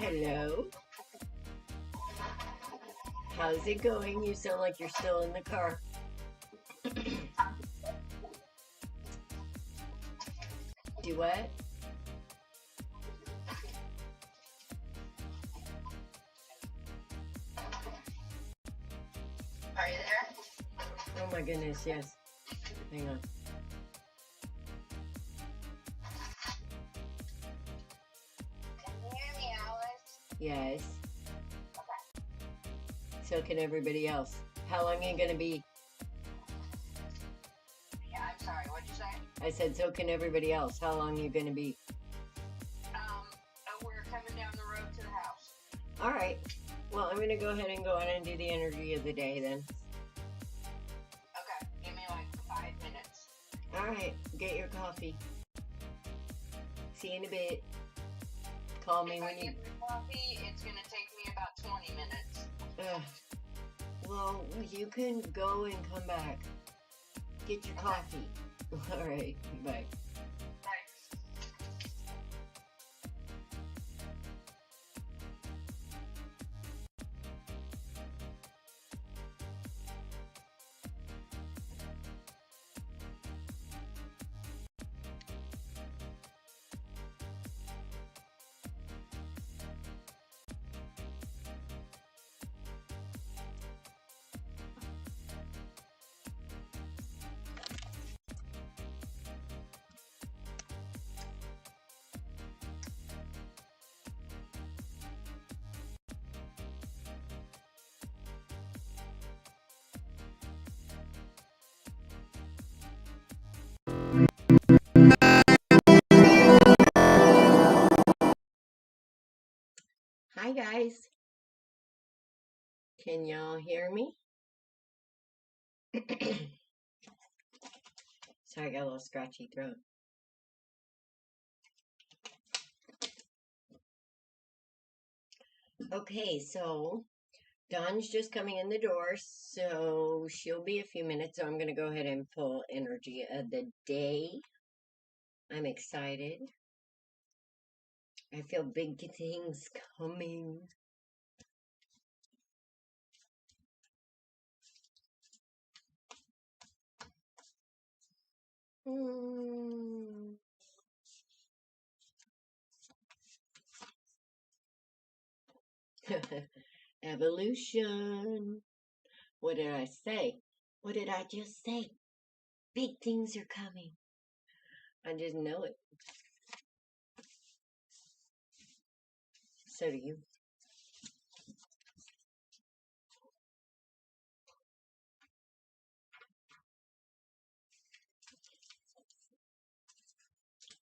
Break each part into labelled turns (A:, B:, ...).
A: Hello. How's it going? You sound like you're still in the car. Do what?
B: Are you there?
A: Oh my goodness, yes. Hang on.
B: Can you hear me, Alice?
A: Yes.
B: Okay.
A: So can everybody else. How long are you gonna be?
B: Yeah, I'm sorry. What'd you say?
A: I said, so can everybody else. How long are you gonna be?
B: We're coming down the road to the house.
A: All right. Well, I'm gonna go ahead and go on and do the energy of the day then.
B: Okay. Give me like 5 minutes.
A: All right. Get your coffee. See you in a bit. Call me
B: If
A: when
B: I
A: you.
B: get the coffee, it's gonna take me about 20 minutes.
A: Well, you can go and come back. Get your coffee. All right. Bye.
B: Thanks.
A: Hi, guys. Can y'all hear me? Sorry, I got a little scratchy throat. Okay, so Dawn's just coming in the door, so she'll be a few minutes. So I'm going to go ahead and pull energy of the day. I'm excited. I feel big things coming. Evolution. What did I say? What did I just say? Big things are coming. I just know it. So do you.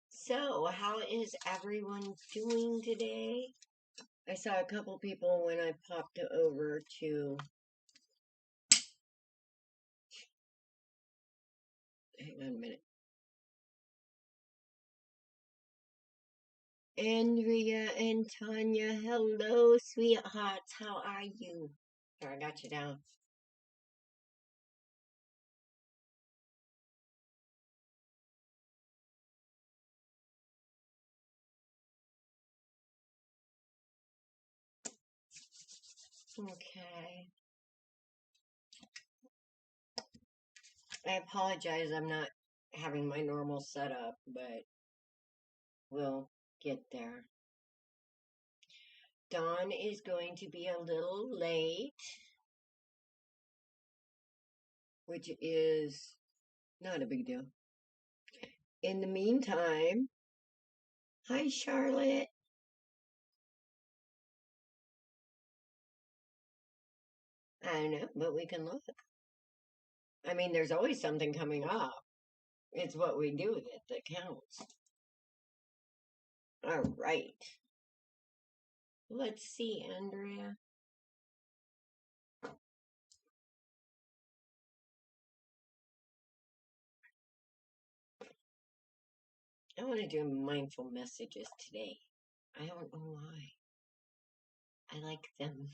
A: So, how is everyone doing today? I saw a couple people when I popped over to. Hang on a minute. Andrea and Tanya, hello, sweethearts. How are you? Here, I got you down. Okay. I apologize, I'm not having my normal setup, but we'll get there. Dawn is going to be a little late, which is not a big deal. In the meantime, hi, Charlotte. I don't know, but we can look. I mean, there's always something coming up. It's what we do with it that counts. All right. Let's see, Andrea. I want to do mindful messages today. I don't know why. I like them.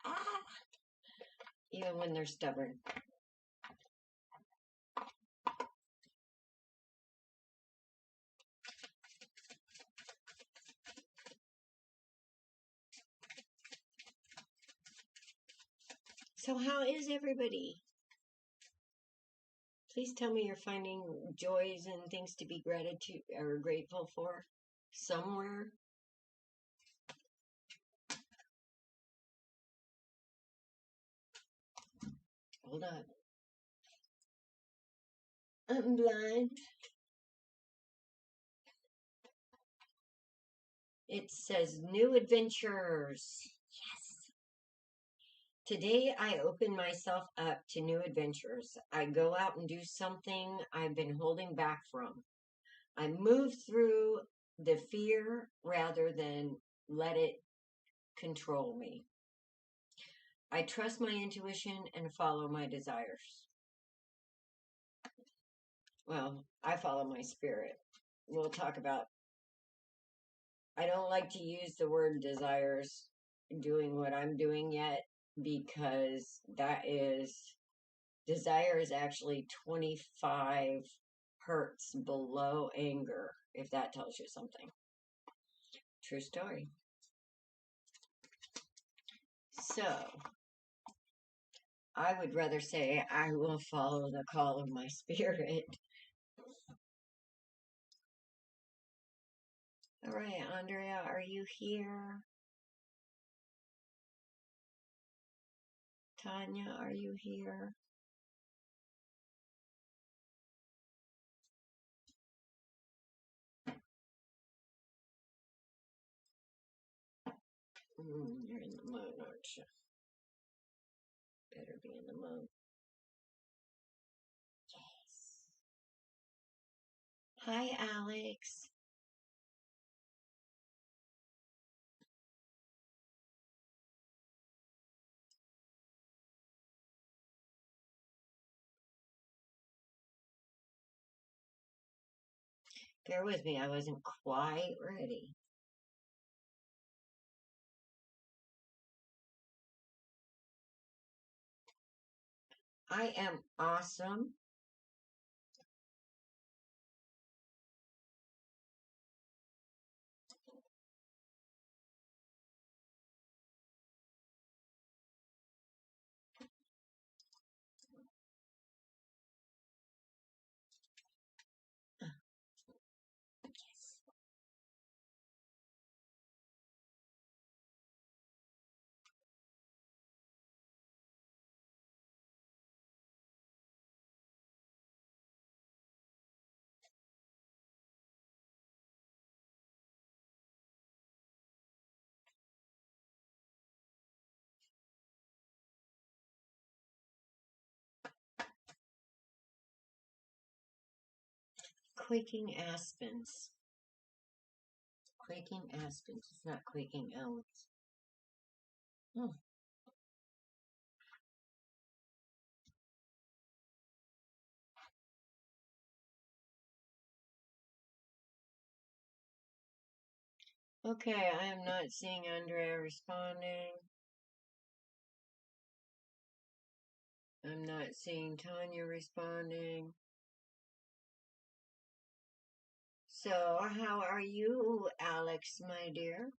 A: Ah! Even when they're stubborn. So how is everybody? Please tell me you're finding joys and things to be gratitude or grateful for somewhere. Hold on. I'm blind. It says new adventures. Yes. Today I open myself up to new adventures. I go out and do something I've been holding back from. I move through the fear rather than let it control me. I trust my intuition and follow my desires. Well, I follow my spirit. We'll talk about, I don't like to use the word desires doing what I'm doing yet because desire is actually 25 hertz below anger, if that tells you something. True story. So, I would rather say I will follow the call of my spirit. All right, Andrea, are you here? Tanya, are you here? You're in the mood, aren't you? Better be in the mood. Yes. Hi, Alex. Bear with me, I wasn't quite ready. I am awesome. Yes. Quaking aspens. Quaking aspens. It's not quaking elms. Oh. Okay, I am not seeing Andrea responding. I'm not seeing Tanya responding. So, how are you, Alex, my dear?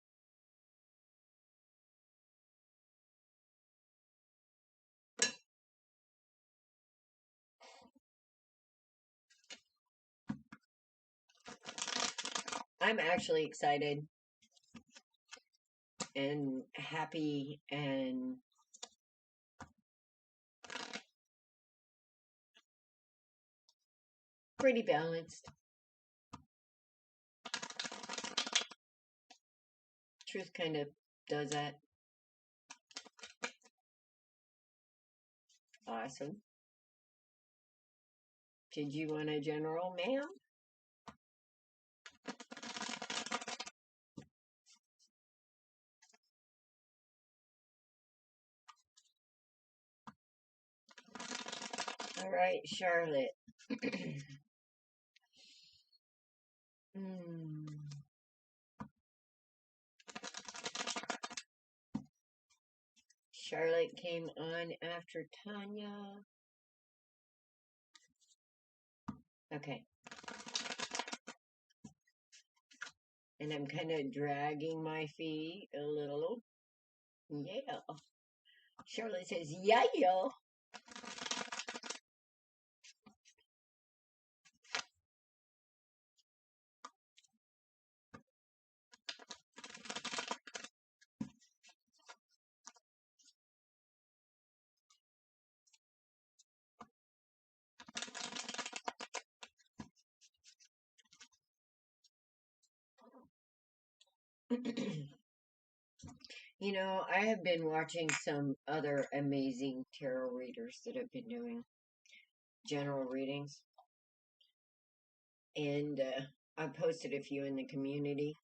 A: I'm actually excited and happy and pretty balanced. Truth kind of does that. Awesome. Did you want a general, ma'am? All right, Charlotte. Charlotte came on after Tanya. Okay. And I'm kind of dragging my feet a little. Yeah. Charlotte says, yeah, yo. You know, I have been watching some other amazing tarot readers that have been doing general readings, and I posted a few in the community.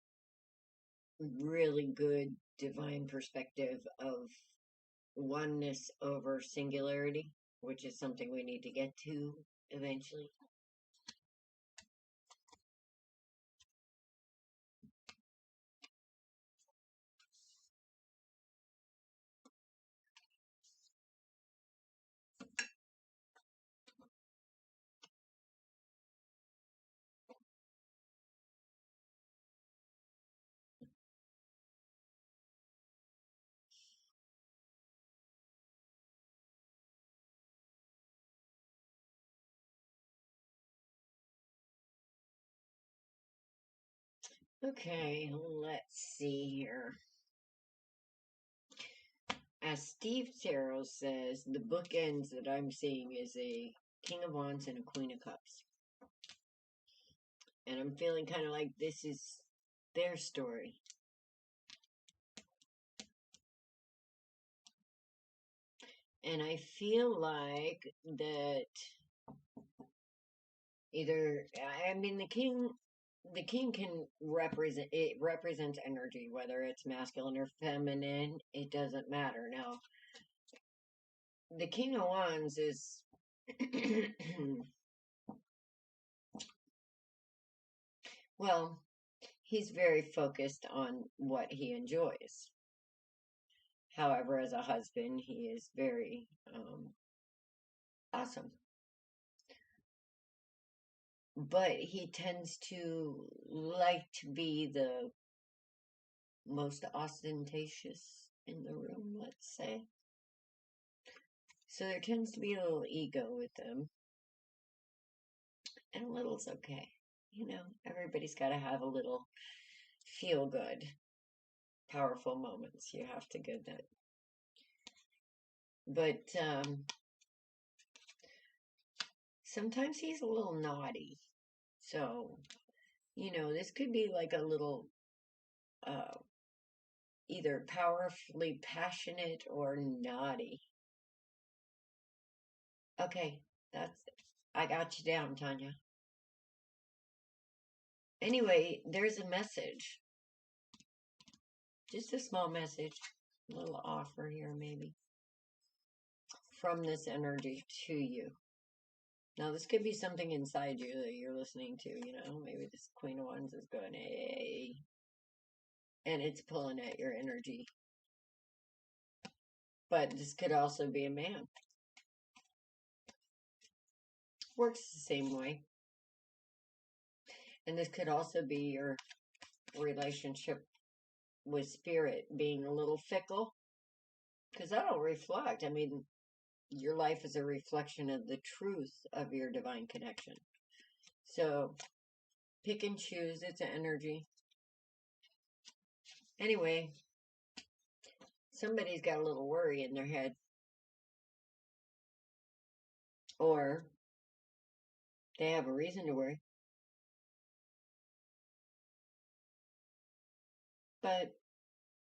A: Really good divine perspective of oneness over singularity, which is something we need to get to eventually. Okay, let's see here. As Steve Tarot says, the bookends that I'm seeing is a King of Wands and a Queen of Cups. And I'm feeling kind of like this is their story. And I feel like that either, I mean, the king can represent, it represents energy, whether it's masculine or feminine, it doesn't matter. Now, the King of Wands is, well, he's very focused on what he enjoys. However, as a husband, he is very awesome. But he tends to like to be the most ostentatious in the room, let's say. So there tends to be a little ego with them. And a little's okay. You know, everybody's got to have a little feel good, powerful moments. You have to get that. But sometimes he's a little naughty. So, you know, this could be like a little either powerfully passionate or naughty. Okay, I got you down, Tanya. Anyway, there's a message. Just a small message. A little offer here, maybe. From this energy to you. Now, this could be something inside you that you're listening to, you know. Maybe this Queen of Wands is going, hey. And it's pulling at your energy. But this could also be a man. Works the same way. And this could also be your relationship with spirit being a little fickle. Because that'll reflect. I mean, your life is a reflection of the truth of your divine connection. So, pick and choose. It's an energy. Anyway, somebody's got a little worry in their head. Or they have a reason to worry. But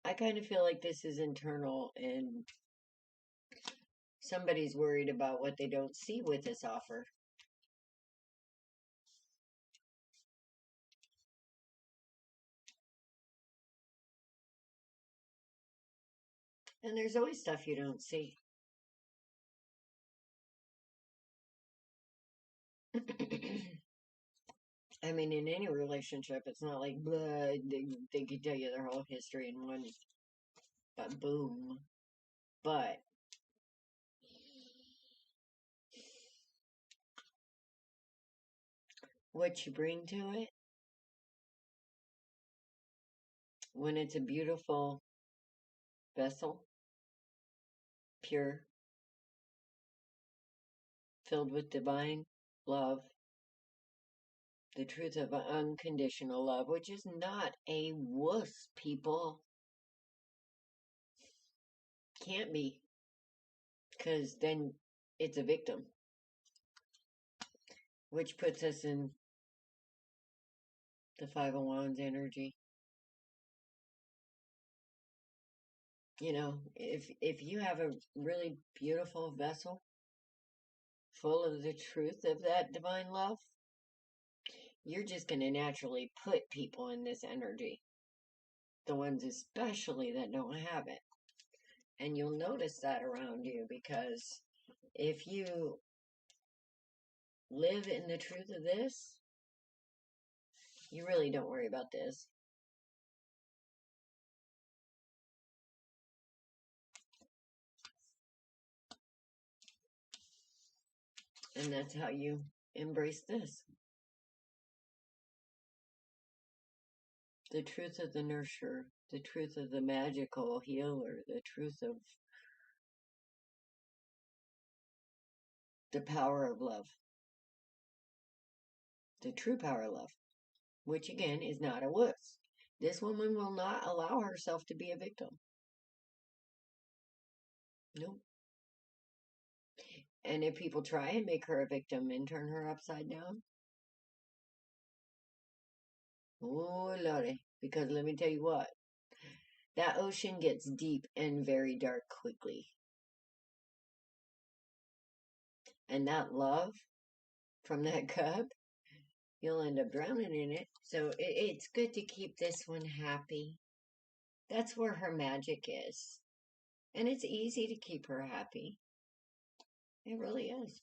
A: I kind of feel like this is internal and somebody's worried about what they don't see with this offer. And there's always stuff you don't see. I mean, in any relationship, it's not like blah, they could tell you their whole history in one boom. But what you bring to it, when it's a beautiful vessel, pure, filled with divine love, the truth of unconditional love, which is not a wuss, people. Can't be, because then it's a victim, which puts us in the Five of Wands energy. You know, if you have a really beautiful vessel full of the truth of that divine love, you're just going to naturally put people in this energy. The ones especially that don't have it. And you'll notice that around you, because if you live in the truth of this, you really don't worry about this. And that's how you embrace this. The truth of the nurturer, the truth of the magical healer, the truth of the power of love. The true power of love, which again is not a wuss. This woman will not allow herself to be a victim. Nope. And if people try and make her a victim and turn her upside down, oh lordy, because let me tell you what, that ocean gets deep and very dark quickly. And that love from that cup, you'll end up drowning in it. So it's good to keep this one happy. That's where her magic is. And it's easy to keep her happy. It really is.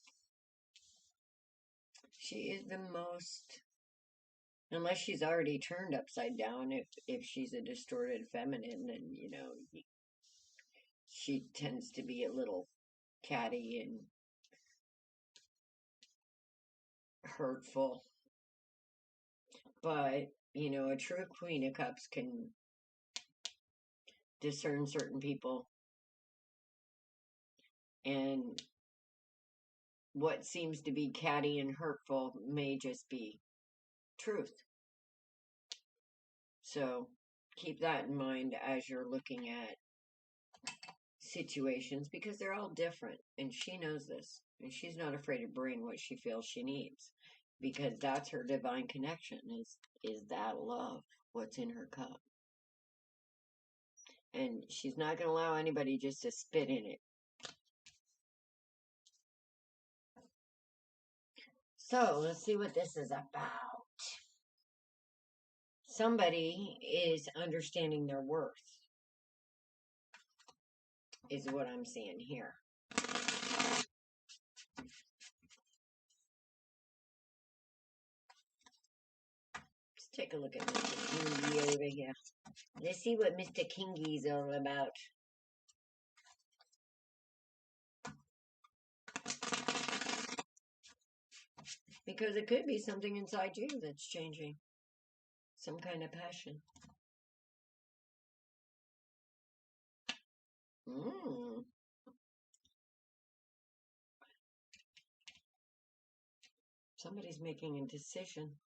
A: She is the most, unless she's already turned upside down, if she's a distorted feminine, then, you know, she tends to be a little catty and hurtful. But, you know, a true Queen of Cups can discern certain people, and what seems to be catty and hurtful may just be truth. So keep that in mind as you're looking at situations, because they're all different, and she knows this, and she's not afraid to bring what she feels she needs, because that's her divine connection, is that love, what's in her cup. And she's not going to allow anybody just to spit in it. So let's see what this is about. Somebody is understanding their worth, is what I'm seeing here. Let's take a look at Mr. Kingy over here. Let's see what Mr. Kingy's all about. Because it could be something inside you that's changing. Some kind of passion. Somebody's making a decision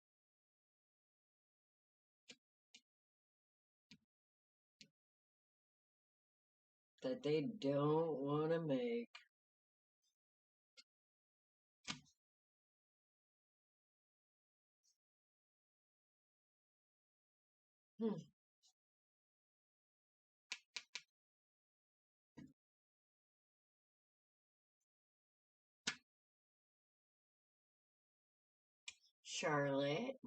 A: that they don't want to make. Charlotte.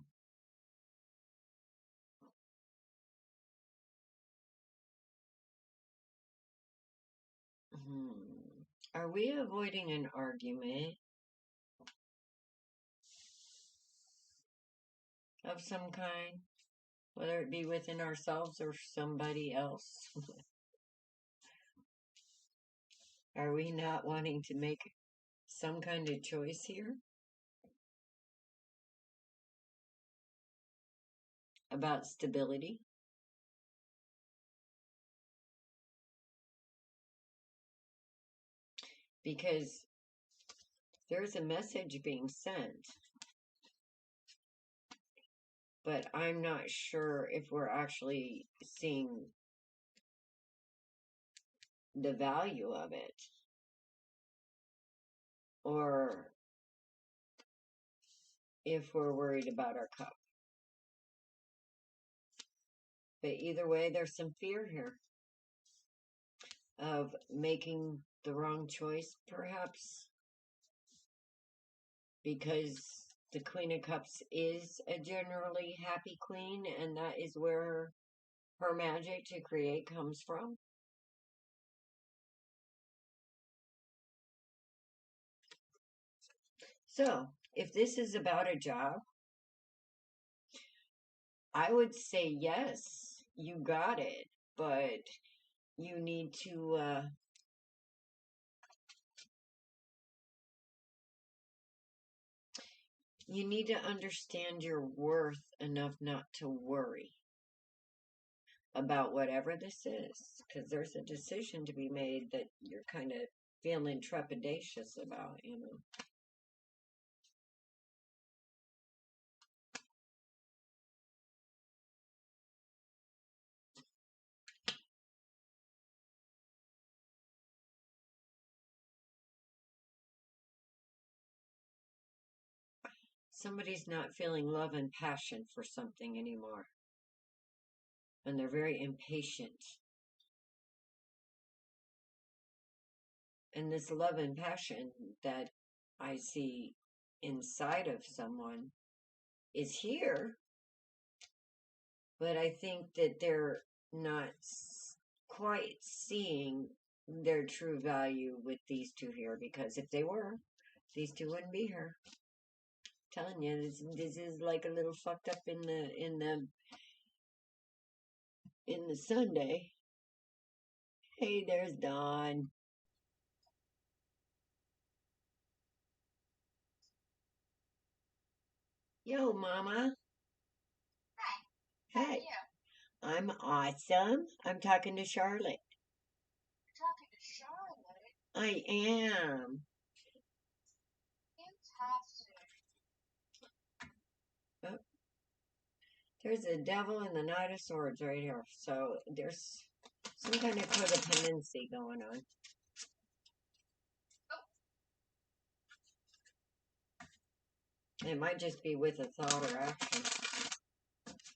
A: Are we avoiding an argument of some kind? Whether it be within ourselves or somebody else? Are we not wanting to make some kind of choice here about stability? because there's a message being sent, but I'm not sure if we're actually seeing the value of it, or if we're worried about our cup. But either way, there's some fear here of making the wrong choice, perhaps, because the Queen of Cups is a generally happy queen, and that is where her magic to create comes from. So, if this is about a job, I would say yes, you got it, but you need to understand your worth enough not to worry about whatever this is, because there's a decision to be made that you're kind of feeling trepidatious about, you know. Somebody's not feeling love and passion for something anymore, and they're very impatient. And this love and passion that I see inside of someone is here, but I think that they're not quite seeing their true value with these two here, because if they were, these two wouldn't be here. I'm telling you, this is like a little fucked up in the Sunday. Hey, there's Dawn. Yo, Mama.
B: How are
A: Hey,
B: you?
A: I'm awesome. I'm talking to Charlotte.
B: You're talking to Charlotte?
A: I am.
B: Fantastic.
A: Oh, there's a devil and the Knight of Swords right here. So there's some kind of codependency going on. It might just be with a thought or action.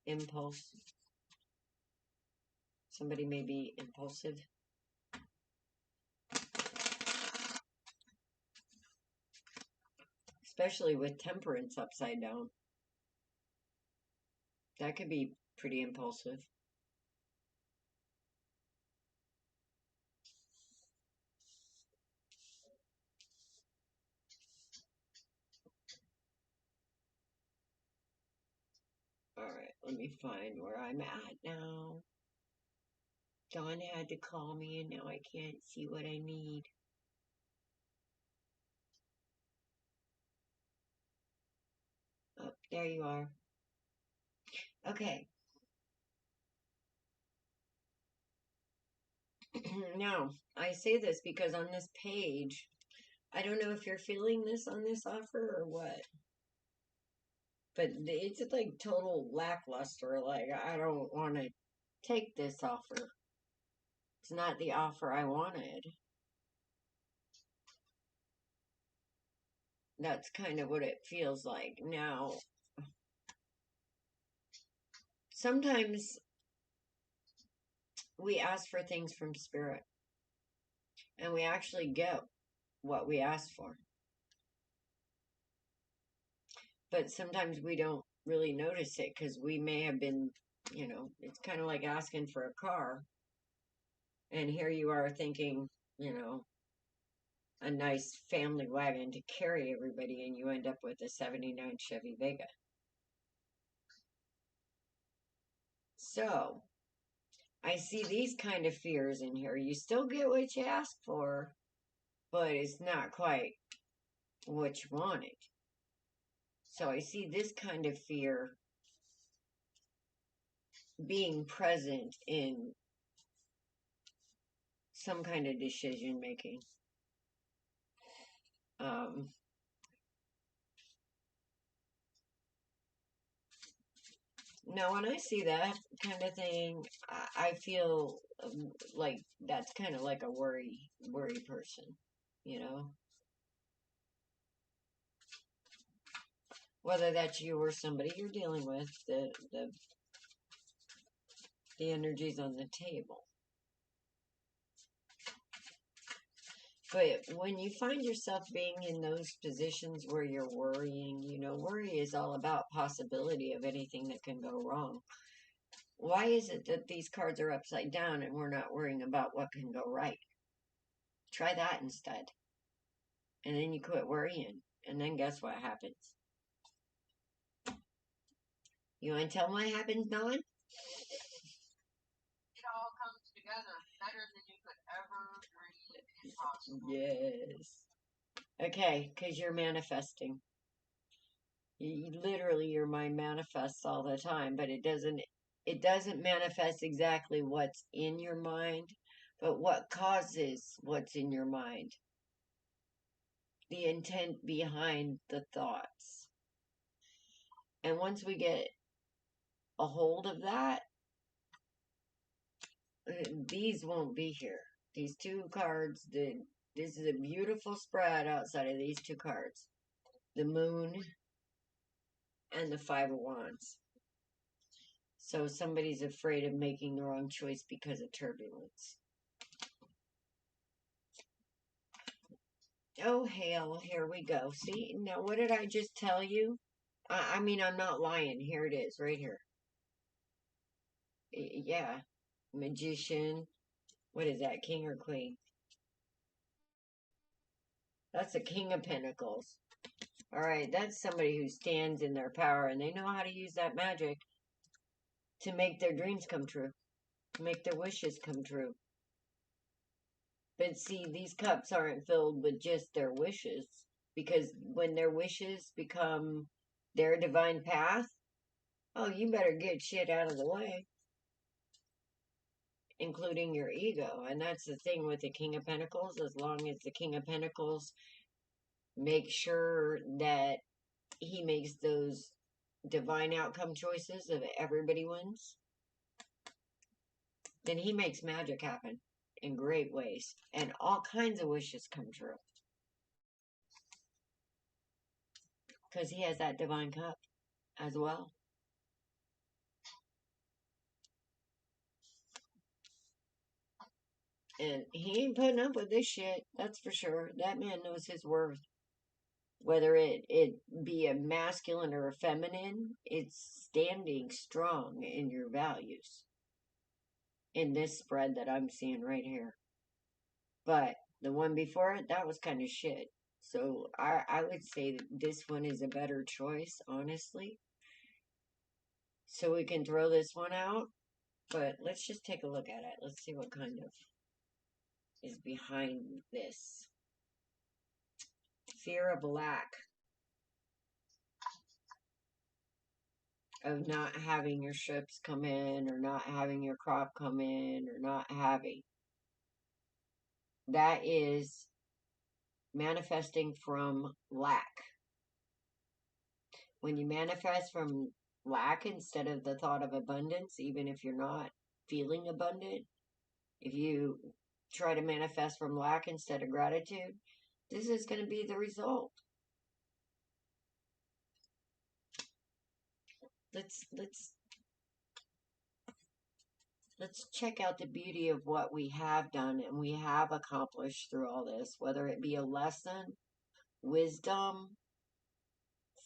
A: Impulse. Somebody may be impulsive. Especially with temperance upside down. That could be pretty impulsive. Alright, let me find where I'm at now. Dawn had to call me and now I can't see what I need. Oh, there you are. Okay. Now, I say this because on this page, I don't know if you're feeling this on this offer or what, but it's like total lackluster. Like, I don't want to take this offer. It's not the offer I wanted. That's kind of what it feels like. Now, sometimes we ask for things from spirit and we actually get what we ask for. But sometimes we don't really notice it because we may have been, you know, it's kind of like asking for a car. And here you are thinking, you know, a nice family wagon to carry everybody, and you end up with a 79 Chevy Vega. So, I see these kind of fears in here. You still get what you asked for, but it's not quite what you wanted. So I see this kind of fear being present in some kind of decision making. Now, when I see that kind of thing, I feel like that's kind of like a worry person, you know? Whether that's you or somebody you're dealing with, the energy's on the table. But when you find yourself being in those positions where you're worrying, you know, worry is all about possibility of anything that can go wrong. Why is it that these cards are upside down and we're not worrying about what can go right? Try that instead. And then you quit worrying. And then guess what happens? You want to tell them what happens, Dawn?
B: It all comes together better than you could ever dream possible.
A: Yes. Okay, because you're manifesting. Literally, your mind manifests all the time, but it doesn't manifest exactly what's in your mind, but what causes what's in your mind. The intent behind the thoughts. And once we get a hold of that, these won't be here. These two cards, this is a beautiful spread outside of these two cards. The Moon and the Five of Wands. So somebody's afraid of making the wrong choice because of turbulence. Oh, hell, here we go. See, now what did I just tell you? I mean, I'm not lying. Here it is, right here. Yeah. Magician. What is that, King or Queen? That's a King of Pentacles. All right, that's somebody who stands in their power, and they know how to use that magic to make their dreams come true, to make their wishes come true. But see, these cups aren't filled with just their wishes, because when their wishes become their divine path, oh, you better get shit out of the way, including your ego. And that's the thing with the King of Pentacles. As long as the King of Pentacles makes sure that he makes those divine outcome choices of everybody wins, then he makes magic happen in great ways. And all kinds of wishes come true. Because he has that divine cup as well. And he ain't putting up with this shit, that's for sure. That man knows his worth. Whether it be a masculine or a feminine, it's standing strong in your values. In this spread that I'm seeing right here. But the one before it, that was kind of shit. So I would say that this one is a better choice, honestly. So we can throw this one out. But let's just take a look at it. Let's see what kind of is behind this. Fear of lack. Of not having your ships come in, or not having your crop come in, or not having. That is manifesting from lack. When you manifest from lack instead of the thought of abundance, even if you're not feeling abundant, if you try to manifest from lack instead of gratitude, this is going to be the result. Let's check out the beauty of what we have done and we have accomplished through all this, whether it be a lesson, wisdom,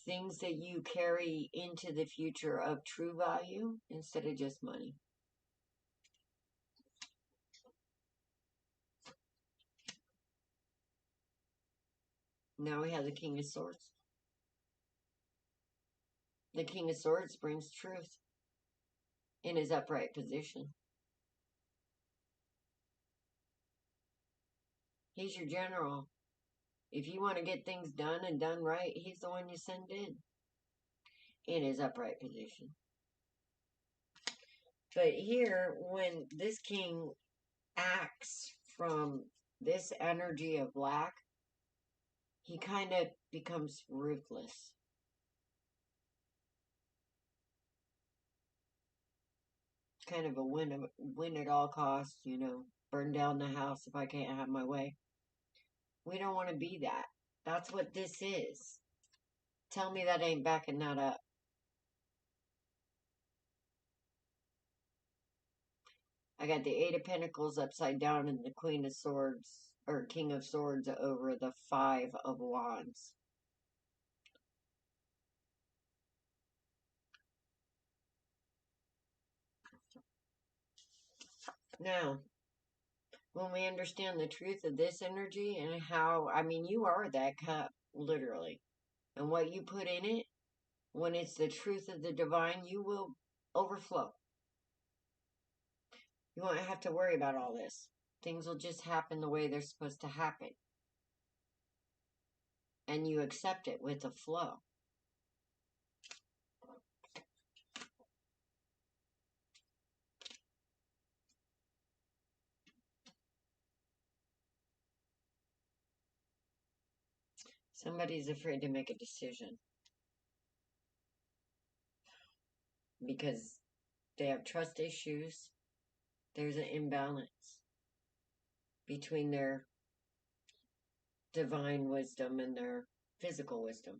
A: things that you carry into the future of true value instead of just money. Now we have the King of Swords. The King of Swords brings truth in his upright position. He's your general. If you want to get things done and done right, he's the one you send in his upright position. But here, when this king acts from this energy of lack, he kind of becomes ruthless. Kind of a win at all costs, burn down the house if I can't have my way. We don't want to be that. That's what this is. Tell me that ain't backing that up. I got the Eight of Pentacles upside down and the Queen of Swords, or King of Swords, over the Five of Wands. Now, when we understand the truth of this energy and how, you are that cup, literally. And what you put in it, when it's the truth of the divine, you will overflow. You won't have to worry about all this. Things will just happen the way they're supposed to happen. And you accept it with a flow. Somebody's afraid to make a decision because they have trust issues. There's an imbalance between their divine wisdom and their physical wisdom.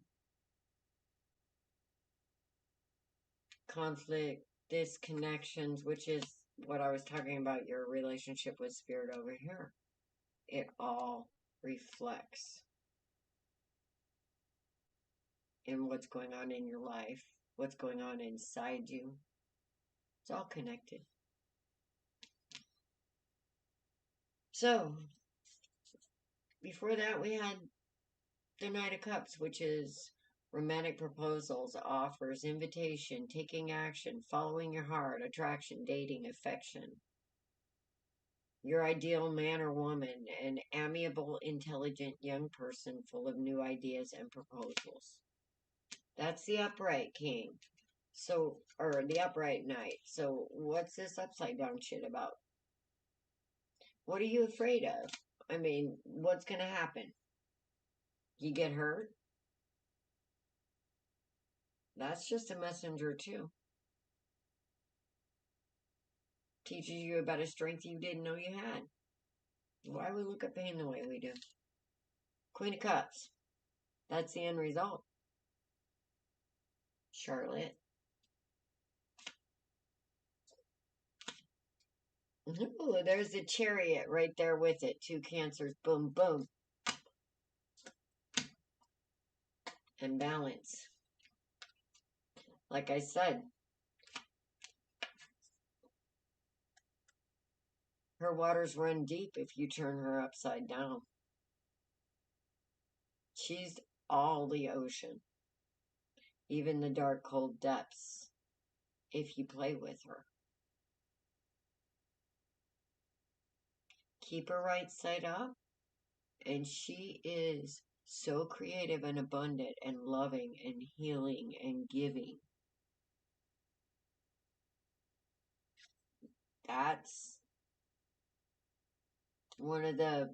A: Conflict, disconnections, which is what I was talking about, your relationship with spirit over here. It all reflects in what's going on in your life, what's going on inside you. It's all connected. So, before that, we had the Knight of Cups, which is romantic proposals, offers, invitation, taking action, following your heart, attraction, dating, affection. Your ideal man or woman, an amiable, intelligent young person full of new ideas and proposals. That's the upright king. So, or the upright knight. So, what's this upside down shit about? What are you afraid of? What's going to happen? You get hurt? That's just a messenger, too. Teaches you about a strength you didn't know you had. Why we look at pain the way we do? Queen of Cups. That's the end result. Charlotte. Ooh, there's the Chariot right there with it. 2 Cancers. Boom, boom. And balance. Like I said, her waters run deep if you turn her upside down. She's all the ocean. Even the dark, cold depths. If you play with her. Keep her right side up. And she is so creative and abundant and loving and healing and giving. That's one of the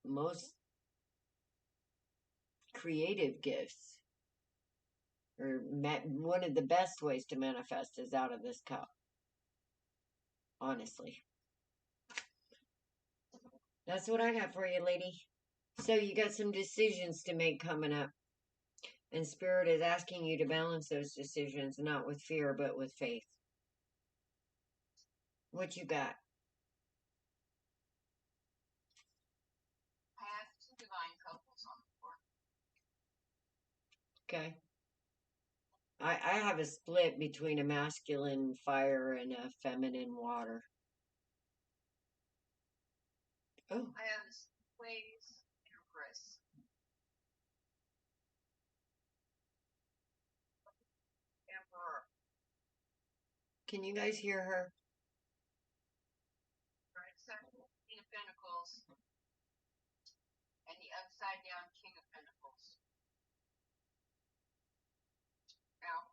A: most creative gifts, or one of the best ways to manifest is out of this cup. Honestly. That's what I got for you, lady. So you got some decisions to make coming up. And Spirit is asking you to balance those decisions, not with fear, but with faith. What you got?
B: I have 2 divine couples on the board.
A: Okay. I have a split between a masculine fire and a feminine water. Oh.
B: I have waves, Empress. Emperor.
A: Can you guys hear her?
B: Right side, King of Pentacles. And the upside down King of Pentacles. Now,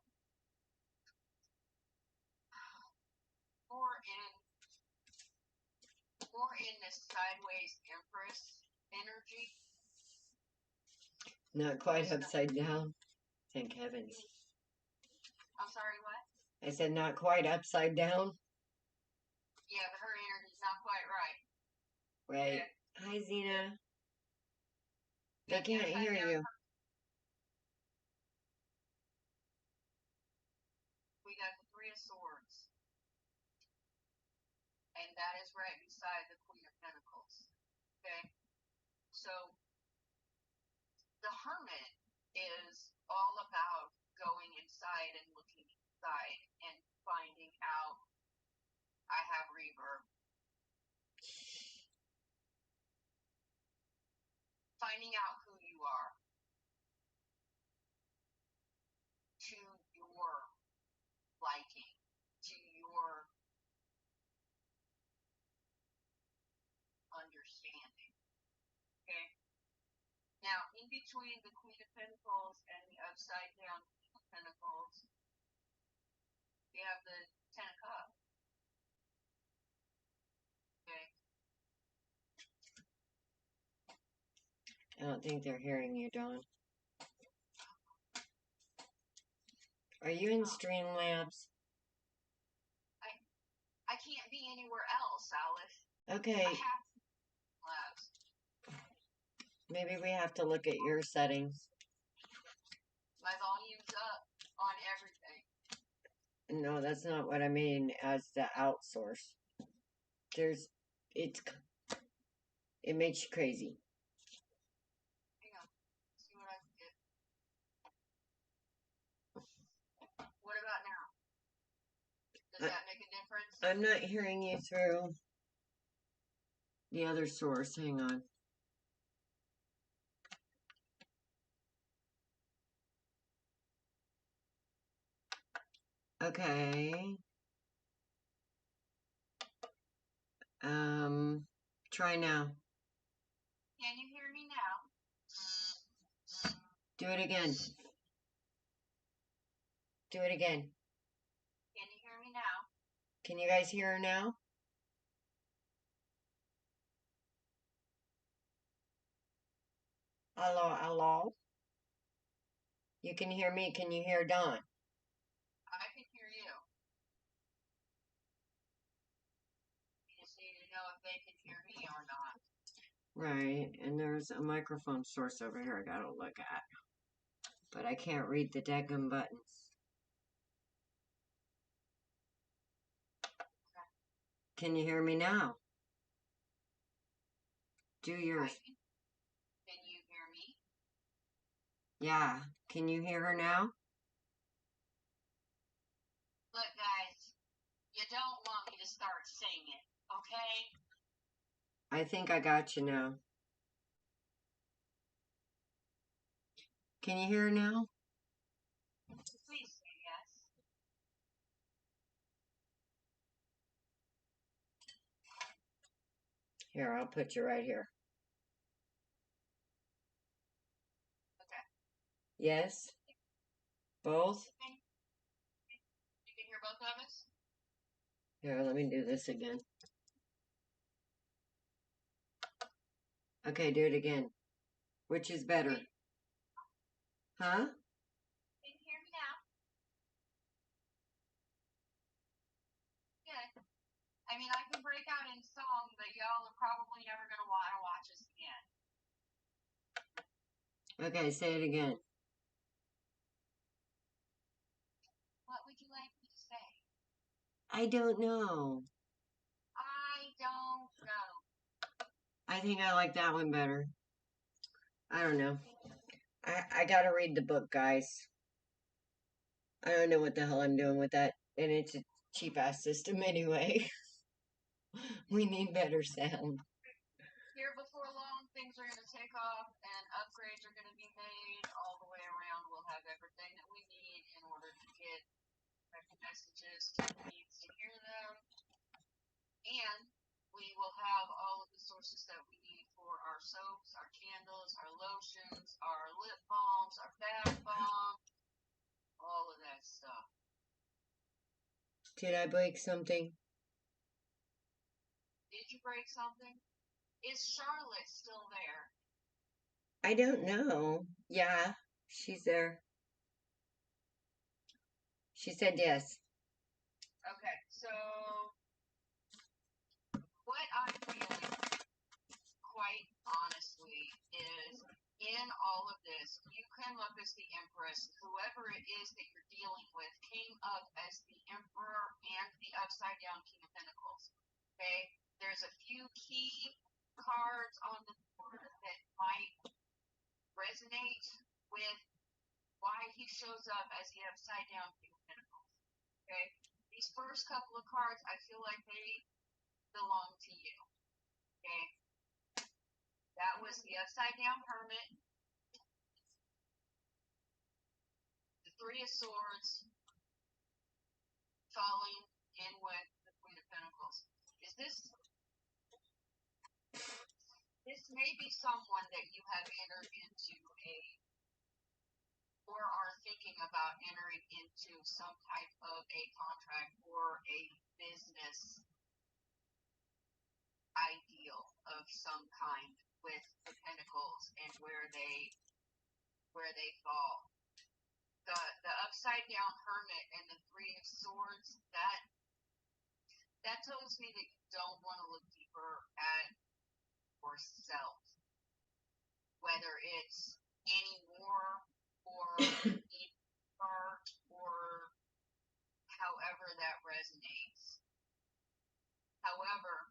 B: more in this sideways Empress energy.
A: Not quite upside down. Thank heavens.
B: I'm sorry, what?
A: I said not quite upside down.
B: Yeah, but her energy's not quite right.
A: Right.
B: Okay.
A: Hi, Zena. They
B: Got the
A: can't
B: upside
A: hear
B: down.
A: you.
B: We got the Three of Swords. And that is right beside the Queen of Pentacles. Okay? So, the Hermit is all about going inside and looking inside and finding out. I have reverb. Finding out who you are to your liking, to your understanding. Okay? Now, in between the Queen of Pentacles and the upside down King of Pentacles, we have the Ten of Cups. Okay?
A: I don't think they're hearing you, Dawn. Are you in Streamlabs?
B: I can't be anywhere else, Alice.
A: Okay.
B: I have labs.
A: Maybe we have to look at your settings.
B: My volume's up on everything.
A: No, that's not what I mean as the outsource. It makes you crazy.
B: Hang on. See what I can get. What about now? Does that make a difference?
A: I'm not hearing you through the other source. Hang on. Okay. Try now.
B: Can you hear me now?
A: Do it again. Do it again.
B: Can you hear me now?
A: Can you guys hear her now? Hello, hello. You can hear me. Can you hear Dawn?
B: I can hear you. You just need to know if they can hear me or not.
A: Right, and there's a microphone source over here I gotta look at. But I can't read the daggum buttons. Can you hear me now? Do yours.
B: Can you hear me?
A: Yeah. Can you hear her now?
B: Look, guys, you don't want me to start singing, okay?
A: I think I got you now. Can you hear her now?
B: Please say yes.
A: Here, I'll put you right here.
B: Okay.
A: Yes? Both?
B: You can hear both of us?
A: Here, let me do this again. Okay, do it again. Which is better? Huh?
B: Can you hear me now? Good. I mean, I can break out in song, but y'all are probably never going to want to watch us again.
A: Okay, say it again.
B: What would you like me to say?
A: I don't know.
B: I don't know.
A: I think I like that one better. I don't know. I gotta read the book, guys. I don't know what the hell I'm doing with that. And it's a cheap-ass system anyway. We need better sound.
B: Here before long, things are going to take off and upgrades are going to be made all the way around. We'll have everything that we need in order to get messages to who needs to hear them. And we will have all of the sources that we need for our soaps, our candles, our lotions, our lip balms, our bath bomb, all of that stuff.
A: Did I break something?
B: Did you break something? Is Charlotte still there?
A: I don't know. Yeah, she's there. She said yes.
B: Okay, so what I'm feeling, quite honestly, is in all of this, you can look as the Empress. Whoever it is that you're dealing with came up as the Emperor and the upside down King of Pentacles. Okay, there's a few key cards on the board that might resonate with why he shows up as the upside down King of Pentacles. Okay, these first couple of cards, I feel like they belong to you. Okay, that was the upside down Hermit, the Three of Swords, falling in with the Queen of Pentacles. Is this may be someone that you have entered into or are thinking about entering into some type of a contract or a business ideal of some kind with the Pentacles and where they fall. The upside down Hermit and the Three of Swords, that tells me that you don't want to look deeper at yourself, whether it's any more or art or however that resonates. However,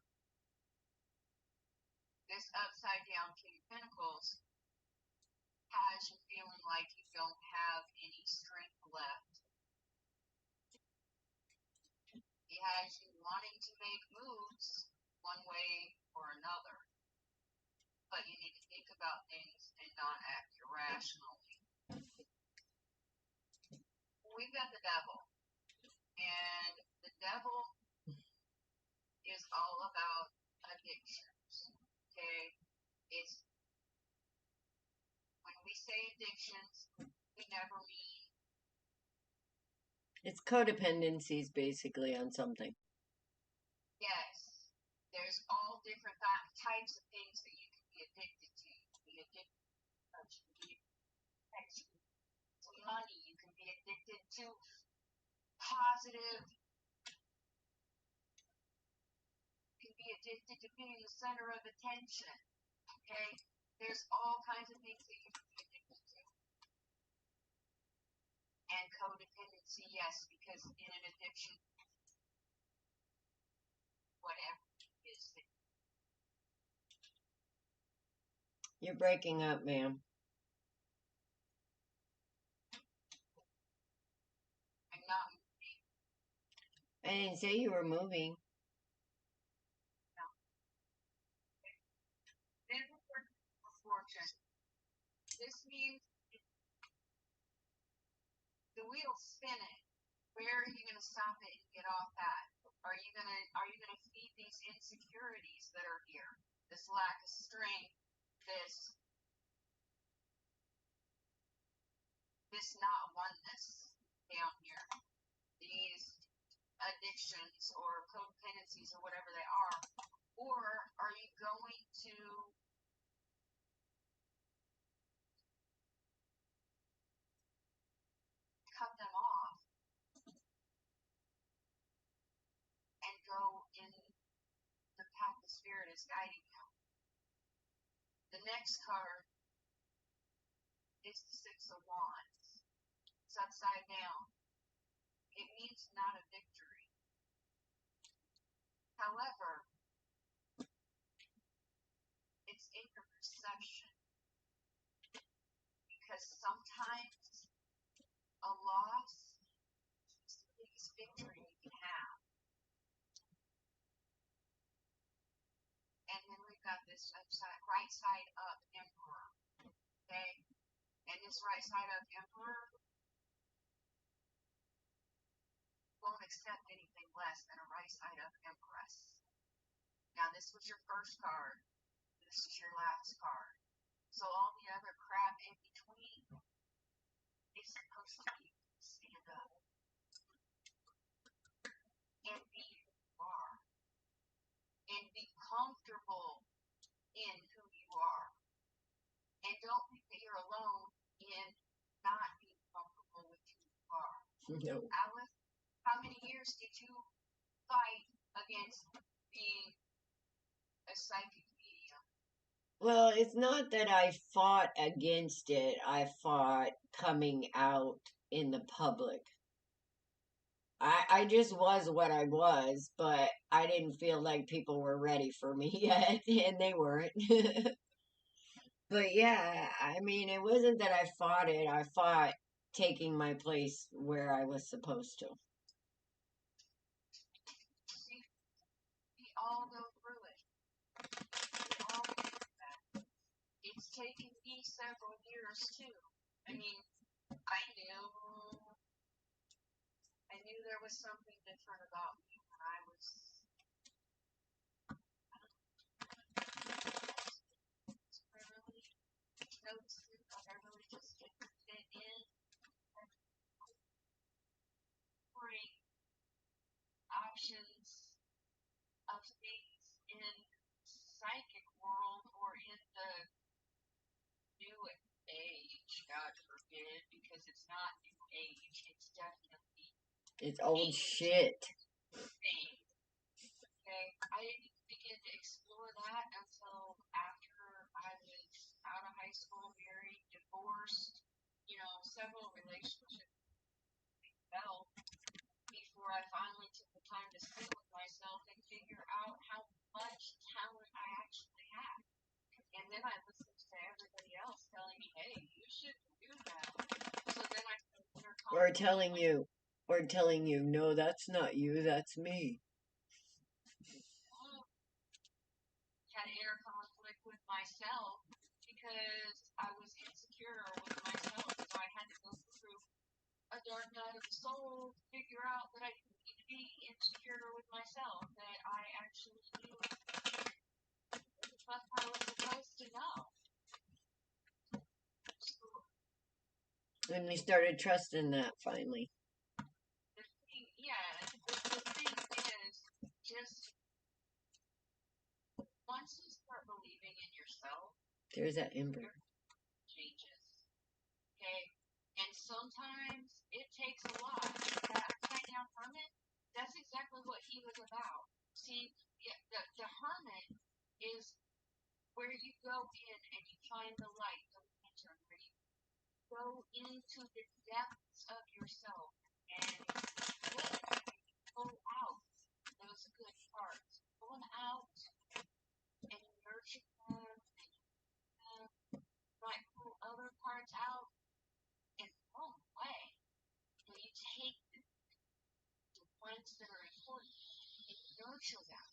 B: this upside down King of Pentacles has you feeling like you don't have any strength left. He has you wanting to make moves one way or another, but you need to think about things and not act irrationally. We've got the Devil, and the Devil is all about addictions. Okay, it's when we say addictions, we never mean.
A: It's codependencies basically on something.
B: Yes, there's all different types of things that you can be addicted to. You can be addicted to touch, you can be addicted to money, you can be addicted to positive, you can be addicted to being the center of attention. Okay, there's all kinds of things that you can be addicted to. And codependency, yes, because in an addiction, whatever it is that
A: You're breaking up, ma'am.
B: I'm not moving.
A: I didn't say you were moving.
B: No. Then for fortune, this means the wheel's spinning. Where are you going to stop it and get off that? Are you going to feed these insecurities that are here? This lack of strength, this not oneness down here. These addictions or codependencies or whatever they are. Or are you going to cut them off and go in the path the Spirit is guiding you? The next card is the Six of Wands. It's upside down. It means not a victory. However, it's in your perception. Because sometimes a loss is the biggest victory you can have. And then we've got this right side up Emperor. Okay? And this right side up Emperor won't accept anything less than a right side up Empress. Now, this was your first card. This is your last card. So all the other crap in between is supposed to be stand up and be who you are and be comfortable in who you are. And don't
A: No.
B: Alice, how many years did you fight against being a psychic medium?
A: Well, it's not that I fought against it. I fought coming out in the public. I just was what I was, but I didn't feel like people were ready for me yet, and they weren't. But yeah, I mean, it wasn't that I fought it. I fought taking my place where I was supposed to.
B: See, we all go through it. We all go through that. It's taken me several years too. I mean, I knew there was something different about me when I was I really noticed it, but I really just didn't fit in. Exploring options of things in psychic world or in the new age, God forbid, because it's not new age, it's definitely
A: It's old
B: ancient
A: shit.
B: thing. Okay, I didn't begin to explore that until after I was out of high school, married, divorced, several relationships fell before I finally took the time to sit with myself and figure out how much talent I actually have. And then I listened to everybody else telling me, hey, you shouldn't do that. So then I
A: Or telling you, no, that's not you, that's me.
B: had inner conflict with myself because I was insecure with myself. So I had to go through a dark night of the soul to figure out that I didn't need to be insecure with myself, that I actually knew what the fuck I was supposed to know.
A: And we started trusting that finally.
B: The thing is, just once you start believing in yourself,
A: there's that ember.
B: Changes. Okay? And sometimes it takes a lot. That upside down hermit, that's exactly what he was about. See, the hermit is where you go in and you find the light, the lantern, where you go into the depths of yourself and pull out those good parts. Pull them out and nurture them, and might pull other parts out and throw them away. And you take the ones that are important and nurture them.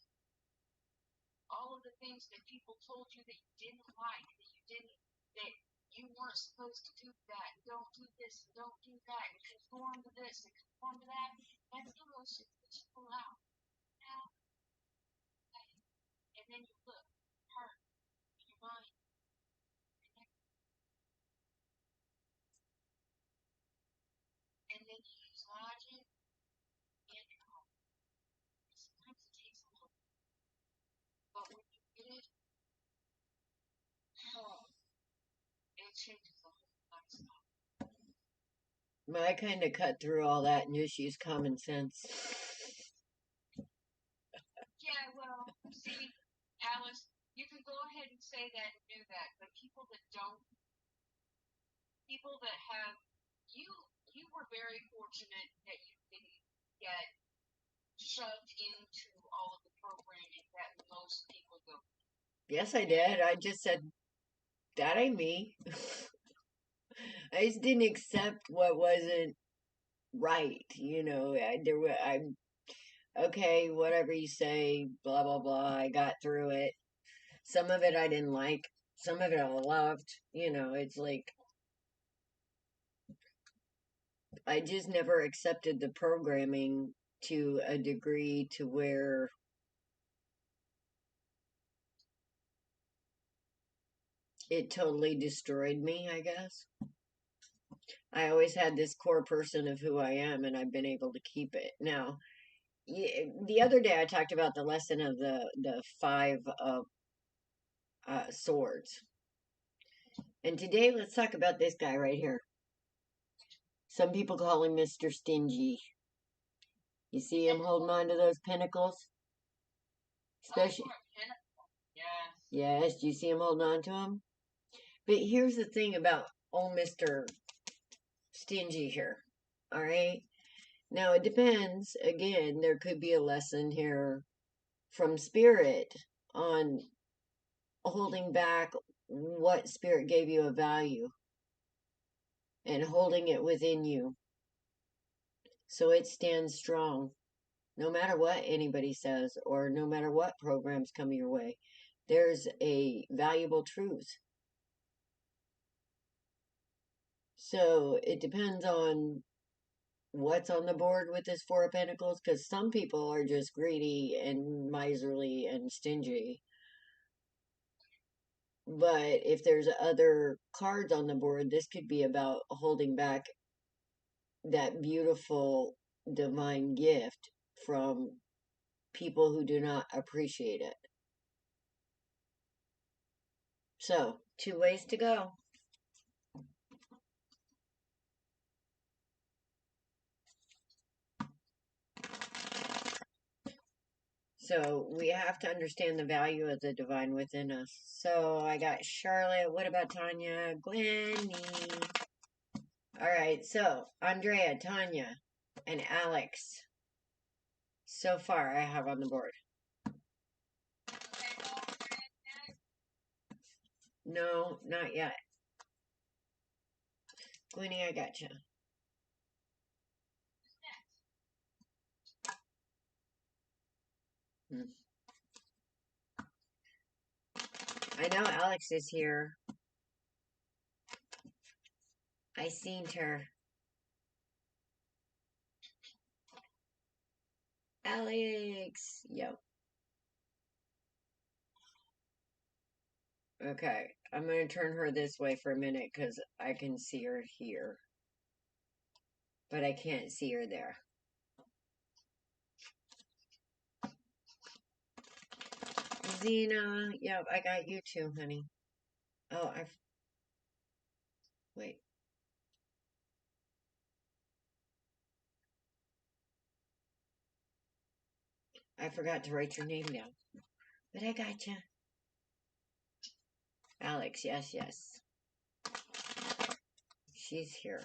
B: All of the things that people told you that you didn't like, that you weren't supposed to do that, don't do this, don't do that, and conform to this and conform to that, that's the emotions that you pull out. Now, and then you look, heart, your mind, and then you use logic and your heart. Sometimes it takes a little, but when you get it, it changes the whole lifestyle.
A: I kind of cut through all that and just use common sense.
B: Yeah, well, see, Alice, you can go ahead and say that and do that, but people that have, you were very fortunate that you didn't get shoved into all of the programming that most people go through.
A: Yes, I did. I just said, that ain't me. I just didn't accept what wasn't right. Okay, whatever you say, blah, blah, blah. I got through it. Some of it I didn't like. Some of it I loved. It's like, I just never accepted the programming to a degree to where it totally destroyed me, I guess. I always had this core person of who I am, and I've been able to keep it. Now, the other day I talked about the lesson of the five of swords, and today let's talk about this guy right here. Some people call him Mr. Stingy. You see him holding on to those pinnacles? Especially,
B: Yes.
A: yes, do you see him holding on to them? But here's the thing about old Mr. Stingy here. All right. Now it depends. Again, there could be a lesson here from Spirit on holding back what Spirit gave you a value and holding it within you so it stands strong no matter what anybody says or no matter what programs come your way. There's a valuable truth. So it depends on what's on the board with this Four of Pentacles, because some people are just greedy and miserly and stingy. But if there's other cards on the board, this could be about holding back that beautiful divine gift from people who do not appreciate it. So, two ways to go. So, we have to understand the value of the divine within us. So, I got Charlotte. What about Tanya? Glennie. All right, so Andrea, Tanya, and Alex. So far, I have on the board. No, not yet. Glennie, I got you. I know Alex is here. I seen her. Alex. Yep. Okay. I'm going to turn her this way for a minute because I can see her here. But I can't see her there. Zena. Yep, I got you too, honey. Oh, wait. I forgot to write your name down. But I got you. Alex, yes, yes. She's here.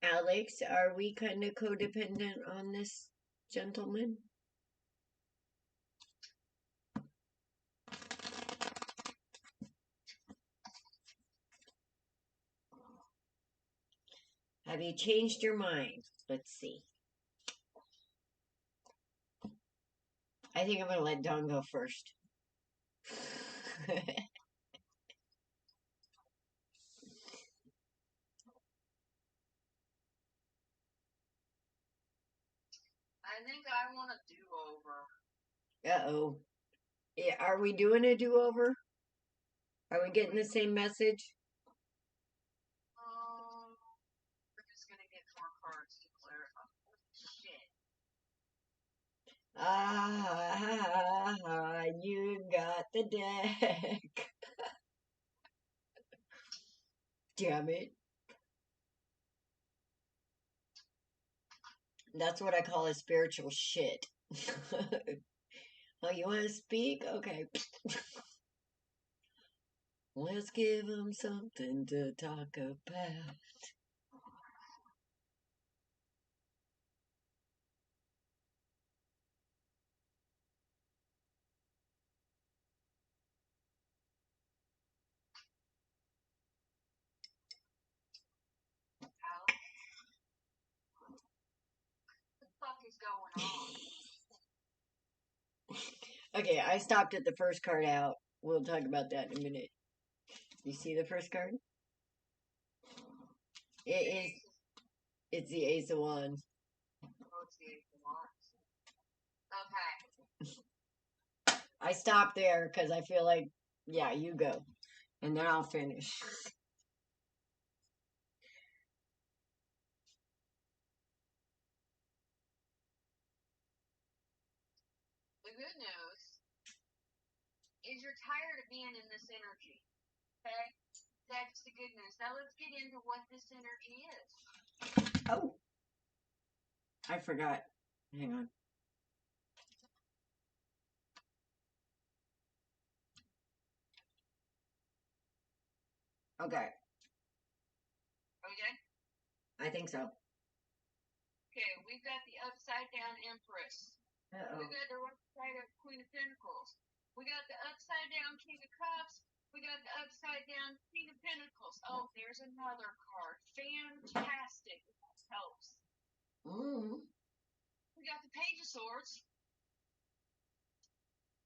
A: Alex, are we kind of codependent on this gentleman? Have you changed your mind? Let's see. I think I'm going to let Dawn go first.
B: I think I want a do-over.
A: Uh-oh. Yeah, are we doing a do-over? Are we getting the same message?
B: We're just gonna get more cards to clarify. Shit.
A: Ah, you got the deck. Damn it. That's what I call a spiritual shit. Oh, you want to speak? Okay. Let's give them something to talk about.
B: Alex? What the fuck is going on?
A: Okay, I stopped at the first card out. We'll talk about that in a minute. You see the first card? It's the Ace of Wands.
B: Oh, it's the Ace of Wands. Okay.
A: I stopped there because I feel like, yeah, you go. And then I'll finish.
B: The good news is you're tired of being in this energy. Okay? That's the good news. Now let's get into what this energy is.
A: Oh, I forgot. Hang on. Okay.
B: Are we good?
A: I think so.
B: Okay, we've got the upside down Empress.
A: Uh-oh.
B: We got the upside down Queen of Pentacles. We got the upside down King of Cups. We got the upside down King of Pentacles. Oh, there's another card. Fantastic. That helps. We got the Page of Swords.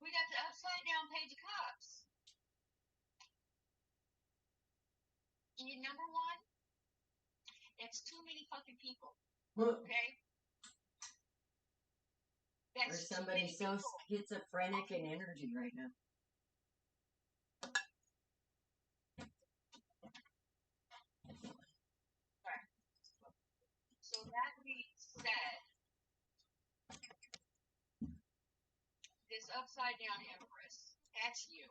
B: We got the upside down Page of Cups. And number one, it's too many fucking people. Okay?
A: Or somebody so schizophrenic in energy right now.
B: Okay. So that being said, this upside down Empress, that's you.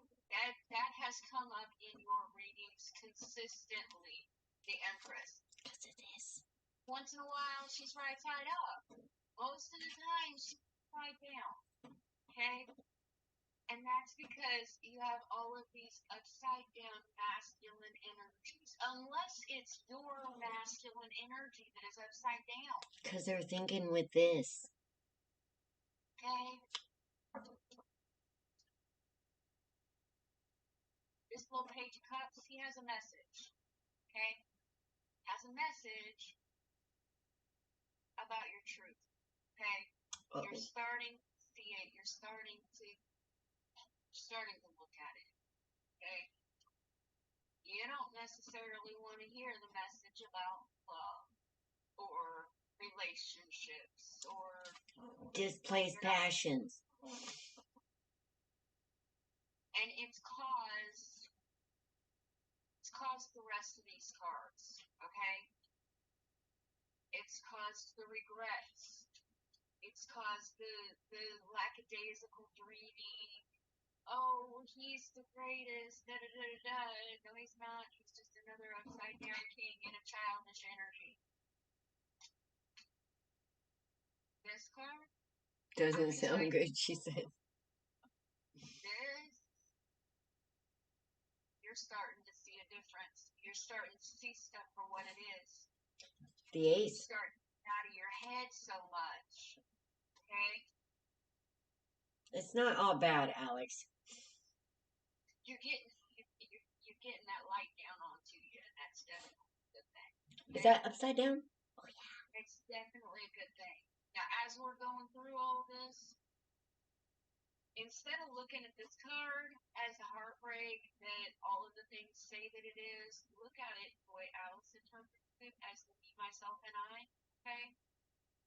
B: That has come up in your readings consistently. The Empress.
A: Because it is.
B: Once in a while, she's right side up. Most of the time, she's right down. Okay? And that's because you have all of these upside down masculine energies. Unless it's your masculine energy that is upside down.
A: Because they're thinking with this.
B: Okay? This little Page of Cups, he has a message. Okay? Has a message about your truth. Okay?
A: Uh-oh.
B: You're starting to see it. You're starting to look at it. Okay? You don't necessarily want to hear the message about love or relationships or
A: Displaced passions.
B: And it's caused the rest of these cards, okay? It's caused the regrets. It's caused the lackadaisical dreaming. Oh, he's the greatest, da-da-da-da-da. No, he's not. He's just another upside-down king in a childish energy. This card?
A: Doesn't sound good, she said.
B: This, you're starting to see a difference. You're starting to see stuff for what it is.
A: The Ace.
B: You're starting to get out of your head so much. Okay?
A: It's not all bad, Alex.
B: You're getting that light down onto you, and that's definitely a good thing. Okay?
A: Is that upside down?
B: Oh, yeah. It's definitely a good thing. Now, as we're going through all this, instead of looking at this card as a heartbreak that all of the things say that it is, look at it the way Alice interprets it as the me, myself, and I. Okay?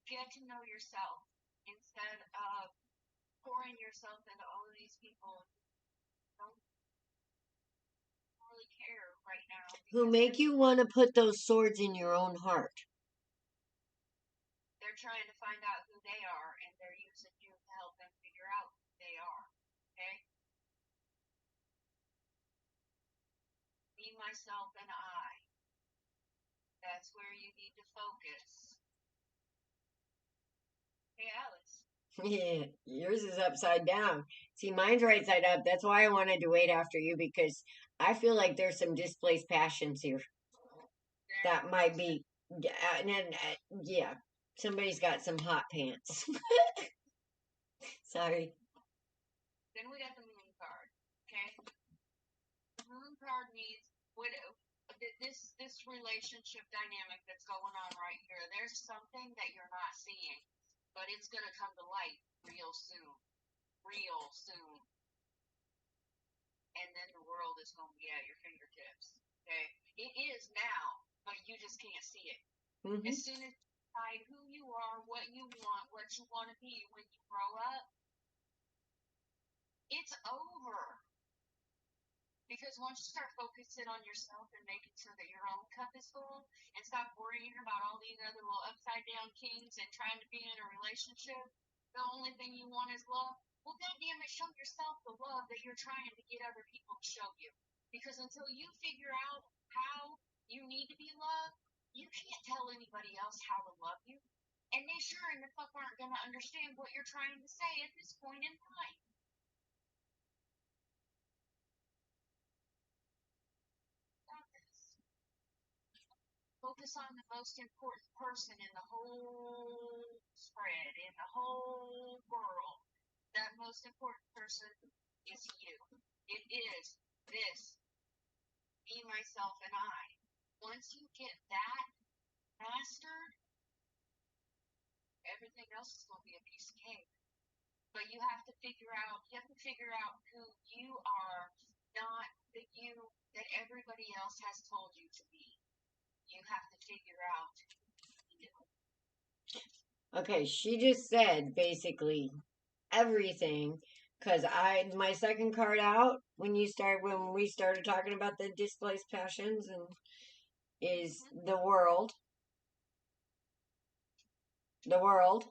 B: Get to know yourself instead of pouring yourself into all of these people who don't really care right now.
A: Who make you want to put those swords in your own heart.
B: They're trying to find out who they are, and they're using you to help them figure out who they are. Okay? Me, myself, and I. That's where you need to focus. Hey, Alice.
A: Yeah, yours is upside down. See, mine's right side up. That's why I wanted to wait after you, because I feel like there's some displaced passions here. That might be, yeah, somebody's got some hot pants. Sorry.
B: Then we got the moon card. Okay? The moon card means this relationship dynamic that's going on right here. There's something that you're not seeing, but it's going to come to light real soon. Real soon. And then the world is going to be at your fingertips. Okay? It is now, but you just can't see it.
A: Mm-hmm.
B: As soon as you decide who you are, what you want to be when you grow up, it's over. Because once you start focusing on yourself and making sure that your own cup is full, and stop worrying about all these other little upside down kings and trying to be in a relationship, the only thing you want is love, Well, goddamn it, show yourself the love that you're trying to get other people to show you. Because until you figure out how you need to be loved, you can't tell anybody else how to love you. And they sure in the fuck aren't going to understand what you're trying to say at this point in time. Focus on the most important person in the whole spread, in the whole world. That most important person is you. It is this, me, myself, and I. Once you get that mastered, everything else is going to be a piece of cake. But you have to figure out who you are, not the you that everybody else has told you to be. You have to figure out you.
A: Okay, she just said basically everything. Cause my second card out when we started talking about the displaced passions and is the world. The world.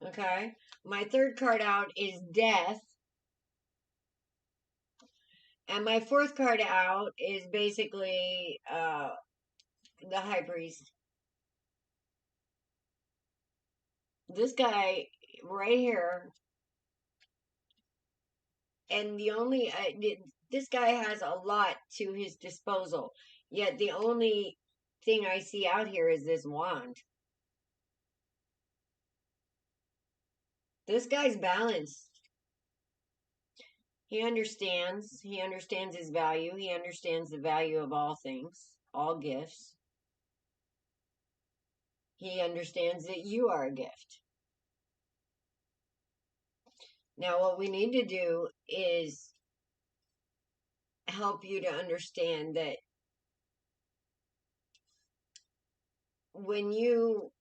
A: Okay. My third card out is death. And my fourth card out is basically the high priest. This guy right here, and this guy has a lot to his disposal. Yet the only thing I see out here is this wand. This guy's balanced. He understands. He understands his value. He understands the value of all things, all gifts. He understands that you are a gift. Now, what we need to do is help you to understand that when you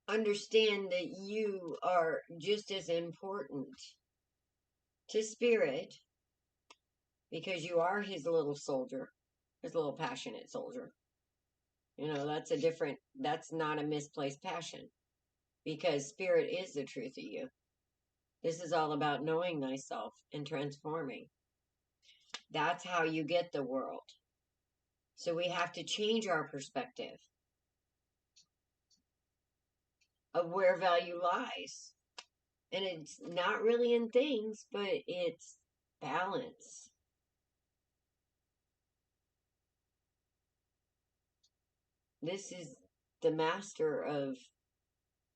A: understand that you are just as important to spirit, because you are his little soldier, his little passionate soldier. That's not a misplaced passion, because spirit is the truth of you. This is all about knowing thyself and transforming. That's how you get the world. So we have to change our perspective of where value lies. And it's not really in things, but it's balance. This is the master of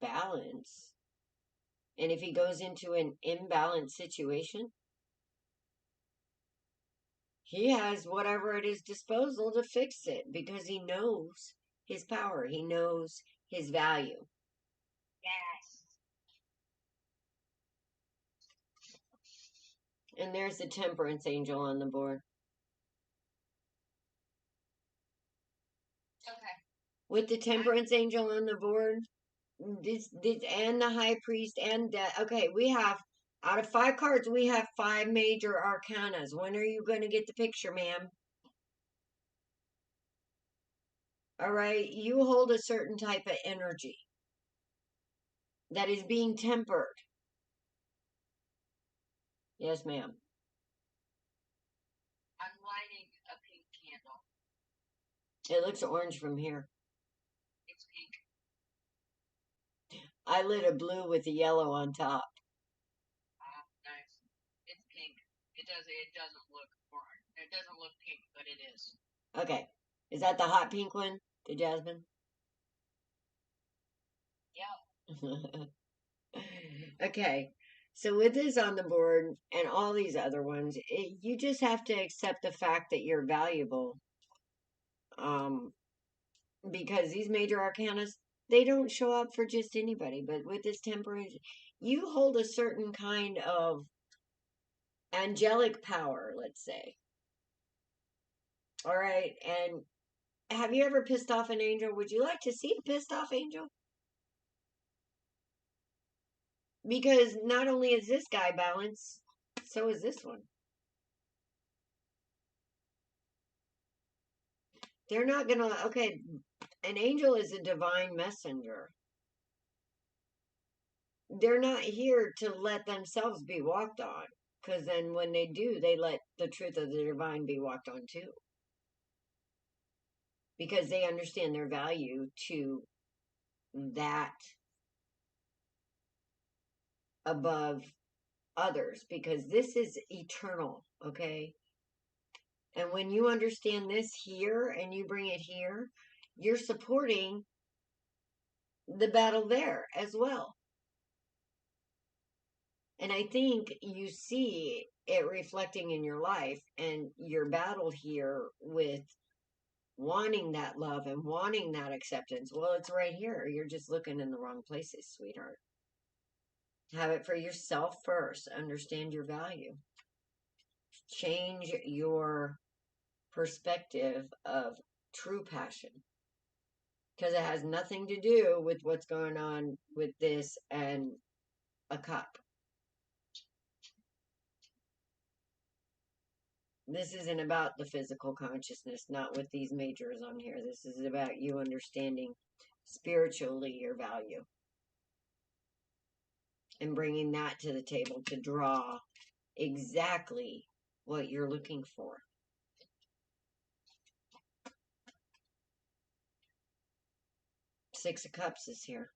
A: balance. And if he goes into an imbalanced situation, he has whatever at his disposal to fix it because he knows his power. He knows his value.
B: Yes.
A: And there's the temperance angel on the board.
B: Okay.
A: With the temperance angel on the board, this and the high priest and death. Okay, we have out of 5 cards, we have 5 major arcanas. When are you going to get the picture, ma'am? All right, you hold a certain type of energy that is being tempered. Yes, ma'am.
B: I'm lighting a pink candle.
A: It looks orange from here.
B: It's pink.
A: I lit a blue with a yellow on top.
B: Nice. It's pink. It doesn't look orange. It doesn't look pink, but it is.
A: Okay. Is that the hot pink one? The jasmine?
B: Yep.
A: Okay. So with this on the board and all these other ones, you just have to accept the fact that you're valuable. Because these major arcanas, they don't show up for just anybody. But with this temperance, you hold a certain kind of angelic power, let's say. All right. And have you ever pissed off an angel? Would you like to see a pissed off angel? Because not only is this guy balanced, so is this one. They're not going to, okay, an angel is a divine messenger. they're not here to let themselves be walked on. Because then when they do, they let the truth of the divine be walked on too. Because they understand their value to that above others. Because this is eternal, okay? And when you understand this here and you bring it here, you're supporting the battle there as well. And I think you see it reflecting in your life and your battle here with wanting that love and wanting that acceptance. Well, it's right here. You're just looking in the wrong places, sweetheart. Have it for yourself first. Understand your value. Change your perspective of true passion. Because it has nothing to do with what's going on with this and a cup. This isn't about the physical consciousness, not with these majors on here. This is about you understanding spiritually your value and bringing that to the table to draw exactly what you're looking for. Six of Cups is here.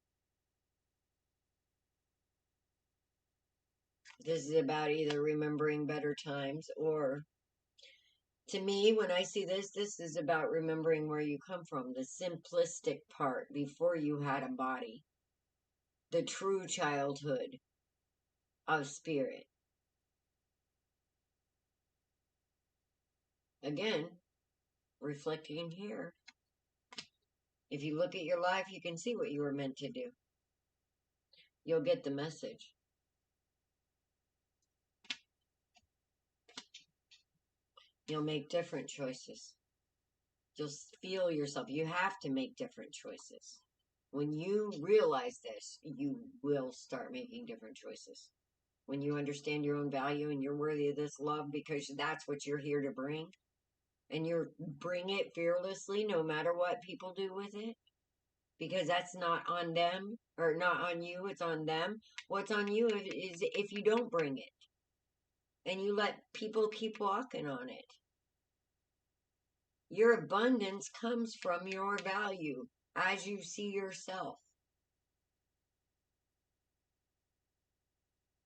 A: This is about either remembering better times or, to me, when I see this, this is about remembering where you come from, the simplistic part before you had a body, the true childhood of spirit. Again, reflecting here. If you look at your life, you can see what you were meant to do. You'll get the message. You'll make different choices. You'll feel yourself. You have to make different choices. When you realize this, you will start making different choices. When you understand your own value and you're worthy of this love because that's what you're here to bring, and you bring it fearlessly no matter what people do with it, because that's not on them or not on you, it's on them. What's on you is if you don't bring it and you let people keep walking on it. Your abundance comes from your value as you see yourself.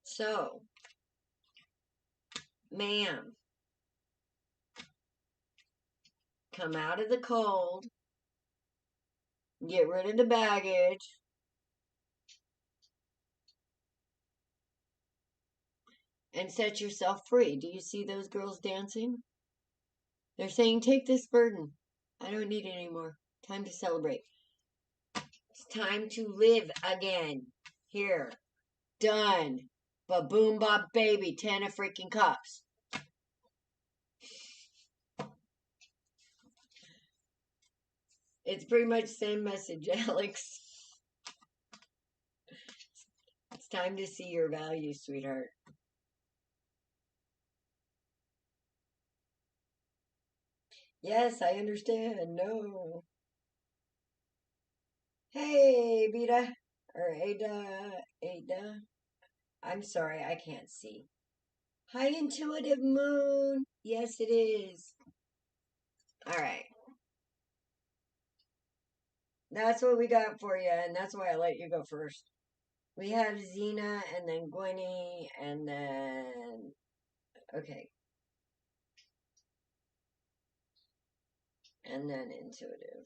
A: So, ma'am, come out of the cold, get rid of the baggage, and set yourself free. Do you see those girls dancing? They're saying, take this burden. I don't need it anymore. Time to celebrate. It's time to live again. Here. Done. Ba-boom, bop, baby. 10 of freaking cups. It's pretty much the same message, Alex. It's time to see your value, sweetheart. Yes, I understand. No. Hey, Beta. Or Ada. I'm sorry, I can't see. Hi, intuitive moon. Yes, it is. All right. That's what we got for you, and that's why I let you go first. We have Xena, and then Gwenny, and then... Okay. And then intuitive.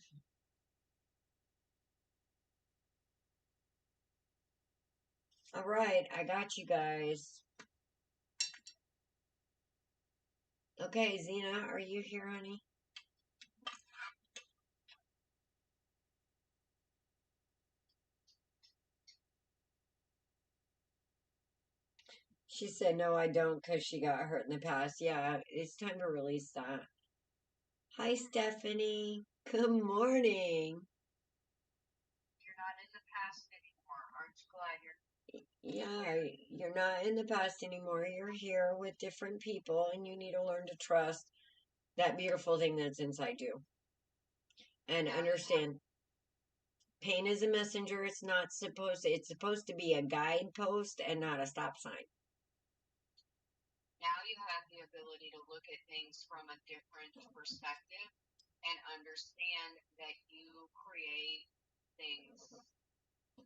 A: All right, I got you guys. Okay, Xena, are you here, honey? She said, no, I don't, because she got hurt in the past. Yeah, it's time to release that. Hi, Stephanie. Good morning.
B: You're not in the past anymore. Aren't you glad
A: Yeah, you're not in the past anymore. You're here with different people, and you need to learn to trust that beautiful thing that's inside you. And understand. Pain is a messenger. It's not supposed to, it's supposed to be a guidepost and not a stop sign.
B: Now you have the ability to look at things from a different perspective and understand that you create things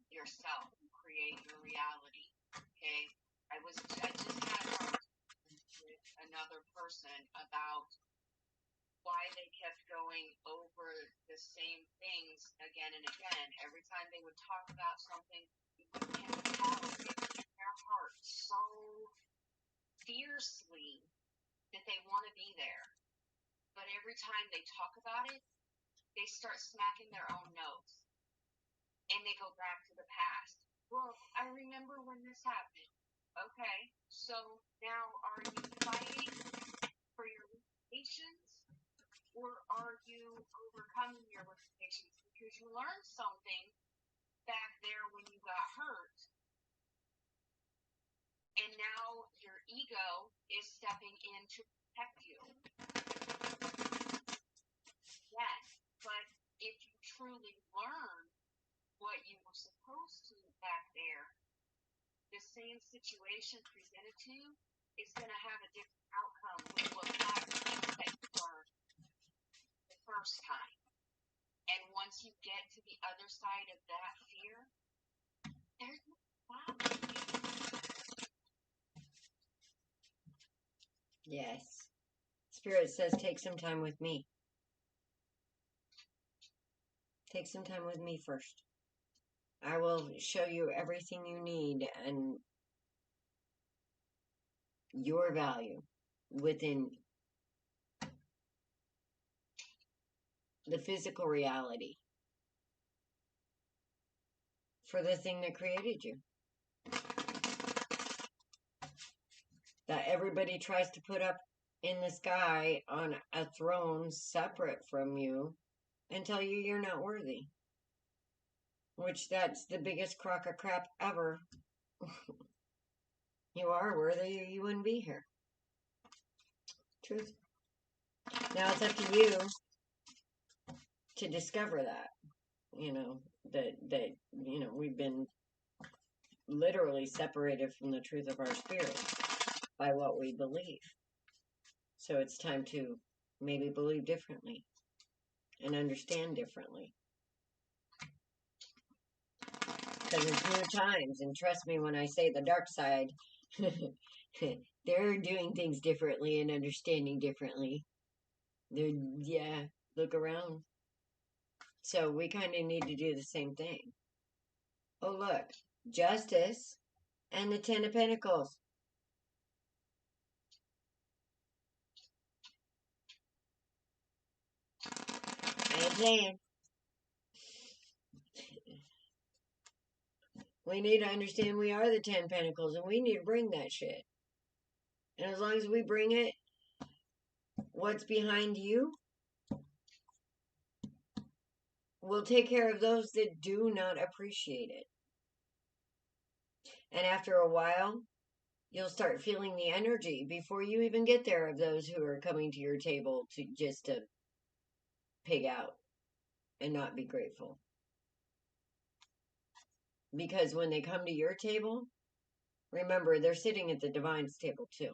B: yourself. You create your reality. Okay? I just had a conversation with another person about why they kept going over the same things again and again. Every time they would talk about something, you can tell in their heart so fiercely that they want to be there. But every time they talk about it, they start smacking their own nose. And they go back to the past. Well, I remember when this happened. Okay, so now are you fighting for your limitations? Or are you overcoming your limitations because you learned something back there when you got hurt? And now your ego is stepping in to protect you. Yes, but if you truly learn what you were supposed to back there, the same situation presented to you is going to have a different outcome when you apply the things that you learned the first time. And once you get to the other side of that fear, there's no stopping you.
A: Yes. Spirit says, take some time with me. Take some time with me first. I will show you everything you need and your value within the physical reality for the thing that created you. That everybody tries to put up in the sky on a throne separate from you and tell you you're not worthy. Which that's the biggest crock of crap ever. You are worthy or you wouldn't be here. Truth. Now it's up to you to discover that. That we've been literally separated from the truth of our spirit by what we believe. So it's time to maybe believe differently and understand differently. Because it's new times, and trust me when I say the dark side, they're doing things differently and understanding differently. Look around. So we kind of need to do the same thing. Oh, look, Justice and the Ten of Pentacles. I ain't playing. We need to understand we are the 10 Pentacles, and we need to bring that shit. And as long as we bring it, what's behind you will take care of those that do not appreciate it. And after a while, you'll start feeling the energy before you even get there of those who are coming to your table to pig out and not be grateful. Because when they come to your table, remember, they're sitting at the divine's table too.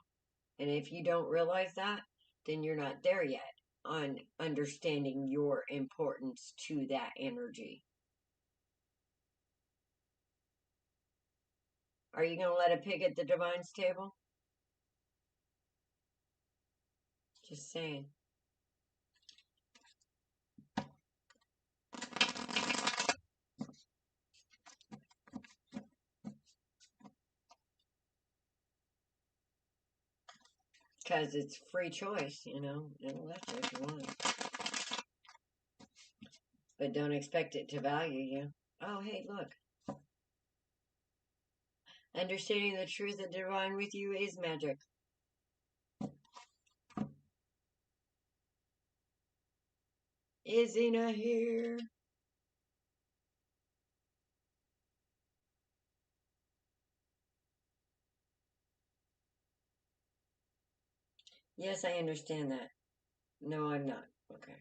A: And if you don't realize that, then you're not there yet on understanding your importance to that energy. Are you going to let a pig at the divine's table? Just saying. Because it's free choice, It'll let you if you want. But don't expect it to value you. Oh, hey, look. Understanding the truth of the divine with you is magic. Is he not here? Yes, I understand that. No, I'm not. Okay.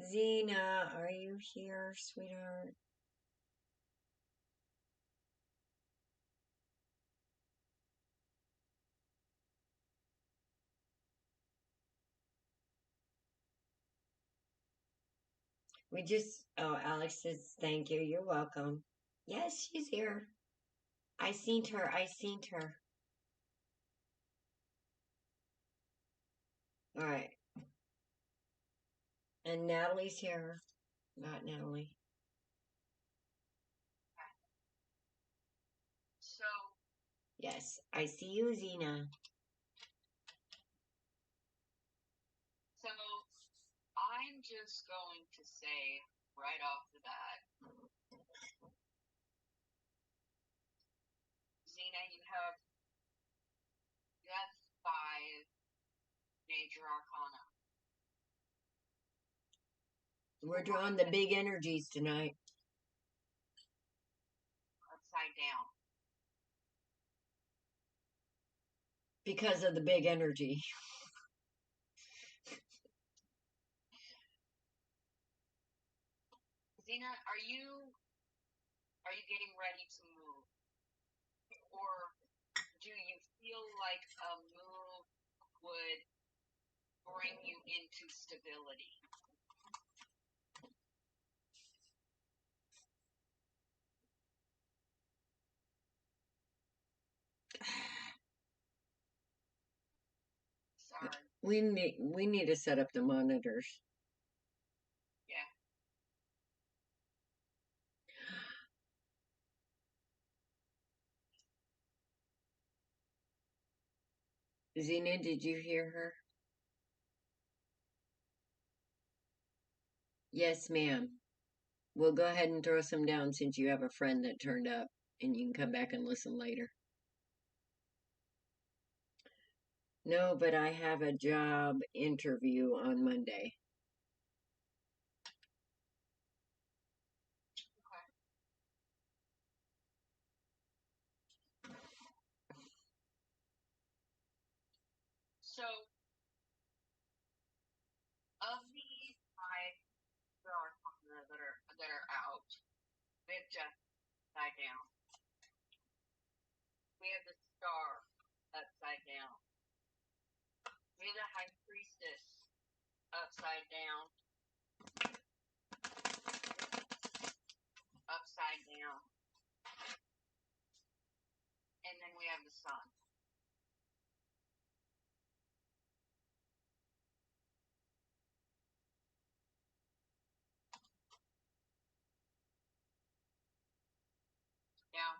A: Zena, are you here, sweetheart? Alex says, thank you. You're welcome. Yes, she's here. I seen her. I seen her. All right. And Natalie's here. Not Natalie.
B: So.
A: Yes, I see you, Zena.
B: So, I'm just going to say right off the bat, Zena, you have 5 major arcana.
A: We're drawing the big energies tonight.
B: Upside down.
A: Because of the big energy.
B: Zena, are you getting ready to move? Or do you feel like a move would bring you into stability? Sorry.
A: We need to set up the monitors.
B: Yeah.
A: Zena, did you hear her? Yes, ma'am. We'll go ahead and throw some down since you have a friend that turned up, and you can come back and listen later. No, but I have a job interview on Monday.
B: Okay. So, of the 5 arcana that are out, we have just upside down. We have the star upside down. We have the high priestess upside down. Upside down. And then we have the sun. Now,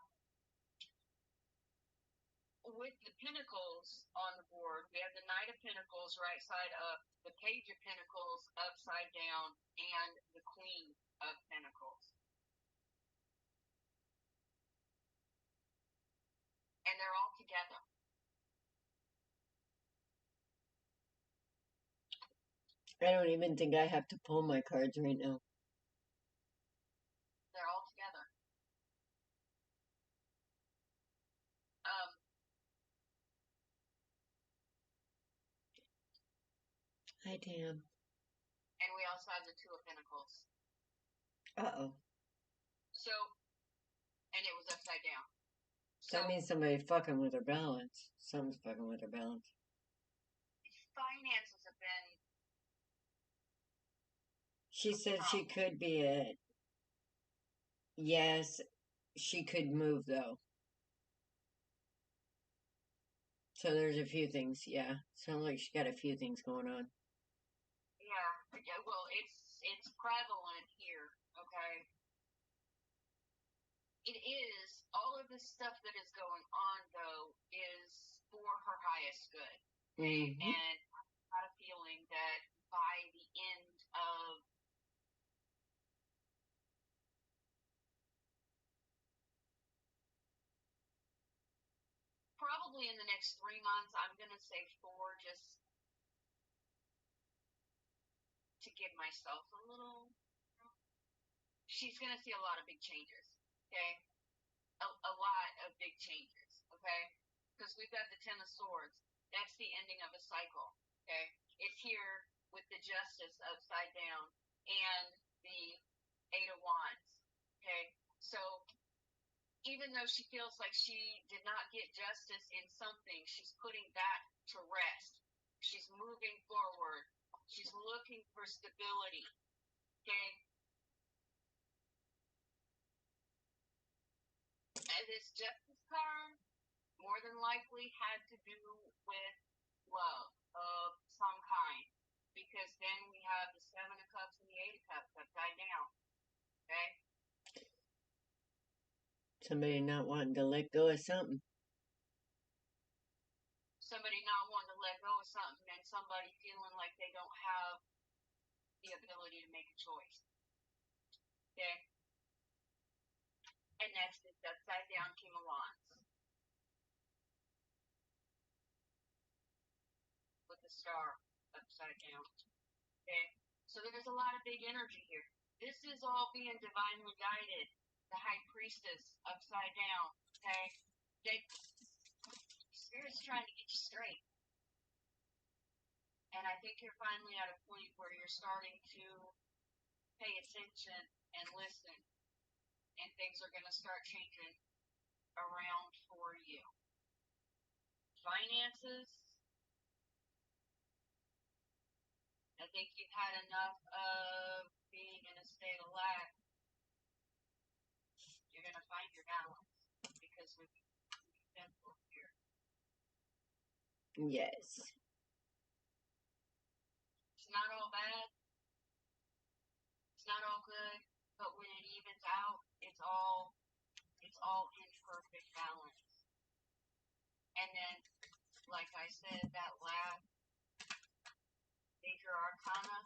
B: with the Pentacles on the board, we have the Knight of Pentacles right side up, the Page of Pentacles upside down, and the Queen of Pentacles. And they're all together.
A: I don't even think I have to pull my cards right now.
B: They're all together.
A: Hi, Tam.
B: And we also have the Two of Pentacles.
A: Uh-oh.
B: So, and it was upside down.
A: That means somebody's fucking with their balance. Someone's fucking with their balance.
B: Finances have been...
A: She said she could be it. Yes, she could move, though. So there's a few things, yeah. Sounds like she got a few things going on.
B: Yeah, well, it's prevalent here, okay? It is, all of this stuff that is going on, though, is for her highest good.
A: Mm-hmm.
B: And I've got a feeling that by the end of probably in the next 3 months, I'm going to say 4, just to give myself a little... She's going to see a lot of big changes, okay? A lot of big changes, okay? Because we've got the Ten of Swords. That's the ending of a cycle, okay? It's here with the Justice upside down, and the Eight of Wands. Okay, so even though she feels like she did not get justice in something, she's putting that to rest. She's moving forward. She's looking for stability. Okay, and this justice card more than likely had to do with love of some kind, because then we have the Seven of Cups and the Eight of Cups upside down. Okay,
A: Somebody not wanting to let go of something.
B: somebody not wanting to let go of something, and somebody feeling like they don't have the ability to make a choice. Okay, and that's this upside down King of Wands with the star upside down. Okay, so there's a lot of big energy here. This is all being divinely guided. The High Priestess upside down. Okay, Spirit's trying to get you straight. And I think you're finally at a point where you're starting to pay attention and listen, and things are going to start changing around for you. Finances, I think you've had enough of being in a state of lack. You're going to find your balance, because with Temple here.
A: Yes.
B: It's not all bad. It's not all good, but when it evens out, it's all in perfect balance. And then, like I said, that last major arcana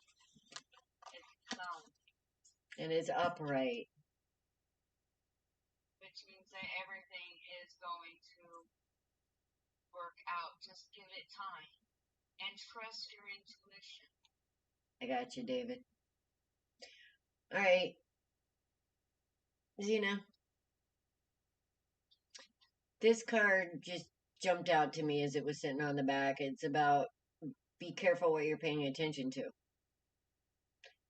B: is the sun,
A: And it's upright.
B: which means that everything is going to work out. Just give it time and trust your intuition.
A: I got you, David. All right. Zena. This card just jumped out to me as it was sitting on the back. It's about be careful what you're paying attention to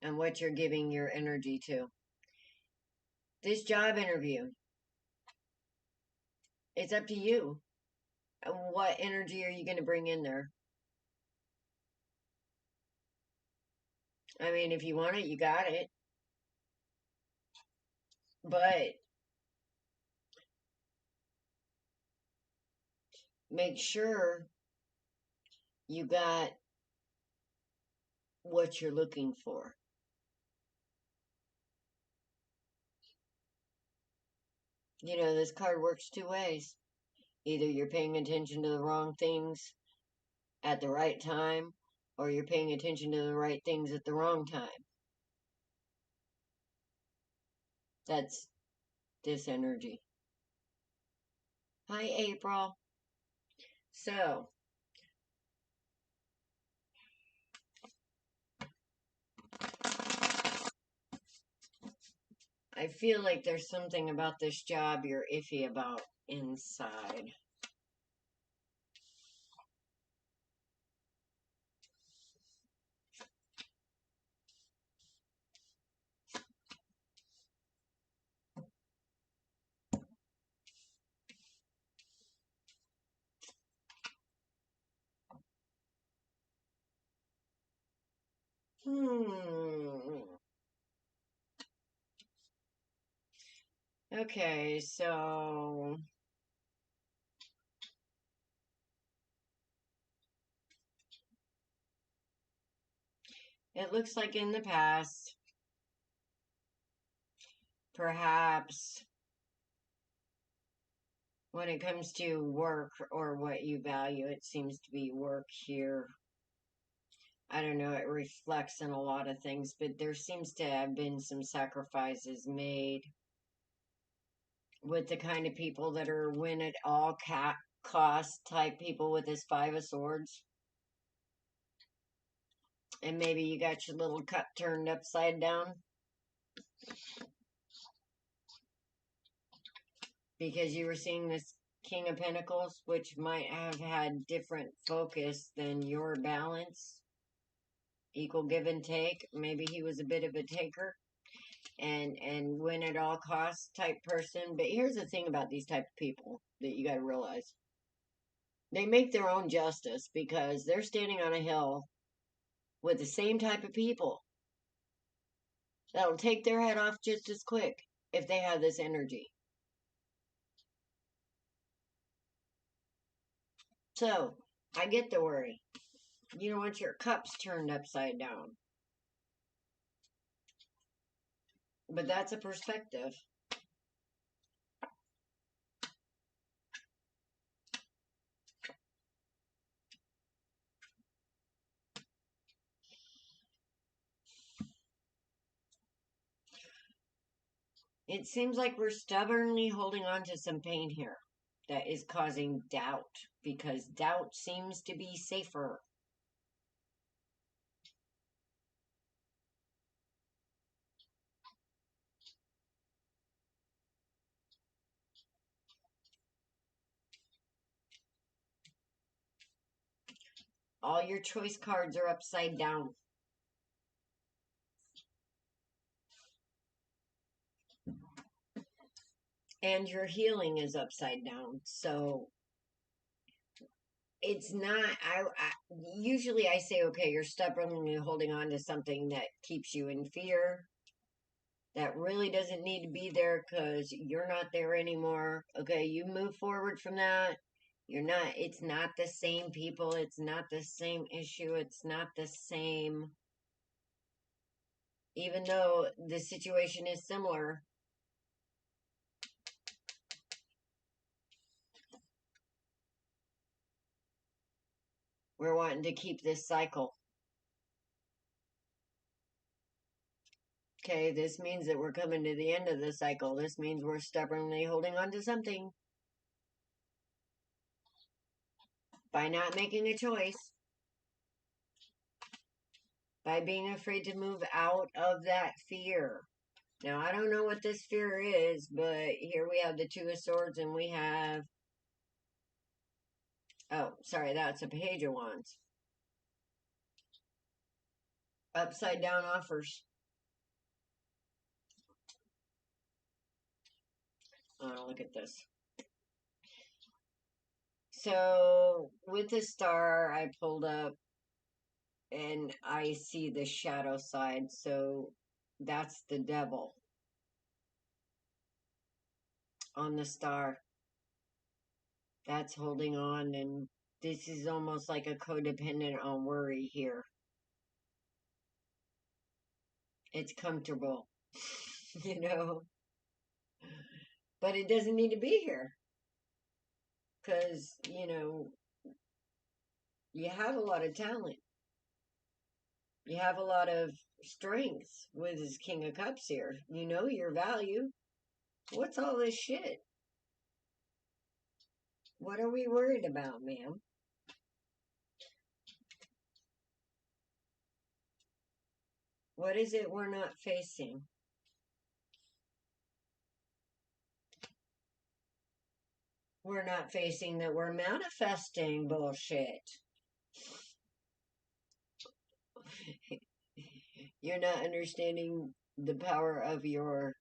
A: and what you're giving your energy to. This job interview, it's up to you. What energy are you going to bring in there? I mean, if you want it, you got it. But make sure you got what you're looking for. You know, this card works two ways. Either you're paying attention to the wrong things at the right time, or you're paying attention to the right things at the wrong time. That's this energy. Hi, April. So, I feel like there's something about this job you're iffy about inside. Okay, so it looks like in the past, perhaps when it comes to work or what you value, it seems to be work here. I don't know, it reflects in a lot of things, but there seems to have been some sacrifices made with the kind of people that are win at all cost type people with this Five of Swords. And maybe you got your little cup turned upside down because you were seeing this King of Pentacles, which might have had different focus than your balance. equal give and take. Maybe he was a bit of a taker and win at all costs type person. But here's the thing about these type of people that you got to realize. They make their own justice because they're standing on a hill with the same type of people that'll take their head off just as quick if they have this energy. So, I get the worry. You don't want your cups turned upside down. But that's a perspective. It seems like we're stubbornly holding on to some pain here that is causing doubt because doubt seems to be safer. All your choice cards are upside down. And your healing is upside down. So it's not, usually I say, okay, you're stubbornly holding on to something that keeps you in fear. That really doesn't need to be there because you're not there anymore. Okay, you move forward from that. You're not, it's not the same people. It's not the same issue. It's not the same. Even though the situation is similar, we're wanting to keep this cycle. Okay, this means that we're coming to the end of the cycle. This means we're stubbornly holding on to something by not making a choice, by being afraid to move out of that fear. Now, I don't know what this fear is, but here we have the Two of Swords and we have, oh, sorry, that's a Page of Wands. Upside down offers. Oh, look at this. So, with the star, I pulled up and I see the shadow side. So, that's the devil on the star. That's holding on, and this is almost like a codependent on worry here. It's comfortable, you know, but it doesn't need to be here because, you know, you have a lot of talent. You have a lot of strength with this King of Cups here. You know your value. What's all this shit? What are we worried about, ma'am? What is it we're not facing? We're not facing that we're manifesting bullshit. You're not understanding the power of your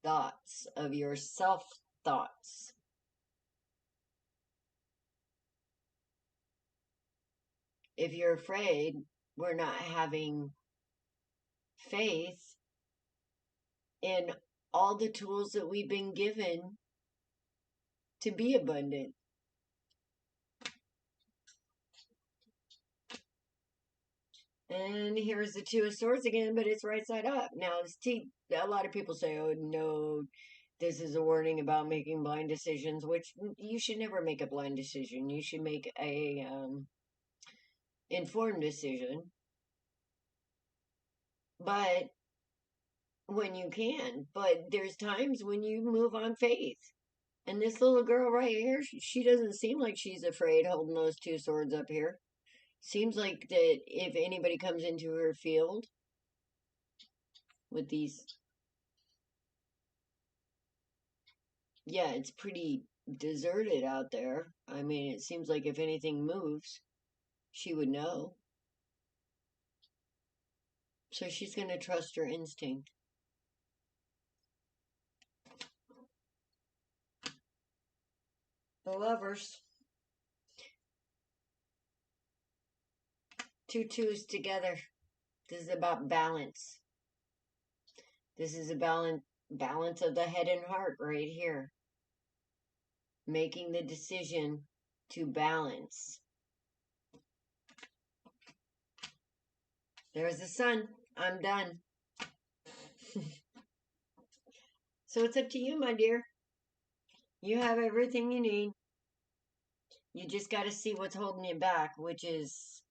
A: thoughts, of your self-thoughts. If you're afraid, we're not having faith in all the tools that we've been given to be abundant. And here's the Two of Swords again, but it's right side up. Now, a lot of people say, oh, no, this is a warning about making blind decisions, which you should never make a blind decision. You should make a informed decision. But when you can, but there's times when you move on faith. And this little girl right here, she doesn't seem like she's afraid holding those two swords up here. Seems like that if anybody comes into her field with these, yeah, it's pretty deserted out there. I mean, it seems like if anything moves, she would know. So she's going to trust her instinct. The Lovers. 2 twos together. This is about balance. This is a balance of the head and heart right here. Making the decision to balance. There's the sun. I'm done. So it's up to you, my dear. You have everything you need. You just got to see what's holding you back, which is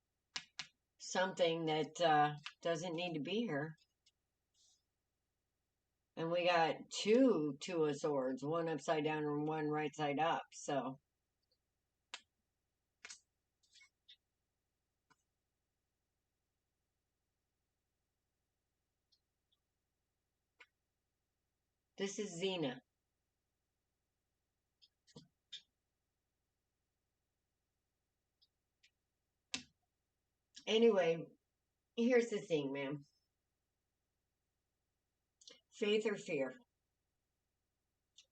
A: something that doesn't need to be here. And we got 2 Two of Swords, one upside down and one right side up. So this is Xena. Anyway, here's the thing, ma'am. Faith or fear?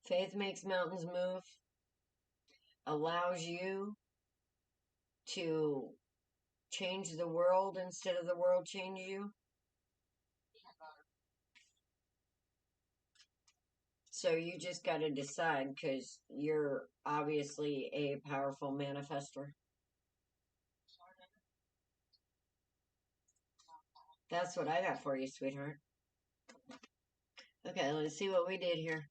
A: Faith makes mountains move, allows you to change the world instead of the world change you. So you just got to decide, because you're obviously a powerful manifester. That's what I got for you, sweetheart. Okay, let's see what we did here.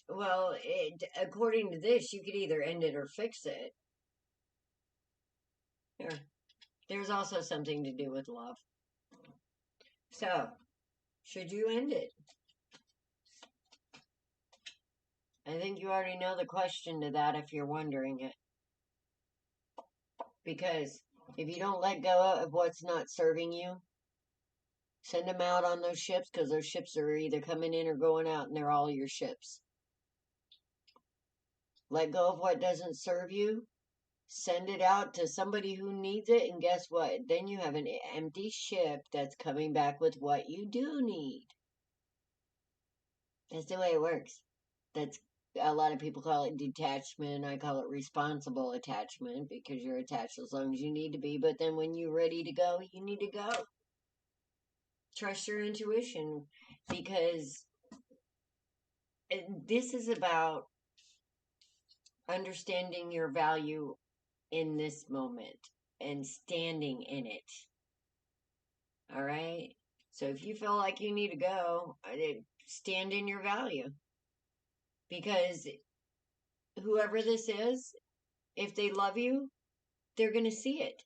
A: Well, according to this, you could either end it or fix it. Here. There's also something to do with love. So, should you end it? I think you already know the question to that if you're wondering it. Because if you don't let go of what's not serving you, send them out on those ships, because those ships are either coming in or going out, and they're all your ships. Let go of what doesn't serve you. Send it out to somebody who needs it, and guess what? Then you have an empty ship that's coming back with what you do need. That's the way it works. That's a lot of people call it detachment. I call it responsible attachment, because you're attached as long as you need to be. But then when you're ready to go, you need to go. Trust your intuition, because this is about understanding your value in this moment and standing in it. All right? So if you feel like you need to go, stand in your value. Because whoever this is, if they love you, they're going to see it.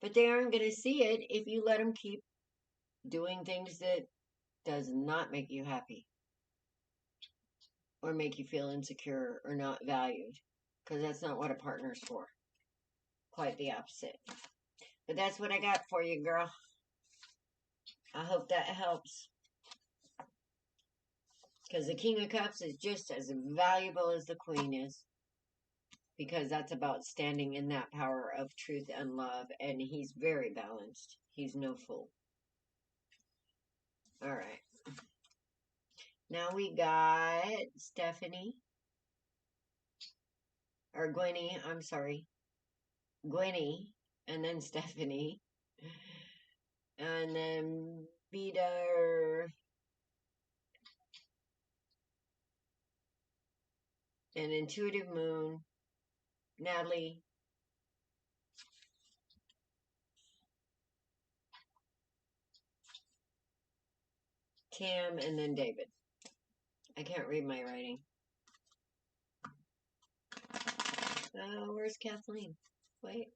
A: But they aren't going to see it if you let them keep doing things that does not make you happy, or make you feel insecure or not valued. Because that's not what a partner's for. Quite the opposite. But that's what I got for you, girl. I hope that helps. Because the King of Cups is just as valuable as the Queen is. Because that's about standing in that power of truth and love. And he's very balanced. He's no fool. All right. Now we got Stephanie. Or Gwenny, I'm sorry. Gwenny. And then Stephanie. And then Beta. And Intuitive Moon. Natalie. Tam, and then David. I can't read my writing. Where's Kathleen? Wait.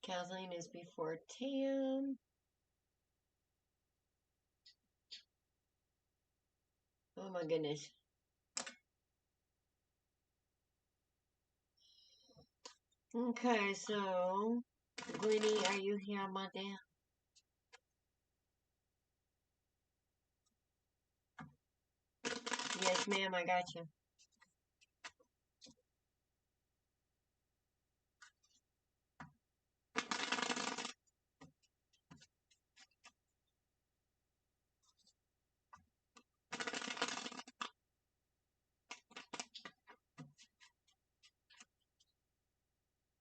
A: Kathleen is before Tam. Oh my goodness. Okay, so Gwenny, are you here, my dear? Yes, ma'am, I got you.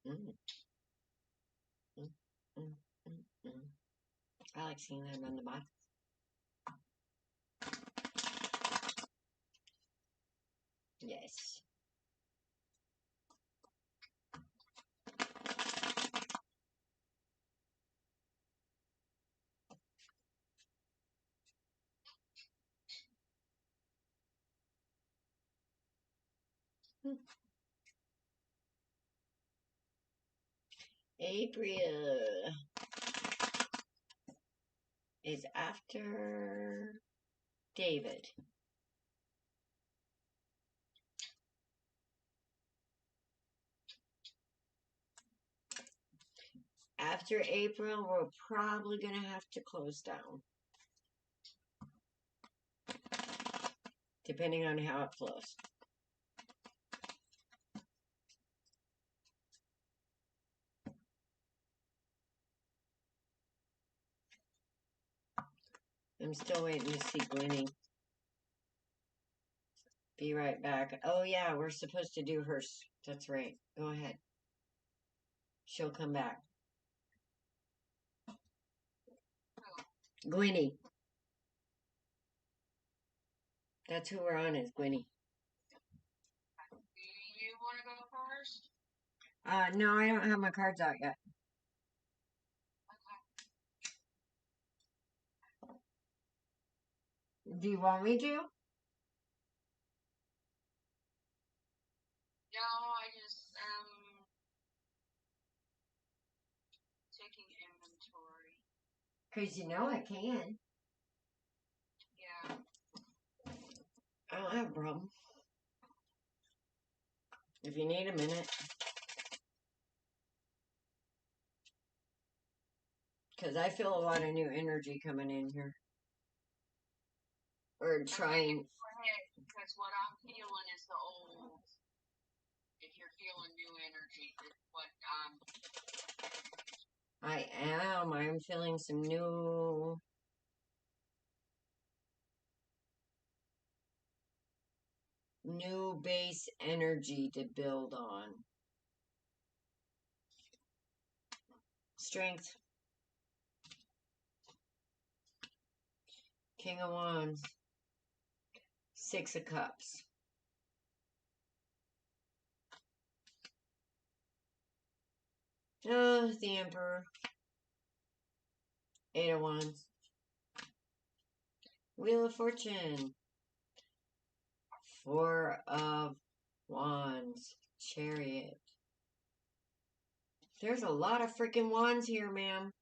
A: Mm, mm, mm, mm, mm. I like seeing that on the box. Yes. Hmm. April is after David. After April, we're probably going to have to close down, depending on how it flows. I'm still waiting to see Gwenny. Be right back. Oh, yeah, we're supposed to do hers. That's right. Go ahead. She'll come back. Gwenny. That's who we're on, is Gwenny.
B: Do you want to go first?
A: No, I don't have my cards out yet.
B: Okay.
A: Do you want me to?
B: No, I just taking inventory.
A: Because you know I can.
B: Yeah.
A: I don't have a problem. If you need a minute. Because I feel a lot of new energy coming in here. Or trying.
B: Because what I'm feeling is the old. If you're feeling new energy, is what
A: I am. I'm feeling some new base energy to build on. Strength. King of Wands. Six of Cups. Oh, the Emperor. Eight of Wands. Wheel of Fortune. Four of Wands. Chariot. There's a lot of freaking wands here, ma'am.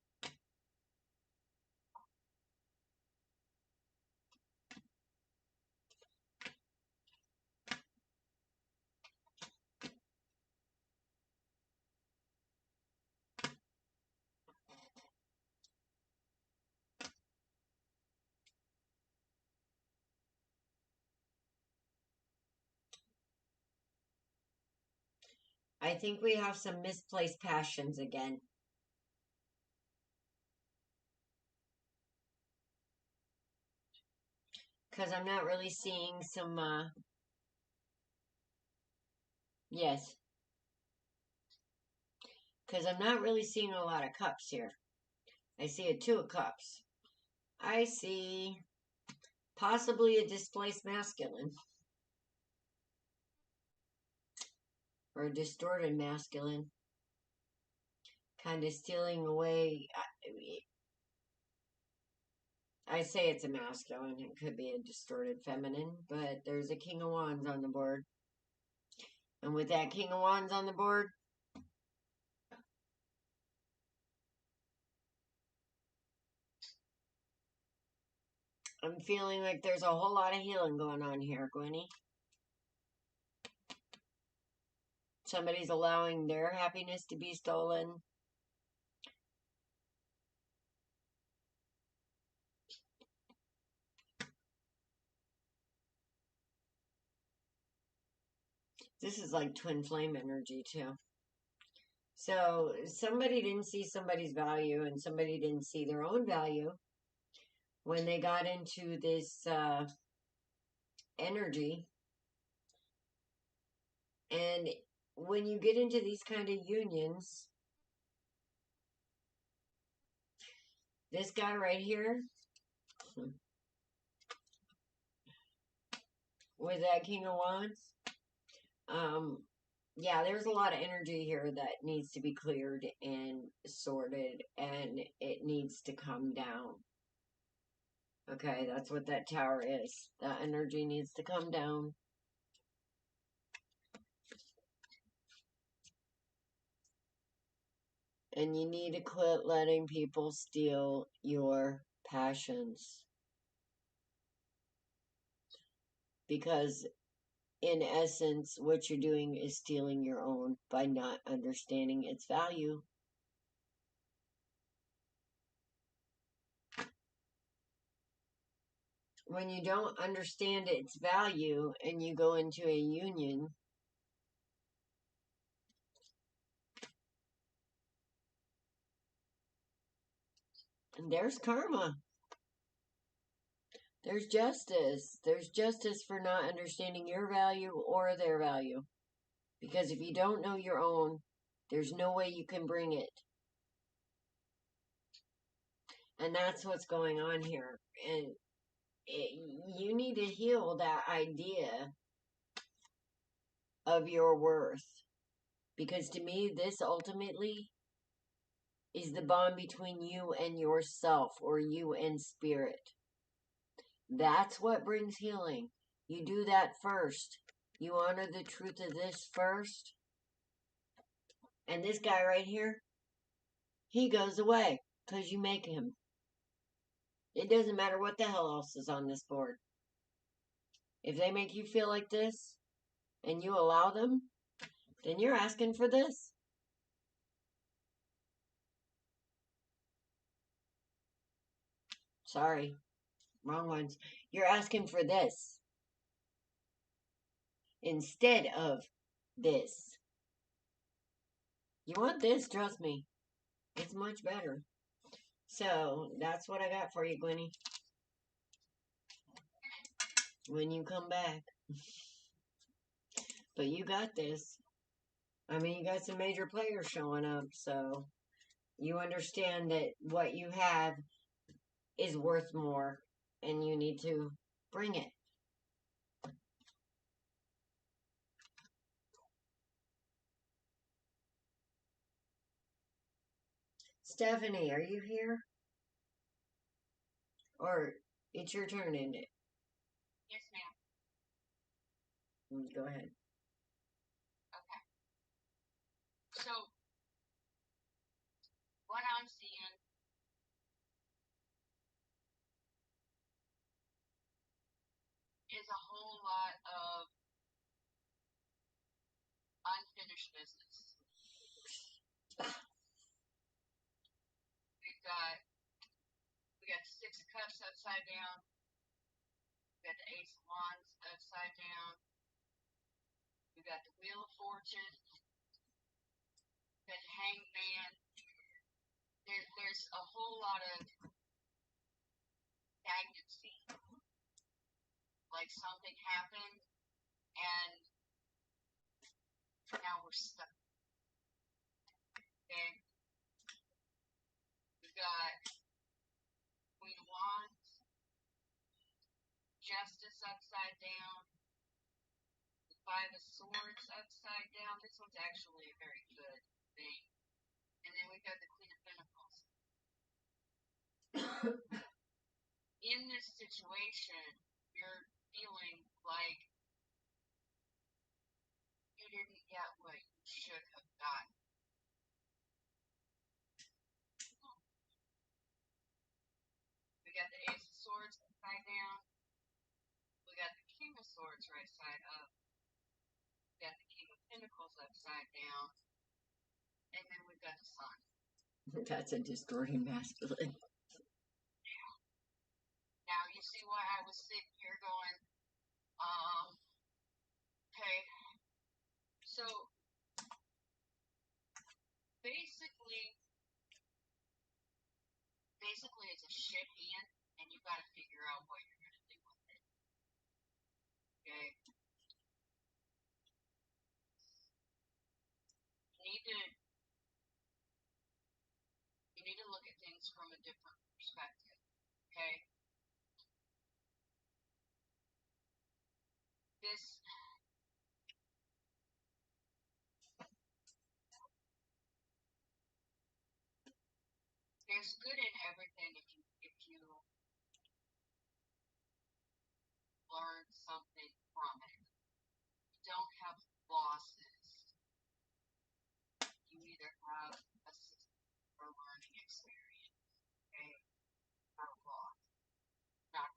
A: I think we have some misplaced passions again. Because I'm not really seeing some, yes. Because I'm not really seeing a lot of cups here. I see a two of cups. I see possibly a displaced masculine. Or a distorted masculine. Kind of stealing away. I say it's a masculine. It could be a distorted feminine. But there's a King of Wands on the board. And with that King of Wands on the board, I'm feeling like there's a whole lot of healing going on here, Gwenny. Somebody's allowing their happiness to be stolen. This is like twin flame energy too. So somebody didn't see somebody's value and somebody didn't see their own value when they got into this energy. And when you get into these kind of unions, this guy right here with that King of Wands, yeah, there's a lot of energy here that needs to be cleared and sorted, and it needs to come down. Okay, that's what that tower is. That energy needs to come down. And you need to quit letting people steal your passions. Because in essence, what you're doing is stealing your own by not understanding its value. When you don't understand its value and you go into a union, there's karma. There's justice. There's justice for not understanding your value or their value. Because if you don't know your own, there's no way you can bring it. And that's what's going on here. And you need to heal that idea of your worth. Because to me, this ultimately is the bond between you and yourself, or you and spirit. That's what brings healing. You do that first. You honor the truth of this first. And this guy right here, he goes away because you make him. It doesn't matter what the hell else is on this board. If they make you feel like this and you allow them, then you're asking for this. Sorry, wrong ones. You're asking for this instead of this. You want this, trust me. It's much better. So, that's what I got for you, Gwenny. When you come back. But you got this. I mean, you got some major players showing up, so you understand that what you have is worth more, and you need to bring it. Stephanie, are you here? Or it's your turn, isn't it?
B: Yes, ma'am.
A: Go ahead.
B: Okay. So, what I'm seeing is a whole lot of unfinished business. We got the Six of Cups upside down. We got the Ace of Wands upside down. We got the Wheel of Fortune. We got the Hanged Man. There's a whole lot of stagnancy. Like something happened and now we're stuck. Okay? We've got Queen of Wands, Justice upside down, the Five of Swords upside down. This one's actually a very good thing. And then we've got the Queen of Pentacles. In this situation, you're feeling like you didn't get what you should have gotten. We got the Ace of Swords upside down. We got the King of Swords right side up. We got the King of Pentacles upside down. And then we've got the Sun.
A: That's a distorting masculine.
B: Now, you see why I was sitting here going, okay, So basically it's a shit hand, and you got to figure out what you're going to do with it. Okay. You need to look at things from a different perspective. Okay. There's good in everything if you learn something from it. You don't have losses. You either have a system or learning experience. Okay? Not loss. Not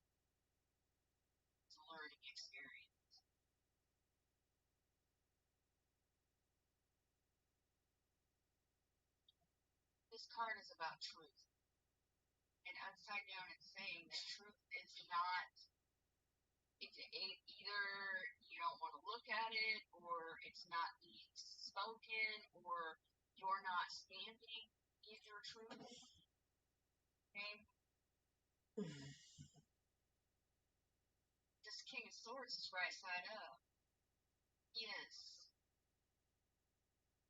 B: it's a learning experience. This card is about truth. And upside down it's saying that truth is not either you don't want to look at it, or it's not being spoken, or you're not standing in your truth. Okay? This King of Swords is right side up. Yes.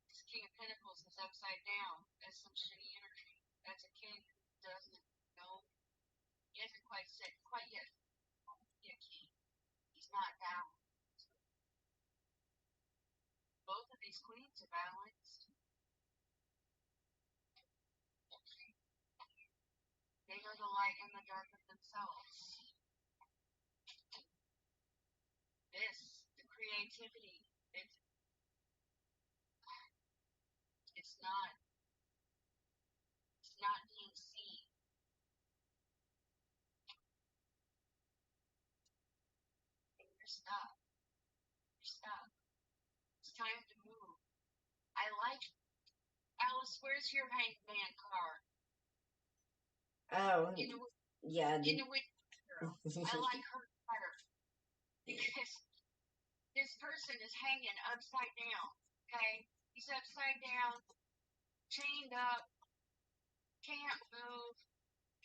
B: This King of Pentacles is upside down. That's some shitty energy. That's a king who doesn't know. He hasn't quite said quite yet. Be a king. He's not down. Both of these queens are balanced. They know the light and the dark of themselves. The creativity, it's not being seen. You're stuck. It's time to move. I like Alice. Where's your hangman card?
A: Oh, yeah.
B: In the Witch Girl. I like her better because this person is hanging upside down. Okay, he's upside down, chained up, can't move.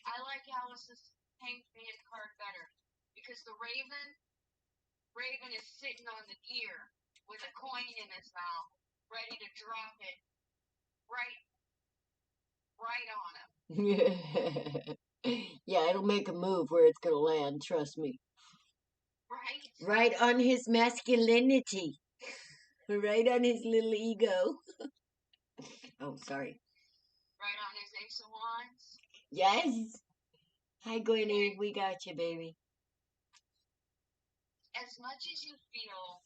B: I like Alice's hangman card better because the Raven is sitting on the deer with a coin in his mouth, ready to drop it right on him.
A: Yeah, it'll make a move where it's gonna land, trust me.
B: Right?
A: Right on his masculinity. Right on his little ego. Oh, sorry.
B: Right on his Ace of Wands.
A: Yes. Hi, Gwenny. We got you, baby.
B: As much as you feel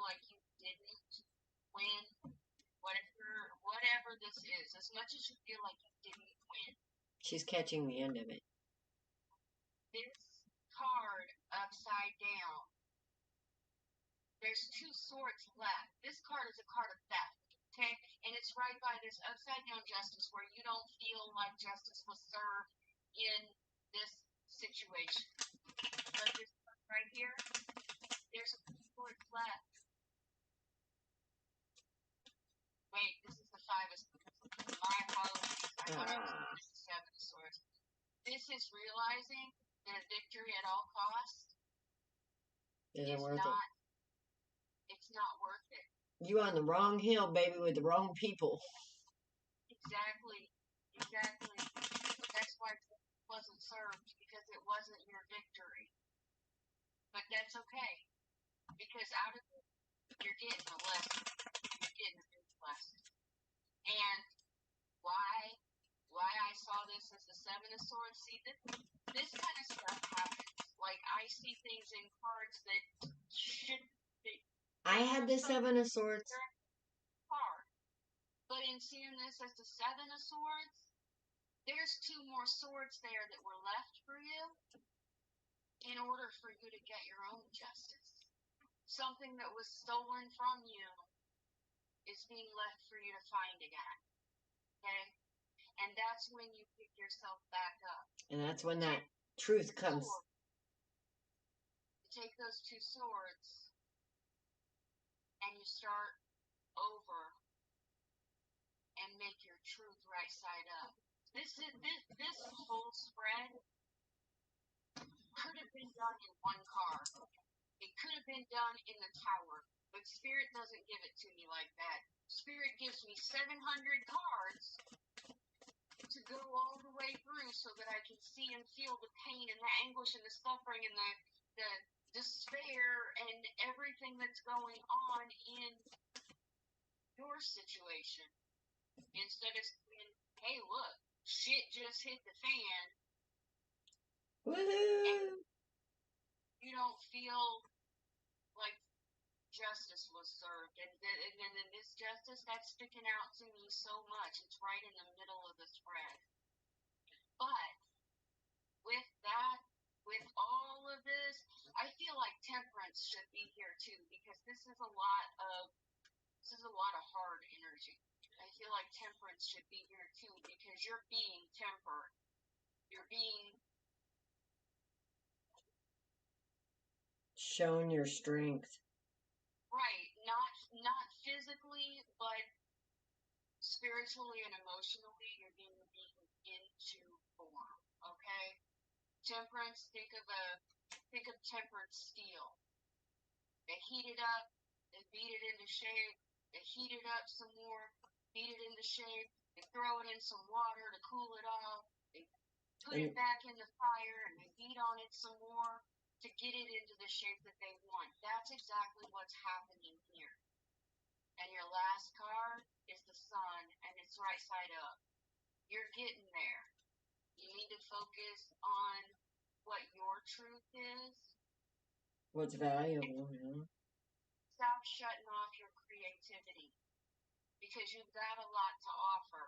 B: like you didn't win, whatever this is, as much as you feel like you didn't win.
A: She's catching the end of it.
B: This card upside down. There's 2 swords left. This card is a card of theft. Okay? And it's right by this upside down justice where you don't feel like justice was served in this situation. But this card right here, there's a sword left. Wait, this is the 5 of Swords. My apologies. I thought it was the 7 of Swords. This is realizing that a victory at all costs
A: isn't worth it.
B: It's not worth it.
A: You on the wrong hill, baby, with the wrong people.
B: Exactly. That's why it wasn't served, because it wasn't your victory. But that's okay, because out of it, you're getting a lesson. You're getting a big lesson. And why I saw this as the 7 of Swords, see, this kind of stuff happens. Like, I see things in cards that shouldn't be.
A: I had the 7 of Swords.
B: Card. But in seeing this as the 7 of Swords, there's 2 more swords there that were left for you in order for you to get your own justice. Something that was stolen from you is being left for you to find again. Okay? And that's when you pick yourself back up.
A: And that's when that truth comes.
B: Take those 2 swords and you start over and make your truth right side up. This whole spread could have been done in one card. It could have been done in the tower, but Spirit doesn't give it to me like that. Spirit gives me 700 cards to go all the way through so that I can see and feel the pain and the anguish and the suffering and the despair and everything that's going on in your situation. Instead of saying, hey, look, shit just hit the fan.
A: Woohoo!
B: You don't feel like justice was served. And then this justice, that's sticking out to me so much. It's right in the middle of the spread. But with that, with all of this, I feel like temperance should be here too, because this is a lot of hard energy. I feel like temperance should be here too, because you're being tempered. You're being
A: shown your strength.
B: Right, not physically, but spiritually and emotionally, you're being beaten into form. Okay, temperance. Think of tempered steel. They heat it up, they beat it into shape, they heat it up some more, beat it into shape, they throw it in some water to cool it off, they put it back in the fire and they beat on it some more to get it into the shape that they want. That's exactly what's happening here. And your last card is the sun, and it's right side up. You're getting there. You need to focus on what your truth is.
A: What's valuable,
B: Stop shutting off your creativity, because you've got a lot to offer.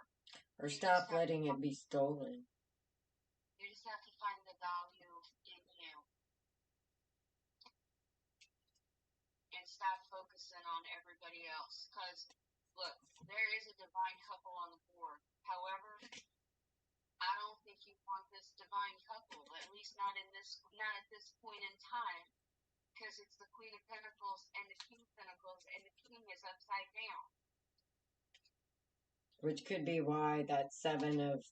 A: Or stop letting it be stolen.
B: You just have to find the value in you. And stop focusing on everybody else. Because, look, there is a divine couple on the board. However, I don't think you want this divine couple, at least not at this point in time. Because it's the Queen of Pentacles and the King of Pentacles, and the King is upside down.
A: Which could be why that 7 of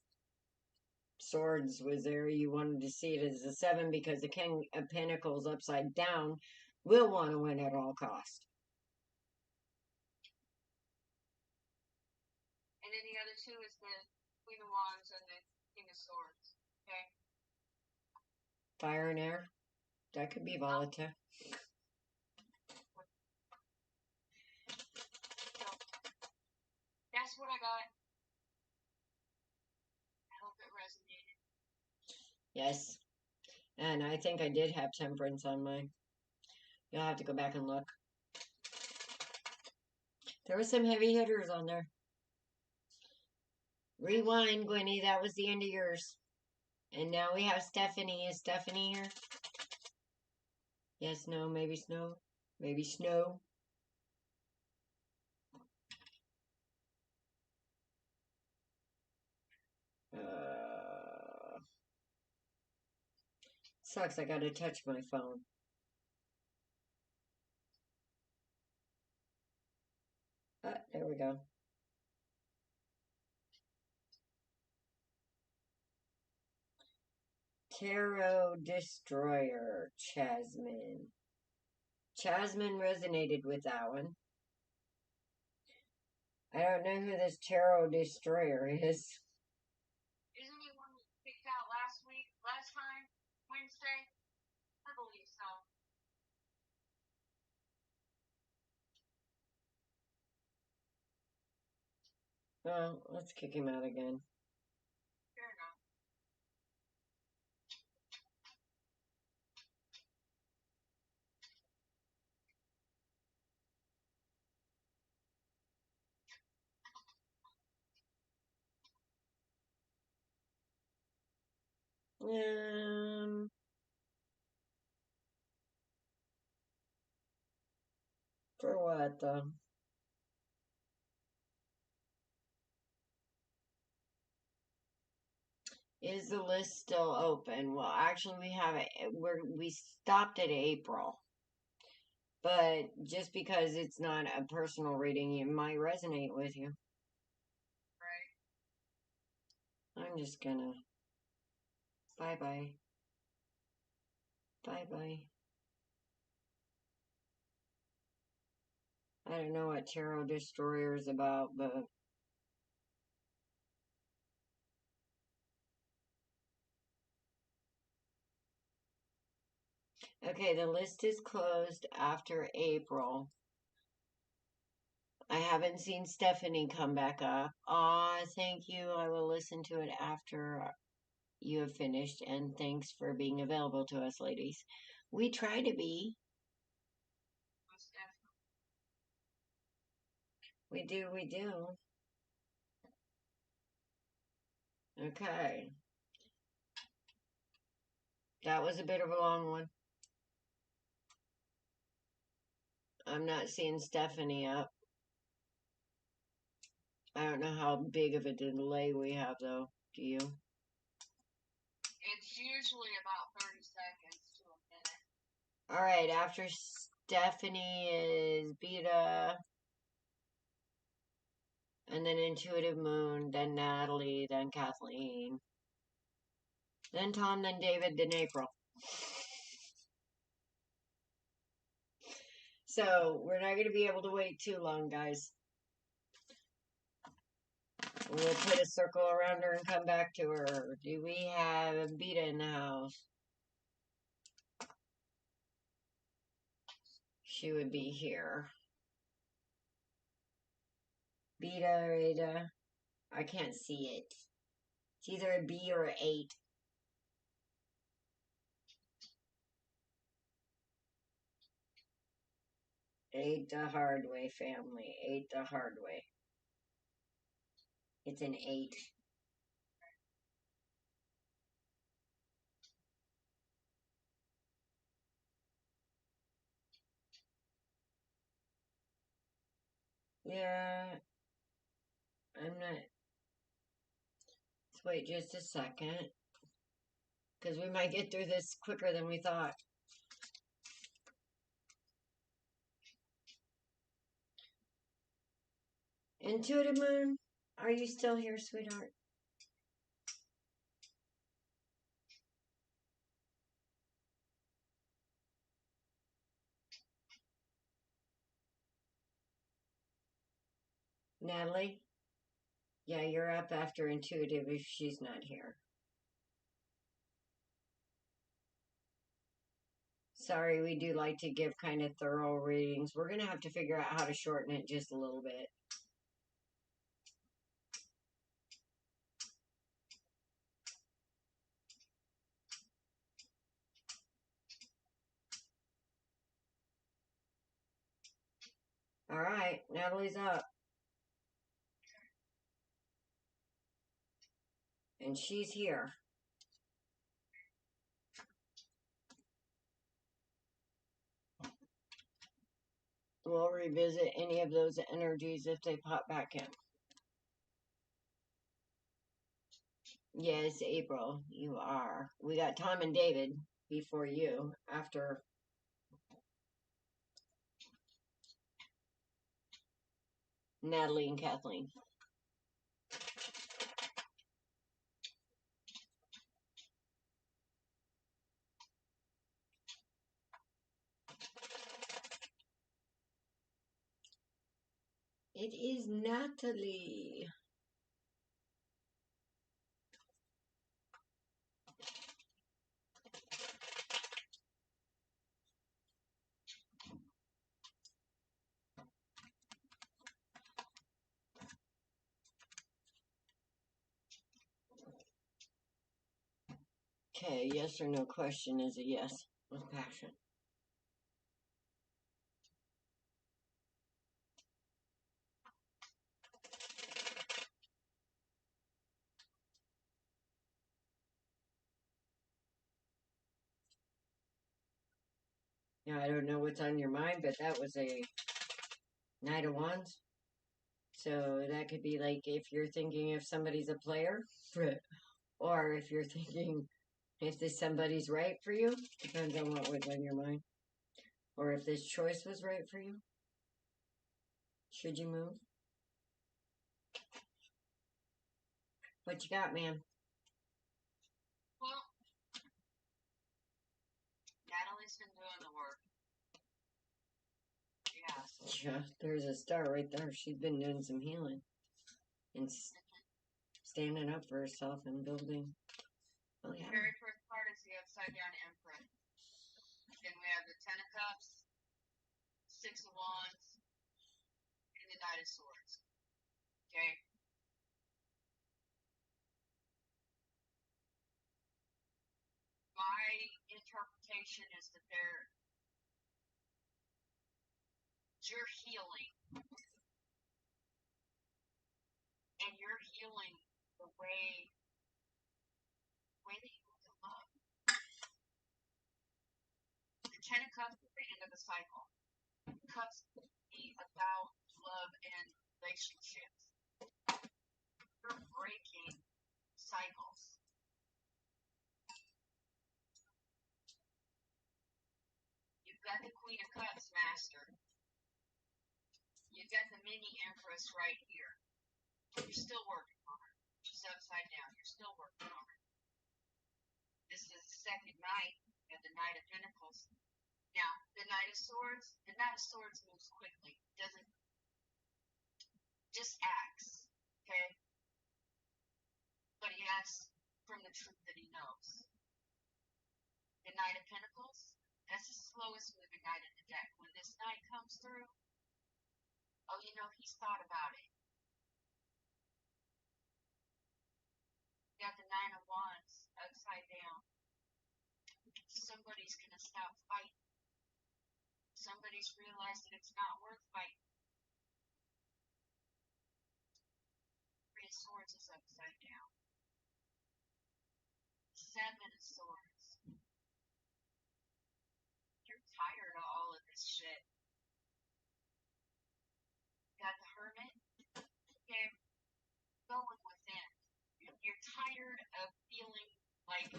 A: Swords was there. You wanted to see it as a 7 because the King of Pentacles upside down will want to win at all costs.
B: And then the other two is the Queen of Wands and the King of Swords. Okay?
A: Fire and air. That could be volatile.
B: So, that's what I got. I hope it resonated.
A: Yes. And I think I did have temperance on mine. You'll have to go back and look. There were some heavy hitters on there. Rewind, Gwenny. That was the end of yours. And now we have Stephanie. Is Stephanie here? Yes, no, maybe snow. Maybe snow. Sucks, I gotta touch my phone. There we go. Tarot Destroyer, Chasmin. Chasmin resonated with that one. I don't know who this Tarot Destroyer is.
B: Isn't he one we picked out last time, Wednesday? I believe so.
A: Well, let's kick him out again.
B: Fair enough.
A: For what, though? Is the list still open? Well, actually, we have it. We stopped at April. But just because it's not a personal reading, it might resonate with you.
B: Right.
A: I'm just gonna bye-bye. Bye-bye. I don't know what Tarot Destroyer is about, but okay, the list is closed after April. I haven't seen Stephanie come back up. Aw, thank you. I will listen to it after you have finished, and thanks for being available to us, ladies. We try to be.
B: Most definitely.
A: We do. Okay. That was a bit of a long one. I'm not seeing Stephanie up. I don't know how big of a delay we have, though. Do you?
B: It's usually about 30 seconds to a minute.
A: All right, after Stephanie is Beta, and then Intuitive Moon, then Natalie, then Kathleen, then Tom, then David, then April. So we're not going to be able to wait too long, guys. We'll put a circle around her and come back to her. Do we have Beta in the house? She would be here. Beta or Ada? I can't see it. It's either a B or an 8. 8 the hard way, family. 8 the hard way. It's an 8. Yeah, I'm not. Let's wait just a second. Because we might get through this quicker than we thought. Intuitive Moon, are you still here, sweetheart? Natalie? Yeah, you're up after Intuitive if she's not here. Sorry, we do like to give kind of thorough readings. We're going to have to figure out how to shorten it just a little bit. All right, Natalie's up. And she's here. We'll revisit any of those energies if they pop back in. Yes, April, you are. We got Tom and David before you, after Natalie and Kathleen. It is Natalie. Okay, yes or no question is a yes with passion. Now, I don't know what's on your mind, but that was a Knight of Wands. So that could be like if you're thinking if somebody's a player, or if you're thinking if this somebody's right for you. Depends on what was on your mind. Or if this choice was right for you? Should you move? What you got, man?
B: Well, Natalie's been doing the work.
A: Yeah, there's a star right there. She's been doing some healing and standing up for herself and building. Oh, yeah.
B: The very first card is the upside down Emperor. Then we have the Ten of Cups, Six of Wands, and the Knight of Swords. Okay? My interpretation is that you're healing. And you're healing the way that you look at love. The Ten of Cups is the end of the cycle. Cups be about love and relationships. You're breaking cycles. You've got the Queen of Cups, Master. You've got the mini Empress right here. You're still working on her. She's upside down. You're still working on her. This is the second night at the Knight of Pentacles. Now, the Knight of Swords moves quickly. Doesn't just acts, okay? But he acts from the truth that he knows. The Knight of Pentacles, that's the slowest moving knight in the deck. When this knight comes through, oh, you know, he's thought about it. You got the Nine of Wands upside down. Somebody's going to stop fighting. Somebody's realized that it's not worth fighting. Three of Swords is upside down. Seven of Swords. You're tired of all of this shit. Got the Hermit. Okay, going within. You're tired of feeling like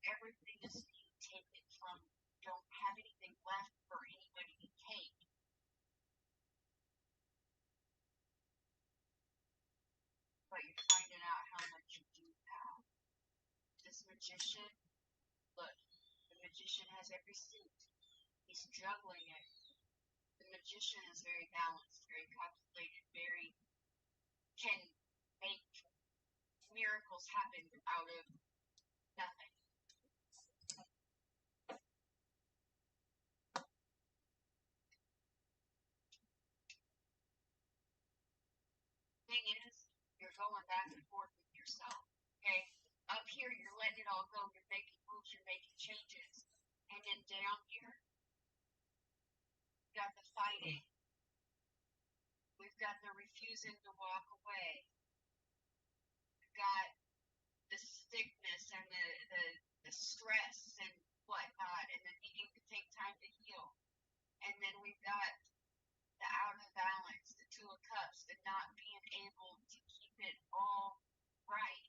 B: everything is being taken from you. You don't have anything left for anybody to take. But you're finding out how much you do have. This Magician, look, the Magician has every suit. He's juggling it. The Magician is very balanced, very calculated, can make miracles happen out of nothing. Thing is, you're going back and forth with yourself. Okay? Up here, you're letting it all go. You're making moves. You're making changes. And then down here, we've got the fighting. We've got the refusing to walk away. We've got the sickness and the stress and whatnot, and the needing to take time to heal. And then we've got the out of balance, the Two of Cups, the not being able to keep it all right.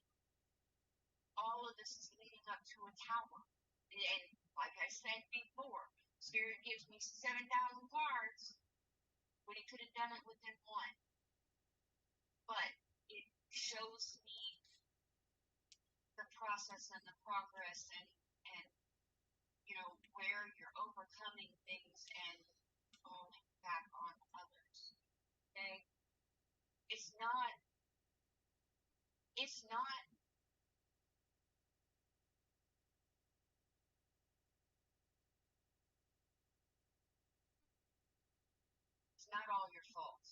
B: All of this is leading up to a tower. And like I said before, Spirit gives me 7,000 cards when he could have done it within one. But it shows me the process and the progress and you know, where you're overcoming things and falling back on others. Okay? It's not all your fault.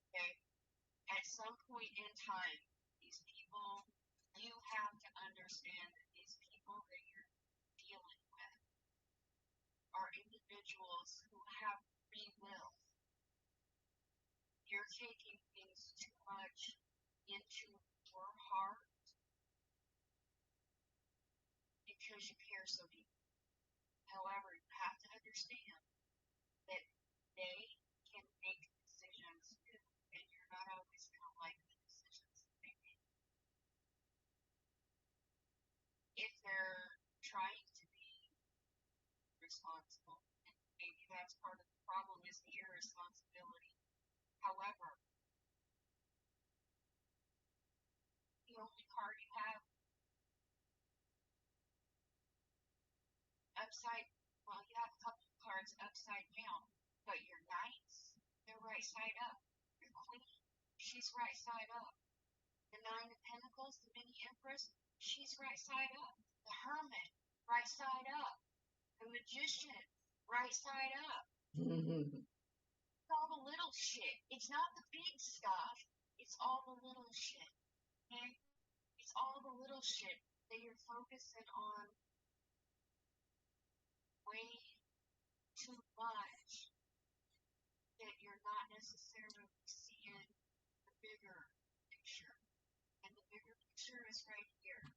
B: Okay? At some point in time, these people, you have to understand that these people that you're dealing with are individuals who have free will. You're taking things too much into your heart because you care so deeply. However, you have to understand that they can make decisions too, and you're not always going to like the decisions that they make. If they're trying to be responsible, and maybe that's part of the problem, is the irresponsibility. However, the only card you have upside, well, you have a couple of cards upside down, but your knights, they're right side up. Your queen, she's right side up. The Nine of Pentacles, the mini Empress, she's right side up. The Hermit, right side up. The Magician, right side up. It's all the little shit. It's not the big stuff. It's all the little shit. Okay? It's all the little shit that you're focusing on way too much, that you're not necessarily seeing the bigger picture. And the bigger picture is right here.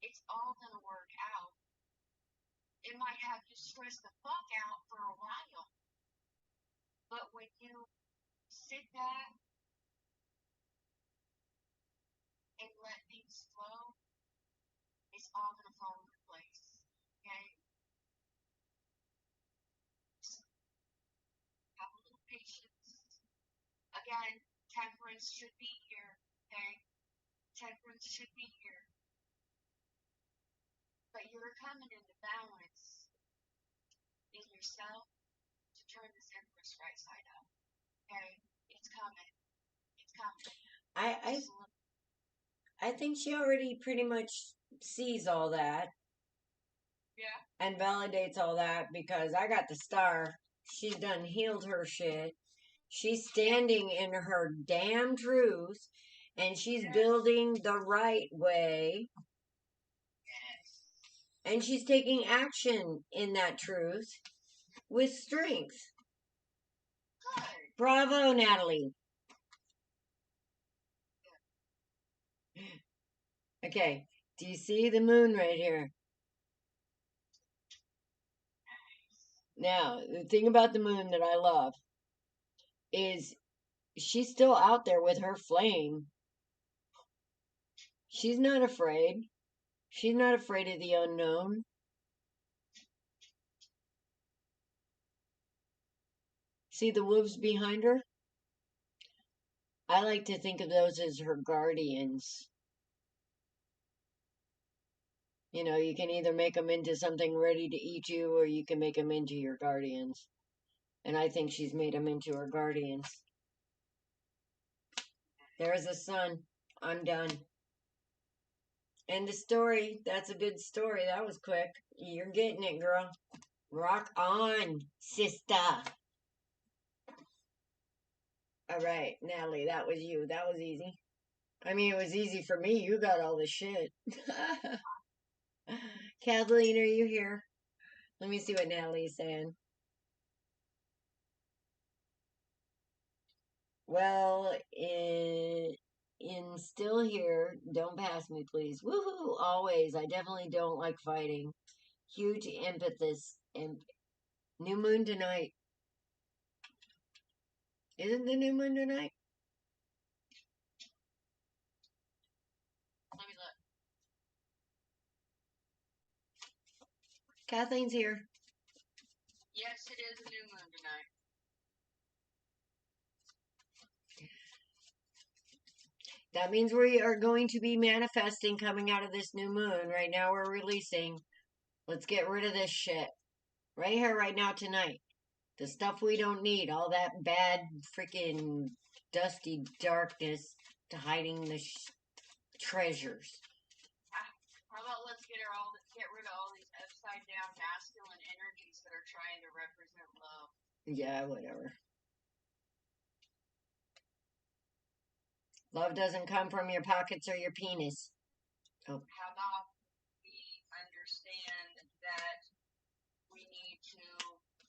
B: It's all going to work out. It might have you stress the fuck out for a while, but when you sit back and let things flow, it's all going to fall into place. Okay? Just have a little patience. Again, temperance should be here. Okay? Temperance should be here. But you're coming into balance in yourself to turn this Empress right side up. Okay? It's coming. It's coming.
A: I think she already pretty much sees all that.
B: Yeah.
A: And validates all that, because I got the star. She's done healed her shit. She's standing in her damn truth, and she's building the right way. And she's taking action in that truth with strength.
B: Good.
A: Bravo, Natalie. Okay, do you see the moon right here? Now, the thing about the moon that I love is she's still out there with her flame. She's not afraid. She's not afraid of the unknown. See the wolves behind her? I like to think of those as her guardians. You know, you can either make them into something ready to eat you, or you can make them into your guardians. And I think she's made them into her guardians. There's the sun. I'm done. End of story. That's a good story. That was quick. You're getting it, girl. Rock on, sister. All right, Natalie, that was you. That was easy. I mean, it was easy for me. You got all the shit. Kathleen, are you here? Let me see what Natalie's saying. Well, in still here, don't pass me, please. Woohoo! Always. I definitely don't like fighting. Huge emphasis. New moon tonight. Isn't the new moon tonight?
B: Let me look.
A: Kathleen's here.
B: Yes, it is a new moon tonight.
A: That means we are going to be manifesting coming out of this new moon. Right now we're releasing. Let's get rid of this shit. Right here, right now, tonight. The stuff we don't need. All that bad freaking dusty darkness to hiding the treasures.
B: How about let's get rid of all these upside down masculine energies that are trying to represent love.
A: Yeah, whatever. Love doesn't come from your pockets or your penis. Oh.
B: How about we understand that we need to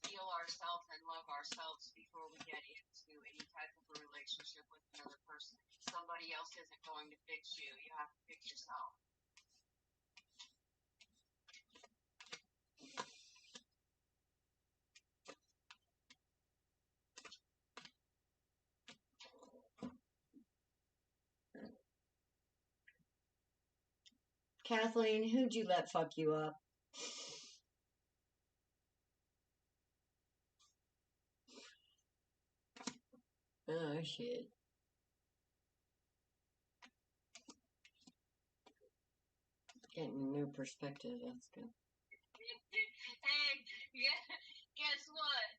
B: heal ourselves and love ourselves before we get into any type of a relationship with another person. Somebody else isn't going to fix you. You have to fix yourself.
A: Kathleen, who'd you let fuck you up? Oh, shit. Getting a new perspective. That's good.
B: Hey, yeah, guess what?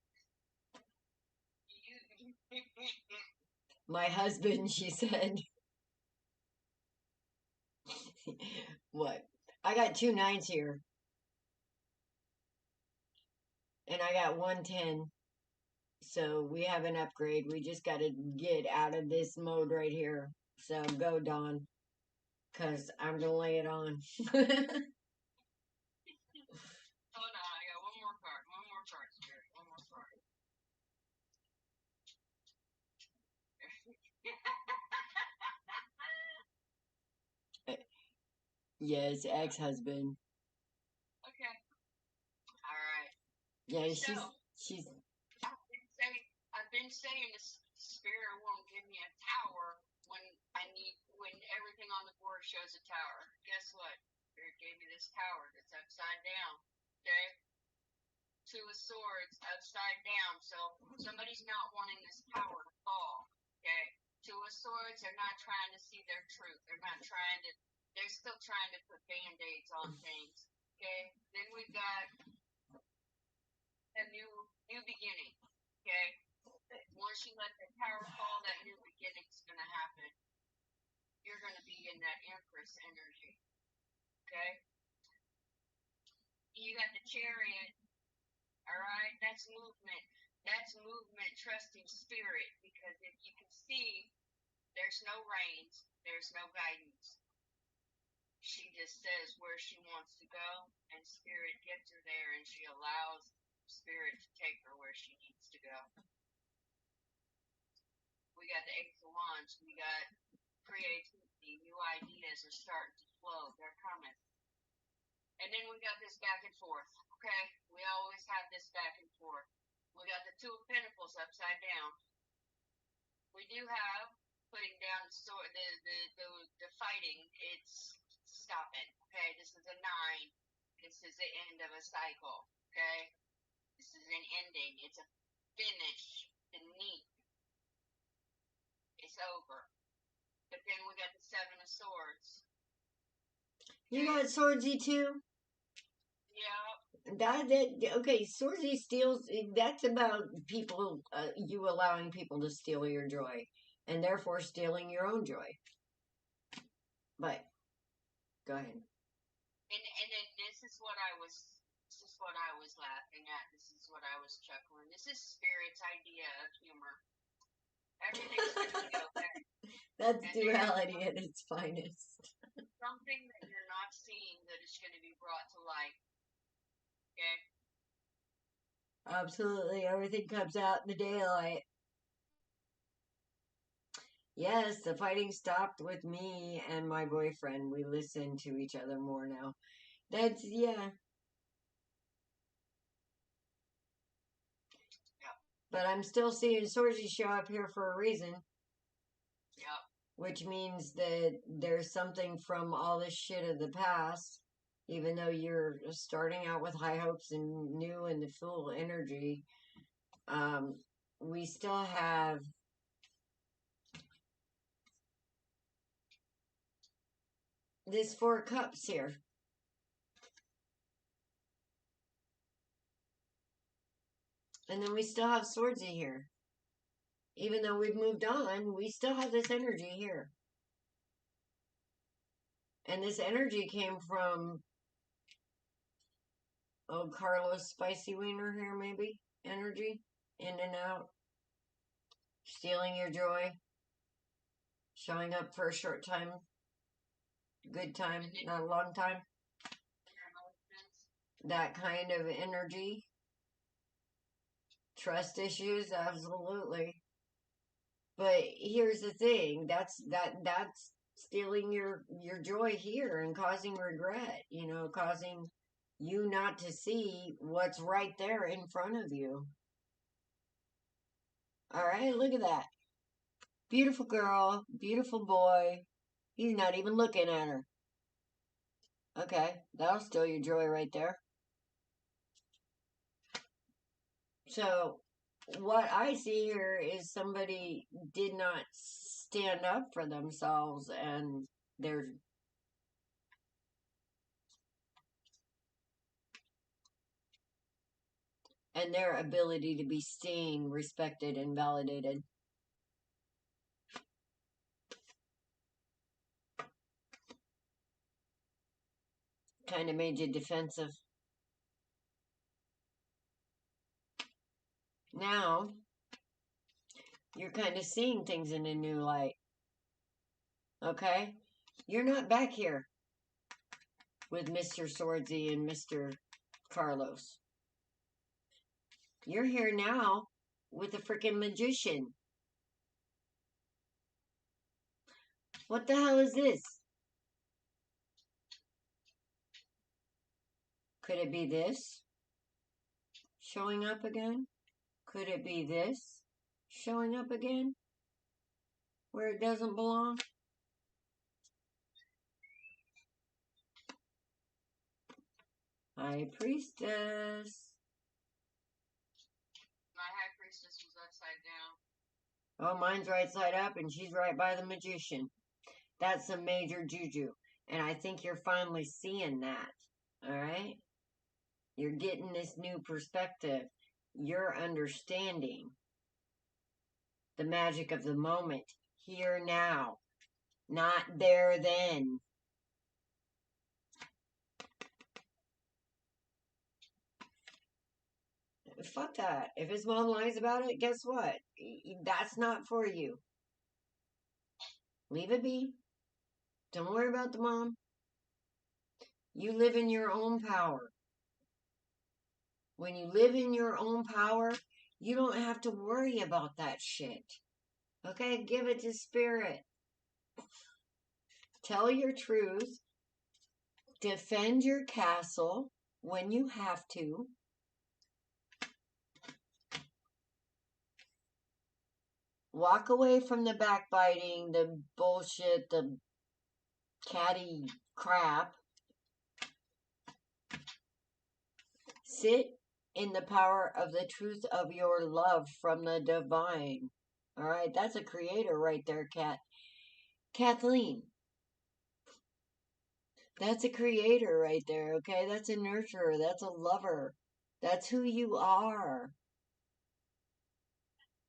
A: My husband, she said. What? I got 2 9s here. And I got 110. So we have an upgrade. We just got to get out of this mode right here. So go, Dawn. Because I'm going to lay it on.
B: Oh no, I got one more card. One more card, Spirit. One more card.
A: Yes, ex-husband.
B: Okay. All right.
A: Yeah,
B: So
A: she's
B: I've been saying the spirit won't give me a tower when when everything on the board shows a tower. Guess what? Spirit gave me this tower that's upside down. Okay. 2 of Swords upside down. So somebody's not wanting this tower to fall. Okay. 2 of Swords are not trying to see their truth. They're still trying to put band-aids on things. Okay. Then we've got a new beginning. Okay. Once you let the tower fall, that new beginning's gonna happen. You're gonna be in that Empress energy. Okay. You got the Chariot. All right, that's movement. That's movement, trusting spirit. Because if you can see, there's no reins, there's no guidance. She just says where she wants to go, and spirit gets her there, and she allows spirit to take her where she needs to go. We got the Ace of Wands. We got creativity. New ideas are starting to flow. They're coming. And then we got this back and forth. Okay, we always have this back and forth. We got the 2 of Pentacles upside down. We do have putting down the sword, the fighting. It's stopping. Okay, this is a 9. This is the end of a cycle. Okay, this is an ending. It's a finish. The neat. It's over. But then we got the 7 of Swords.
A: You got Swordsy too?
B: Yeah.
A: Okay, Swordsy steals. That's about people, you allowing people to steal your joy, and therefore stealing your own joy. But go ahead.
B: And then this is what I was laughing at. This is what I was chuckling. This is Spirit's idea of humor. Everything's gonna be okay.
A: That's duality at its finest.
B: Something that you're not seeing that is going to be brought to light. Okay.
A: Absolutely, everything comes out in the daylight. Yes, the fighting stopped with me and my boyfriend. We listen to each other more now. That's, yeah.
B: Yep.
A: But I'm still seeing Swordsy show up here for a reason.
B: Yep.
A: Which means that there's something from all this shit of the past, even though you're starting out with high hopes and new and the full energy. We still have this 4 of Cups here. And then we still have Swordsy here. Even though we've moved on, we still have this energy here. And this energy came from, Carlos Spicy Wiener here, maybe? Energy? In and out. Stealing your joy. Showing up for a short time. Good time, not a long time. That kind of energy. Trust issues, absolutely. But here's the thing, that's stealing your joy here and causing regret, causing you not to see what's right there in front of you. All right, look at that. Beautiful girl, beautiful boy. He's not even looking at her. Okay, that'll steal your joy right there. So, what I see here is somebody did not stand up for themselves and their ability to be seen, respected, and validated. Kind of made you defensive. Now, you're kind of seeing things in a new light. Okay? You're not back here with Mr. Swordsy and Mr. Carlos. You're here now with a freaking magician. What the hell is this? Could it be this showing up again? Could it be this showing up again where it doesn't belong? High Priestess.
B: My High Priestess was upside down.
A: Oh, mine's right side up and she's right by the magician. That's some major juju. And I think you're finally seeing that. Alright? You're getting this new perspective. You're understanding the magic of the moment. Here now. Not there then. Fuck that. If his mom lies about it, guess what? That's not for you. Leave it be. Don't worry about the mom. You live in your own power. When you live in your own power, you don't have to worry about that shit. Okay? Give it to spirit. Tell your truth. Defend your castle when you have to. Walk away from the backbiting, the bullshit, the catty crap. Sit in the power of the truth of your love from the divine. All right, that's a creator right there, Kathleen. That's a creator right there, okay? That's a nurturer. That's a lover. That's who you are.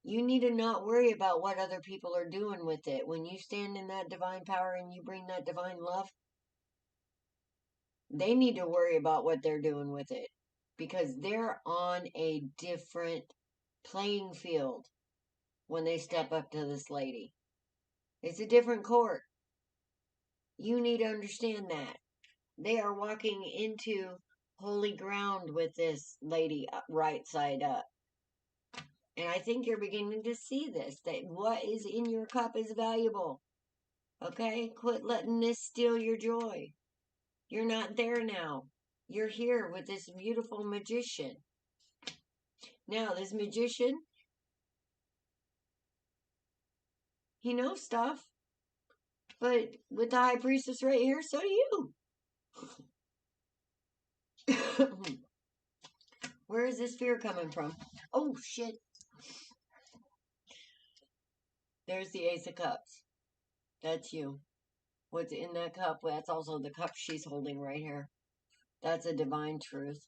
A: You need to not worry about what other people are doing with it. When you stand in that divine power and you bring that divine love, they need to worry about what they're doing with it because they're on a different playing field when they step up to this lady. It's a different court. You need to understand that. They are walking into holy ground with this lady right side up. And I think you're beginning to see this, that what is in your cup is valuable. Okay? Quit letting this steal your joy. You're not there now. You're here with this beautiful magician. Now, this magician, he knows stuff. But with the high priestess right here, so do you. Where is this fear coming from? Oh, shit. There's the Ace of Cups. That's you. What's in that cup? That's also the cup she's holding right here. That's a divine truth.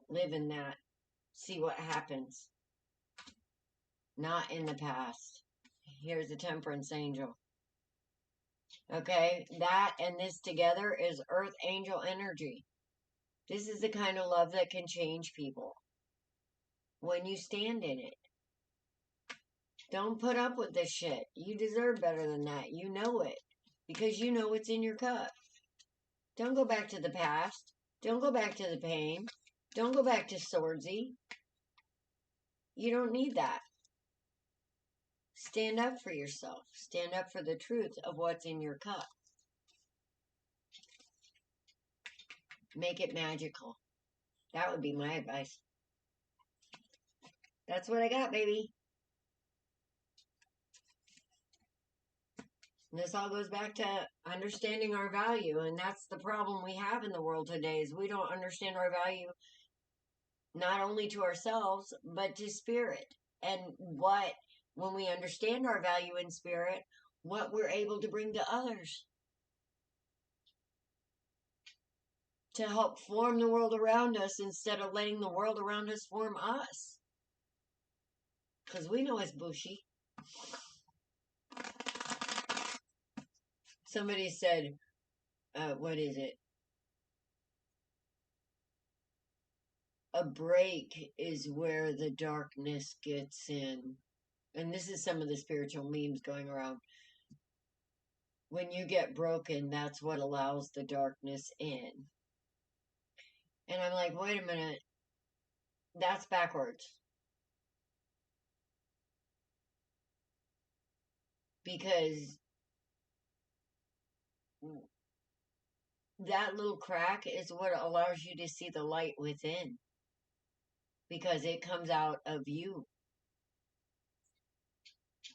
A: Live in that. See what happens. Not in the past. Here's the Temperance Angel. Okay? That and this together is Earth Angel energy. This is the kind of love that can change people. When you stand in it. Don't put up with this shit. You deserve better than that. You know it. Because you know what's in your cup. Don't go back to the past. Don't go back to the pain. Don't go back to Swordsy. You don't need that. Stand up for yourself. Stand up for the truth of what's in your cup. Make it magical. That would be my advice. That's what I got, baby. And this all goes back to understanding our value. And that's the problem we have in the world today is we don't understand our value not only to ourselves, but to spirit. And when we understand our value in spirit, what we're able to bring to others to help form the world around us instead of letting the world around us form us. Because we know it's bushy. Somebody said, what is it? A break is where the darkness gets in. And this is some of the spiritual memes going around. When you get broken, that's what allows the darkness in. And I'm like, wait a minute. That's backwards. Because that little crack is what allows you to see the light within. Because it comes out of you.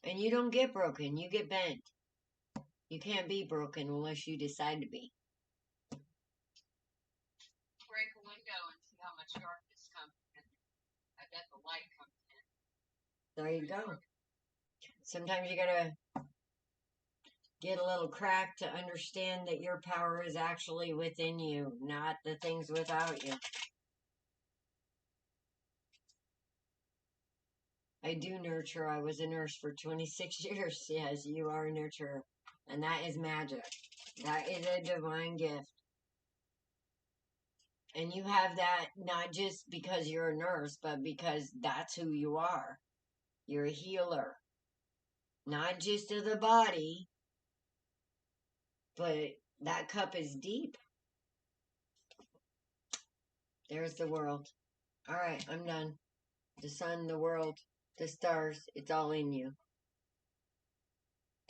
A: And you don't get broken, you get bent. You can't be broken unless you decide to be.
B: Break a window and see how much darkness comes in. I bet the light comes in.
A: There you go. Sometimes you gotta get a little crack to understand that your power is actually within you, not the things without you. I do nurture. I was a nurse for 26 years. Yes, you are a nurturer. And that is magic. That is a divine gift. And you have that not just because you're a nurse, but because that's who you are. You're a healer. Not just of the body, but that cup is deep. There's the world. All right, I'm done. The sun, the world, the stars, it's all in you.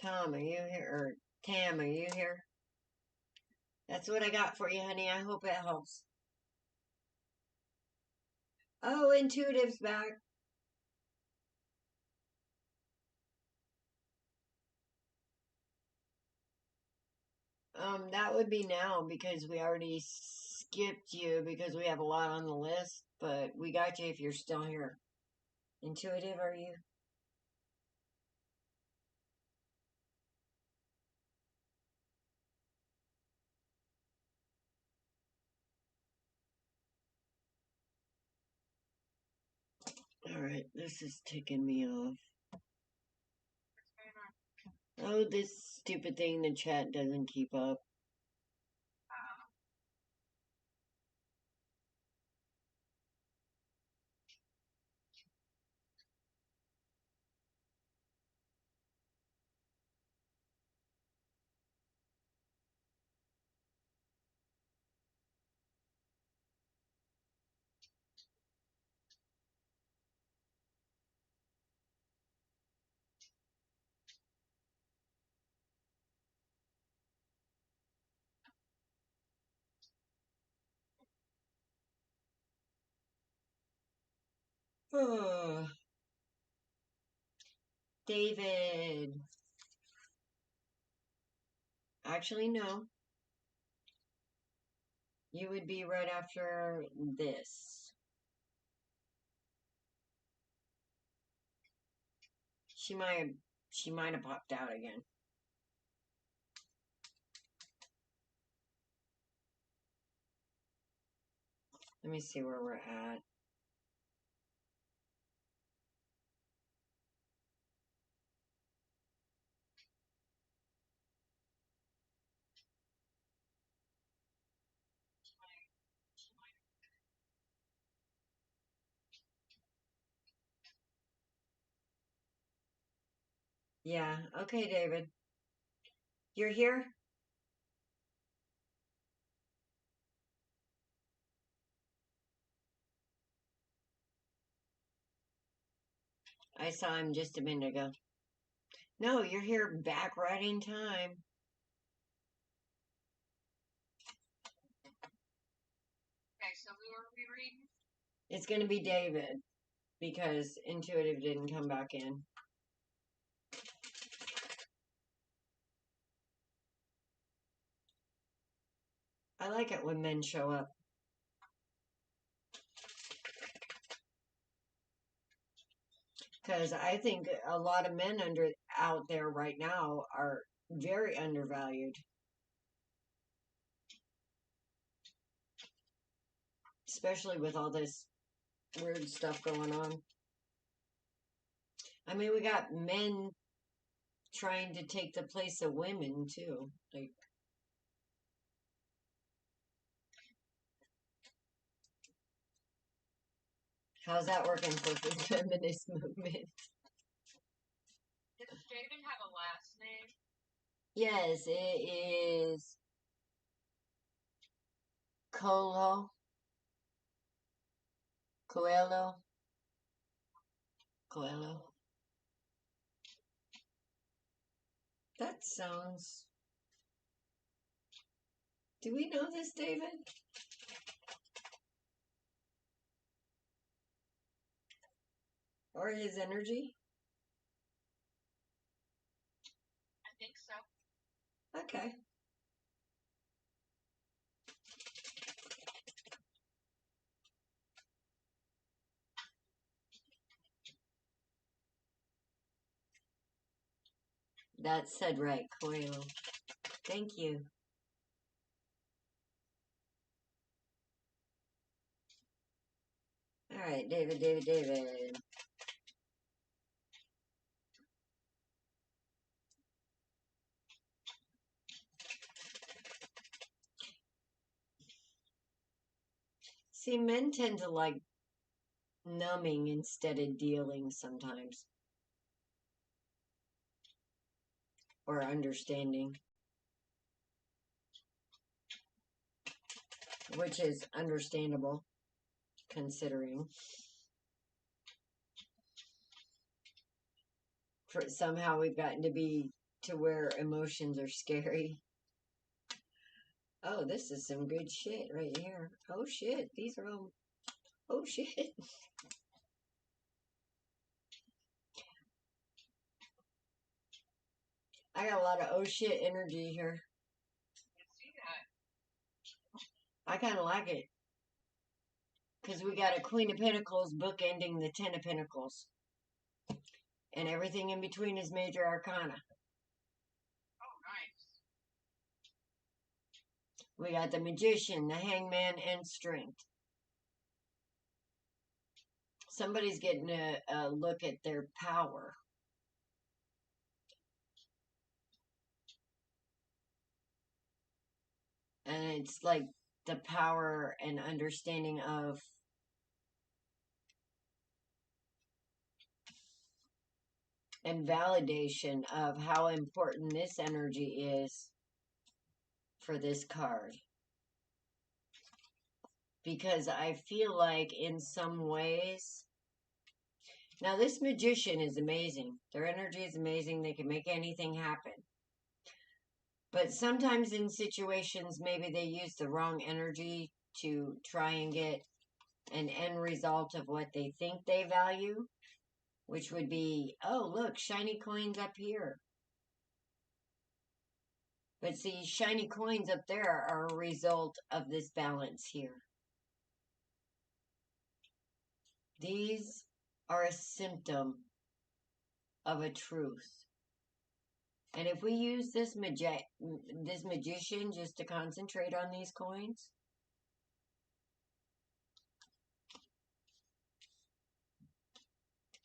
A: Tom, are you here? Or Tam, are you here? That's what I got for you, honey. I hope it helps. Oh, Intuitive's back. That would be now because we already skipped you because we have a lot on the list, but we got you if you're still here. Intuitive, are you? All right, this is ticking me off. Oh, this stupid thing, the chat doesn't keep up. Oh, David. Actually, no. You would be right after this. She might have popped out again. Let me see where we're at. Yeah, okay, David. You're here? I saw him just a minute ago. No, you're here back right in time.
B: Okay, so who are we reading?
A: It's going to be David because Intuitive didn't come back in. I like it when men show up. Because I think a lot of men out there right now are very undervalued, especially with all this weird stuff going on. I mean, we got men trying to take the place of women too. Like, how's that working for the feminist movement?
B: Does Jaden have a last name?
A: Yes, it is Coelho. Coelho. Coelho. That sounds. Do we know this, David? Or his energy?
B: I think so.
A: Okay. That said right, Coelho. Thank you. All right, David. See, men tend to like numbing instead of dealing sometimes, or understanding, which is understandable considering. For somehow we've gotten to be to where emotions are scary. Oh, this is some good shit right here. Oh shit, these are all. Oh shit. I got a lot of oh shit energy here.
B: I see that.
A: I kind of like it. Because we got a Queen of Pentacles bookending the Ten of Pentacles. And everything in between is major arcana.
B: Oh, nice.
A: We got the Magician, the Hangman, and Strength. Somebody's getting a look at their power. And it's like the power and understanding of and validation of how important this energy is for this card. Because I feel like in some ways, now this Magician is amazing. Their energy is amazing. They can make anything happen. But sometimes in situations, maybe they use the wrong energy to try and get an end result of what they think they value, which would be, oh, look, shiny coins up here. But see, shiny coins up there are a result of this balance here. These are a symptom of a truth. And if we use this magician just to concentrate on these coins,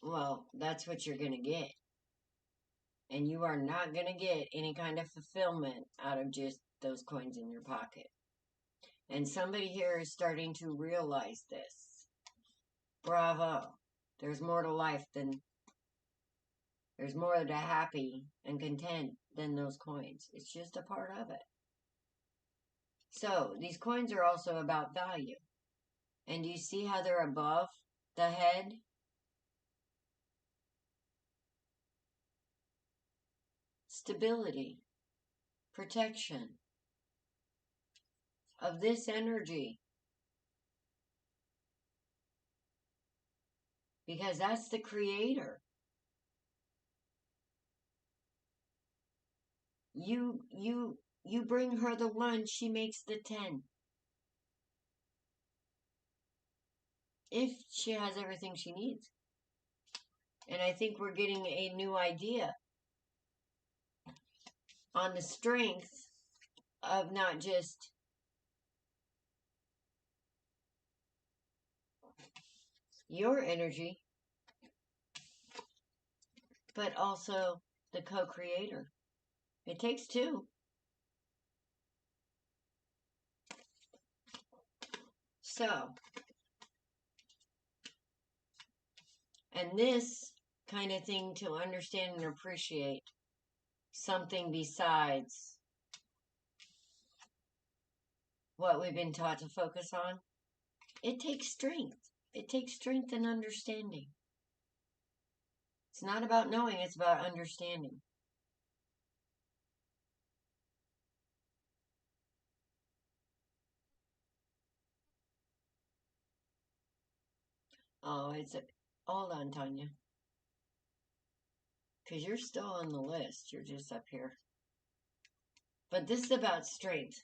A: well, that's what you're going to get. And you are not going to get any kind of fulfillment out of just those coins in your pocket. And somebody here is starting to realize this. Bravo. There's more to life than, there's more to happy and content than those coins. It's just a part of it. So, these coins are also about value. And you see how they're above the head? Stability, protection of this energy. Because that's the creator. You bring her the 1, she makes the 10. If she has everything she needs. And I think we're getting a new idea on the strength of not just your energy, but also the co-creator. It takes two. So, and this kind of thing to understand and appreciate something besides what we've been taught to focus on, it takes strength. It takes strength and understanding. It's not about knowing, it's about understanding. Oh, hold on, Tanya. Because you're still on the list. You're just up here. But this is about strength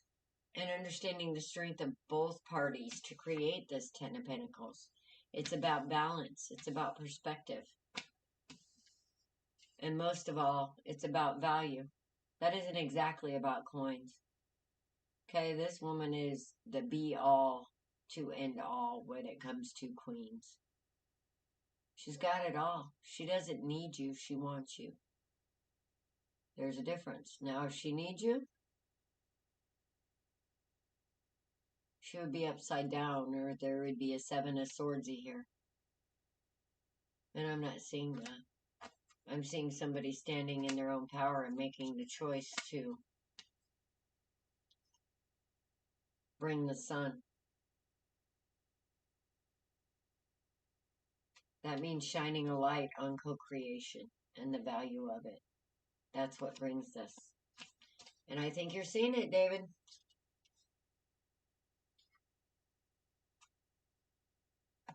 A: and understanding the strength of both parties to create this Ten of Pentacles. It's about balance. It's about perspective. And most of all, it's about value. That isn't exactly about coins. Okay, this woman is the be-all to end all when it comes to queens. She's got it all. She doesn't need you. She wants you. There's a difference. Now, if she needs you, she would be upside down, or there would be a Seven of Swordsy here. And I'm not seeing that. I'm seeing somebody standing in their own power and making the choice to bring the sun. That means shining a light on co-creation and the value of it. That's what brings this. And I think you're seeing it, David.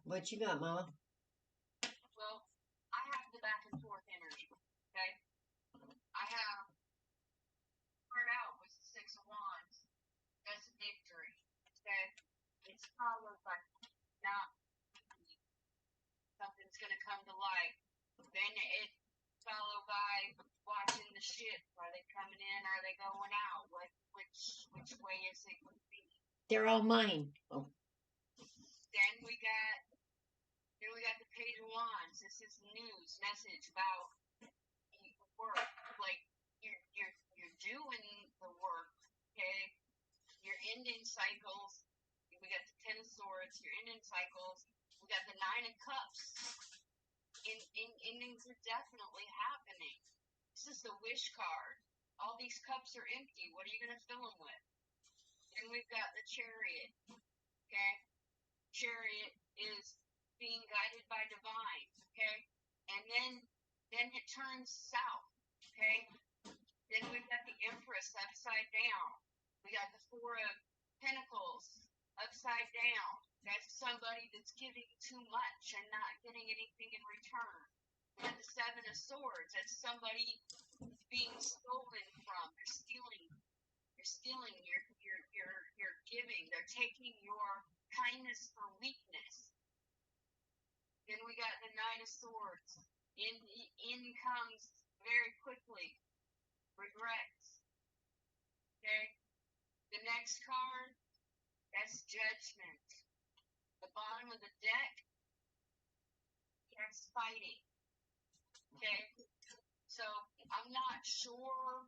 A: What you got, Mama?
B: Well, I have the back and forth energy, okay? I have started out with the Six of Wands. That's a victory, okay? It's followed by not something's going to come to light. Then it's followed by watching the ship. Are they coming in? Are they going out? Which way is it going to be?
A: They're all mine. Oh.
B: Then we got the Page of Wands. This is news, message about work. Like you're doing the work, okay? You're ending cycles. We got the Ten of Swords. You're ending cycles. We got the Nine of Cups. Endings are definitely happening. This is the Wish card. All these cups are empty. What are you going to fill them with? Then we've got the Chariot. Okay? Chariot is being guided by divine. Okay? And then it turns south. Okay? Then we've got the Empress upside down. We got the Four of Pentacles upside down. That's somebody that's giving too much and not getting anything in return. We got the Seven of Swords. That's somebody being stolen from. They're stealing. You're stealing your giving. They're taking your kindness for weakness. Then we got the Nine of Swords. In comes very quickly regrets. Okay? The next card, that's Judgment. The bottom of the deck, that's fighting. Okay? So I'm not sure,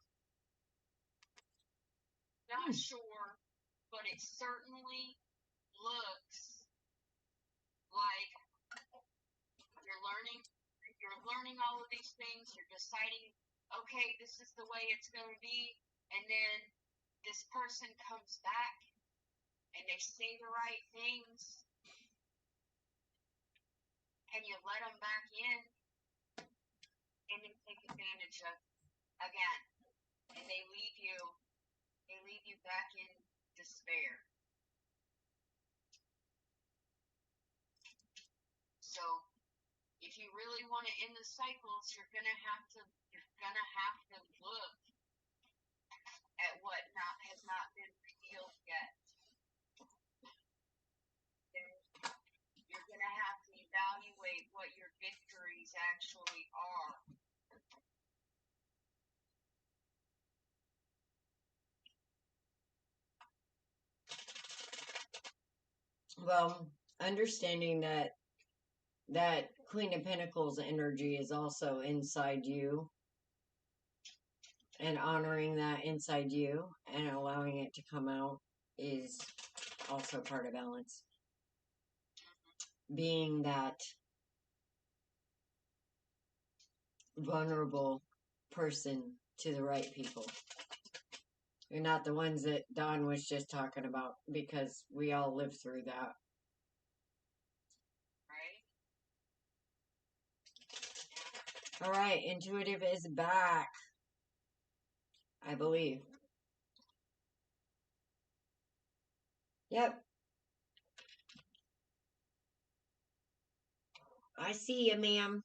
B: but it certainly looks like you're learning all of these things, you're deciding, okay, this is the way it's going to be, and then this person comes back and they say the right things, and you let them back in, and they take advantage of again, and they leave you back in despair. So if you really want to end the cycles, you're gonna have to look at what has not been revealed yet. You're gonna have to evaluate what your victories actually
A: Well, understanding that Queen of Pentacles energy is also inside you, and honoring that inside you and allowing it to come out is also part of balance. Being that vulnerable person to the right people. You're not the ones that Don was just talking about, because we all live through that.
B: Right?
A: All right, intuitive is back, I believe. Yep. I see you, ma'am.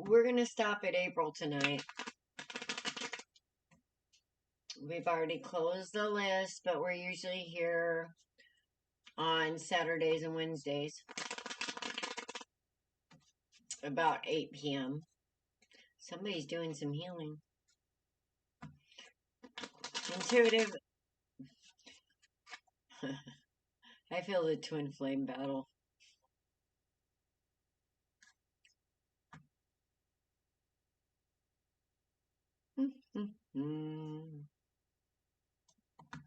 A: We're going to stop at April tonight. We've already closed the list, but we're usually here on Saturdays and Wednesdays about 8 p.m. Somebody's doing some healing. Intuitive. I feel the twin flame battle.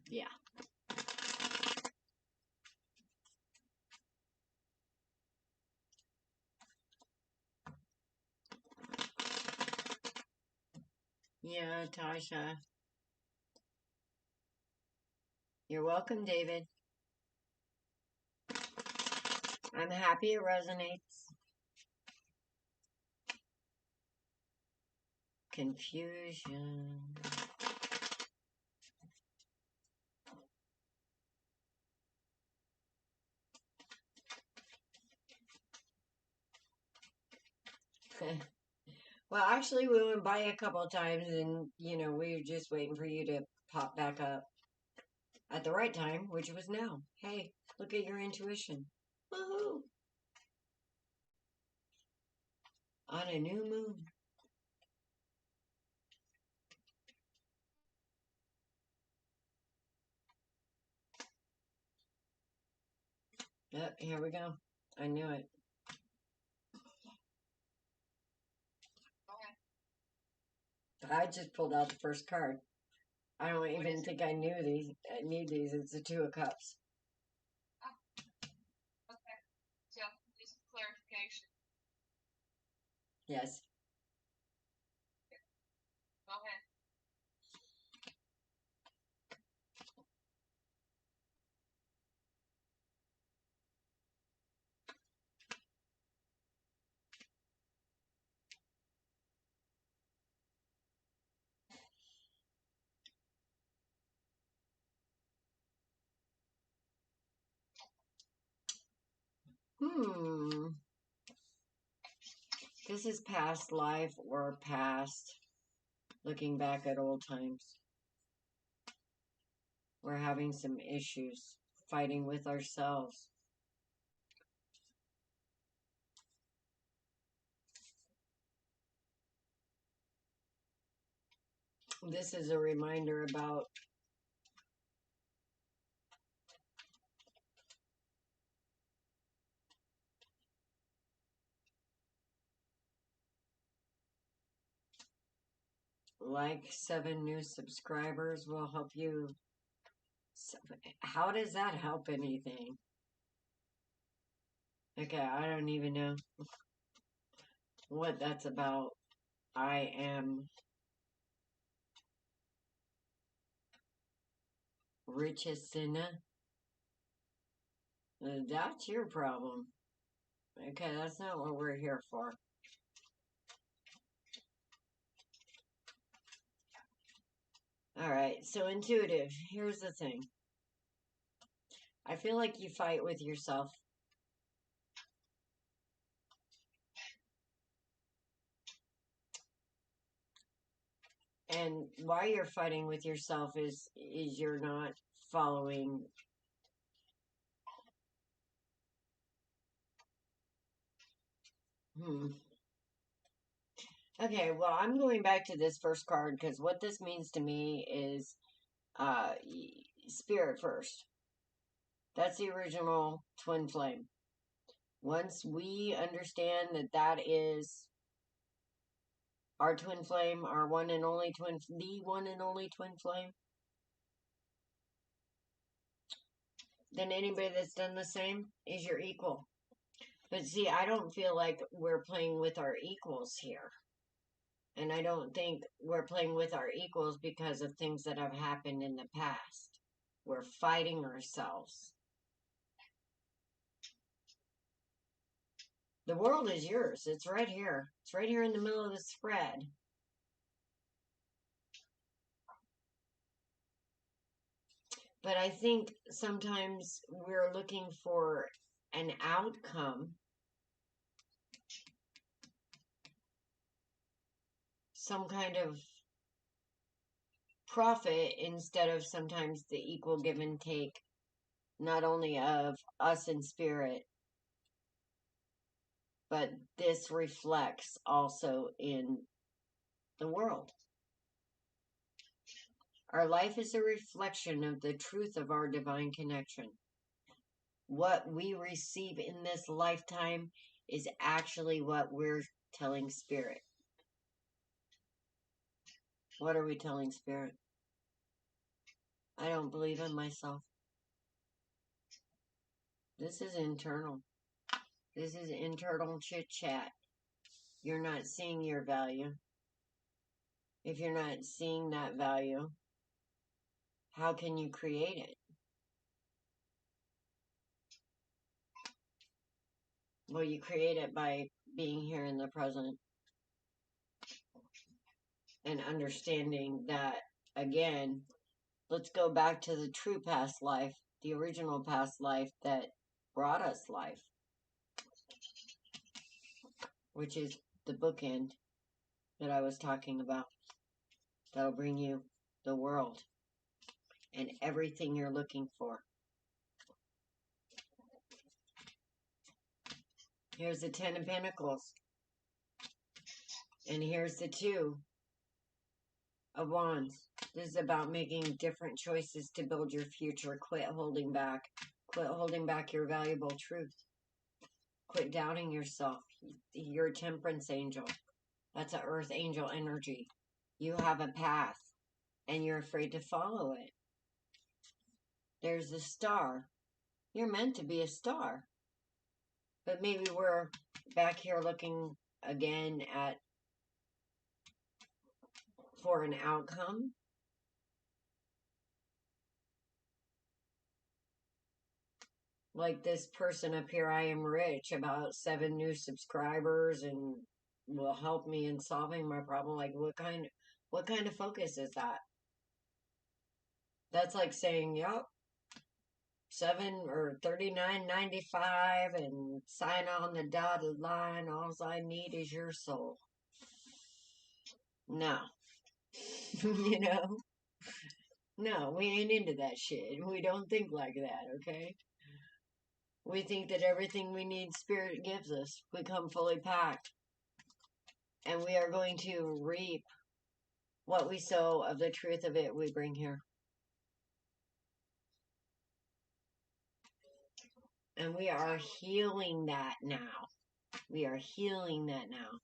A: Yeah. Yeah, Tasha. You're welcome, David. I'm happy it resonates. Confusion. Well, actually, we went by a couple of times, and, we were just waiting for you to pop back up at the right time, which was now. Hey, look at your intuition. Woohoo! On a new moon. Yep, here we go. I knew it. I just pulled out the first card. I don't even think I knew these. I need these. It's the Two of Cups.
B: Okay. So, just clarification.
A: Yes.
B: Go ahead.
A: This is past life or past looking back at old times. We're having some issues fighting with ourselves. This is a reminder about like 7 new subscribers will help you. How does that help anything? Okay, I don't even know what that's about. I am rich as sinner. That's your problem. Okay, that's not what we're here for. Alright, so intuitive. Here's the thing. I feel like you fight with yourself. And why you're fighting with yourself is you're not following Okay, well, I'm going back to this first card because what this means to me is spirit first. That's the original twin flame. Once we understand that that is our twin flame, our one and only twin, the one and only twin flame, then anybody that's done the same is your equal. But see, I don't feel like we're playing with our equals here. And I don't think we're playing with our equals because of things that have happened in the past. We're fighting ourselves. The world is yours. It's right here. It's right here in the middle of the spread. But I think sometimes we're looking for an outcome, some kind of profit, instead of sometimes the equal give and take, not only of us in spirit, but this reflects also in the world. Our life is a reflection of the truth of our divine connection. What we receive in this lifetime is actually what we're telling spirit. What are we telling spirit? I don't believe in myself. This is internal. This is internal chit chat. You're not seeing your value. If you're not seeing that value, how can you create it? Well, you create it by being here in the present and understanding that, again, let's go back to the true past life, the original past life that brought us life, which is the bookend that I was talking about. That'll bring you the world and everything you're looking for. Here's the 10 of Pentacles. And here's the 2 of Wands. This is about making different choices to build your future. Quit holding back. Quit holding back your valuable truth. Quit doubting yourself. You're a temperance angel. That's an earth angel energy. You have a path, and you're afraid to follow it. There's a star. You're meant to be a star. But maybe we're back here looking again at for an outcome. Like this person up here, I am rich, about 7 new subscribers and will help me in solving my problem. Like what kind of focus is that? That's like saying, yep, 7 or 39.95 and sign on the dotted line. All I need is your soul. No. You know? No, we ain't into that shit. We don't think like that, okay? We think that everything we need spirit gives us. We come fully packed. And we are going to reap what we sow of the truth of it we bring here. And we are healing that now. We are healing that now.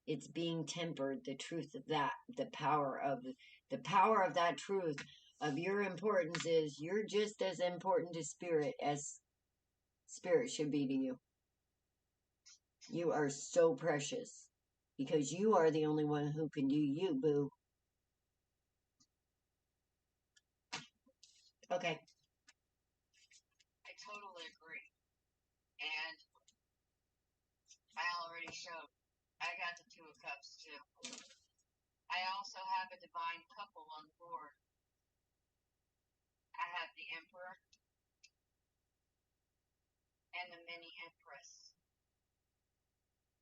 A: It's being tempered, the truth of that, the power of that truth of your importance is you're just as important to spirit as spirit should be to you. You are so precious because you are the only one who can do you, boo. Okay.
B: I totally agree. And I already showed. I got the 2 of Cups too. I also have a divine couple on board. I have the Emperor and the Mini Empress.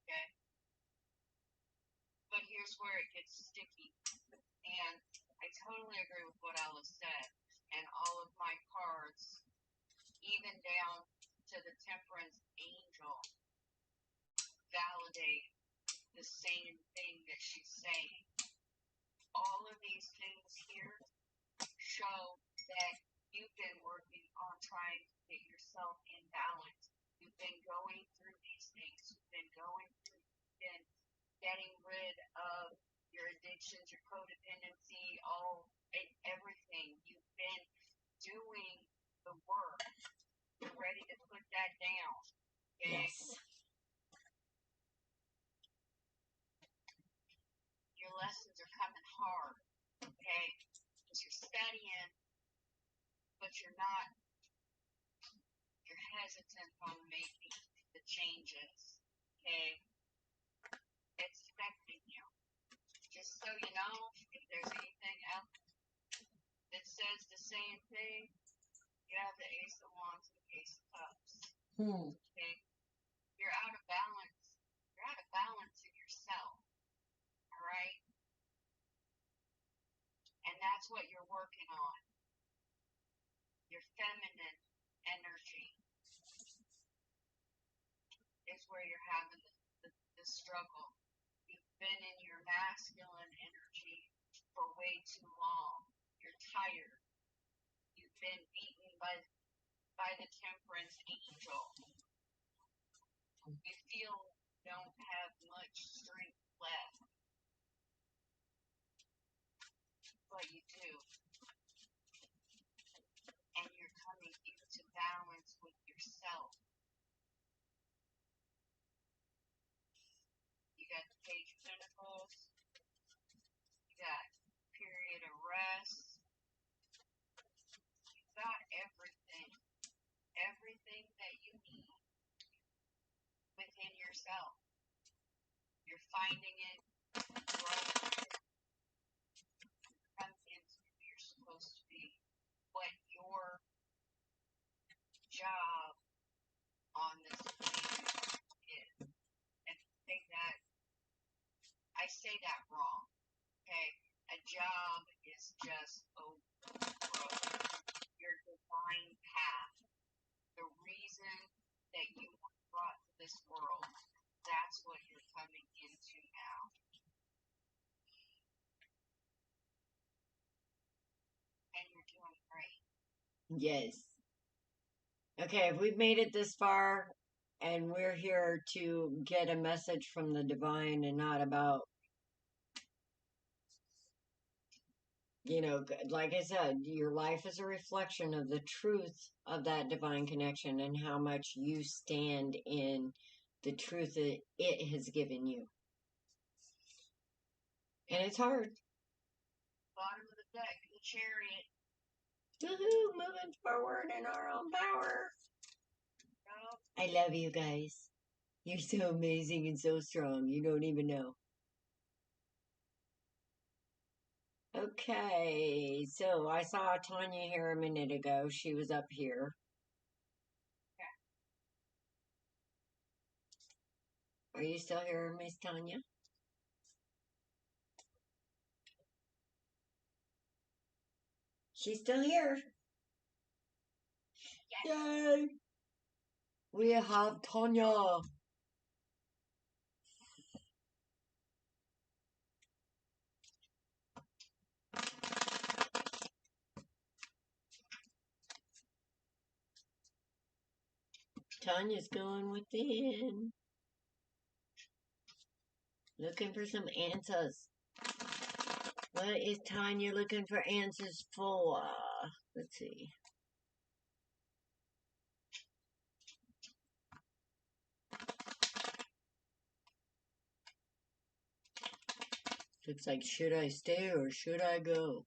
B: Okay? But here's where it gets sticky. And I totally agree with what Alice said. And all of my cards, even down to the Temperance Angel, validate the same thing that she's saying. All of these things here show that you yourself in balance. You've been going through these things. You've been getting rid of your addictions, your codependency, everything. You've been doing the work. You're ready to put that down. Okay?
A: Yes.
B: Your lessons are coming hard. Okay? Because you're studying, but you're hesitant on making the changes. Okay? It's affecting you. Just so you know, if there's anything else that says the same thing, you have the Ace of Wands and the Ace of Cups. Okay? You're out of balance. You're out of balance in yourself. All right? And that's what you're working on. Your feminine energy is where you're having the struggle. You've been in your masculine energy for way too long. You're tired. You've been beaten by the temperance angel. You feel you don't have much strength left. But you do. And you're coming into balance with yourself. You got the Page of Pentacles. You got period of rest. You've got everything. Everything that you need within yourself. You're finding it, growing it, coming into who you're supposed to be, what your job on this planet is. And I say that wrong, okay? A job is just your divine path. The reason that you were brought to this world, that's what you're coming into now. And you're doing great.
A: Yes. Okay, if we've made it this far and we're here to get a message from the divine and not about, like I said, your life is a reflection of the truth of that divine connection and how much you stand in the truth that it has given you. And it's hard.
B: Bottom of the deck, the Chariot.
A: Woohoo, moving forward in our own power. I love you guys. You're so amazing and so strong. You don't even know. Okay, so I saw Tanya here a minute ago. She was up here. Are you still here, Miss Tanya? She's still here.
B: Yes.
A: Yay! We have Tanya. Tanya's going within. Looking for some answers. What is Tanya looking for answers for? Let's see. Looks like, should I stay or should I go?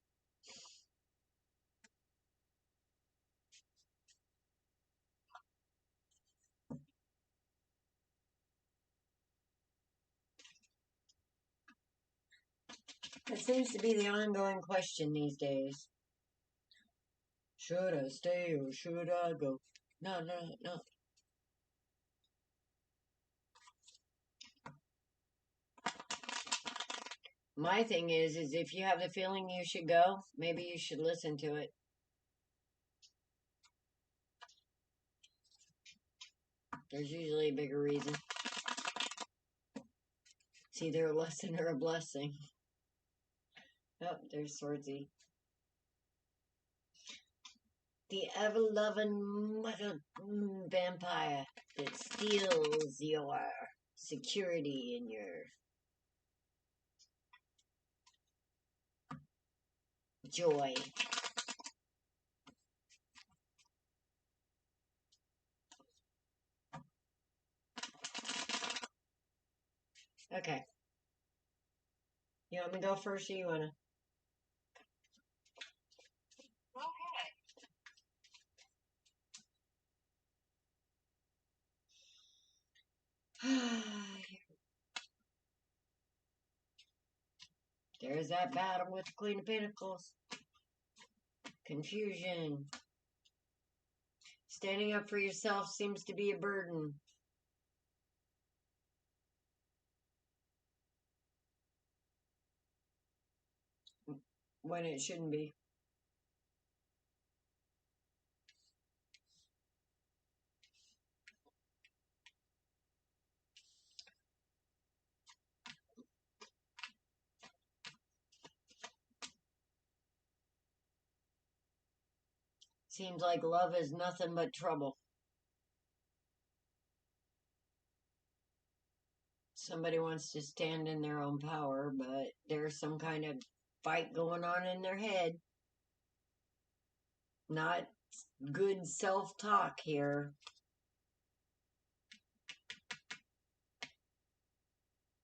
A: That seems to be the ongoing question these days. Should I stay or should I go? No. My thing is if you have the feeling you should go, maybe you should listen to it. There's usually a bigger reason. It's either a lesson or a blessing. Oh, there's Swordsy. The ever-loving mother vampire that steals your security and your joy. Okay. You want me to go first or you want to?
B: Okay.
A: There's that battle with the Queen of Pentacles. Confusion. Standing up for yourself seems to be a burden. When it shouldn't be. Seems like love is nothing but trouble. Somebody wants to stand in their own power, but there's some kind of fight going on in their head. Not good self-talk here.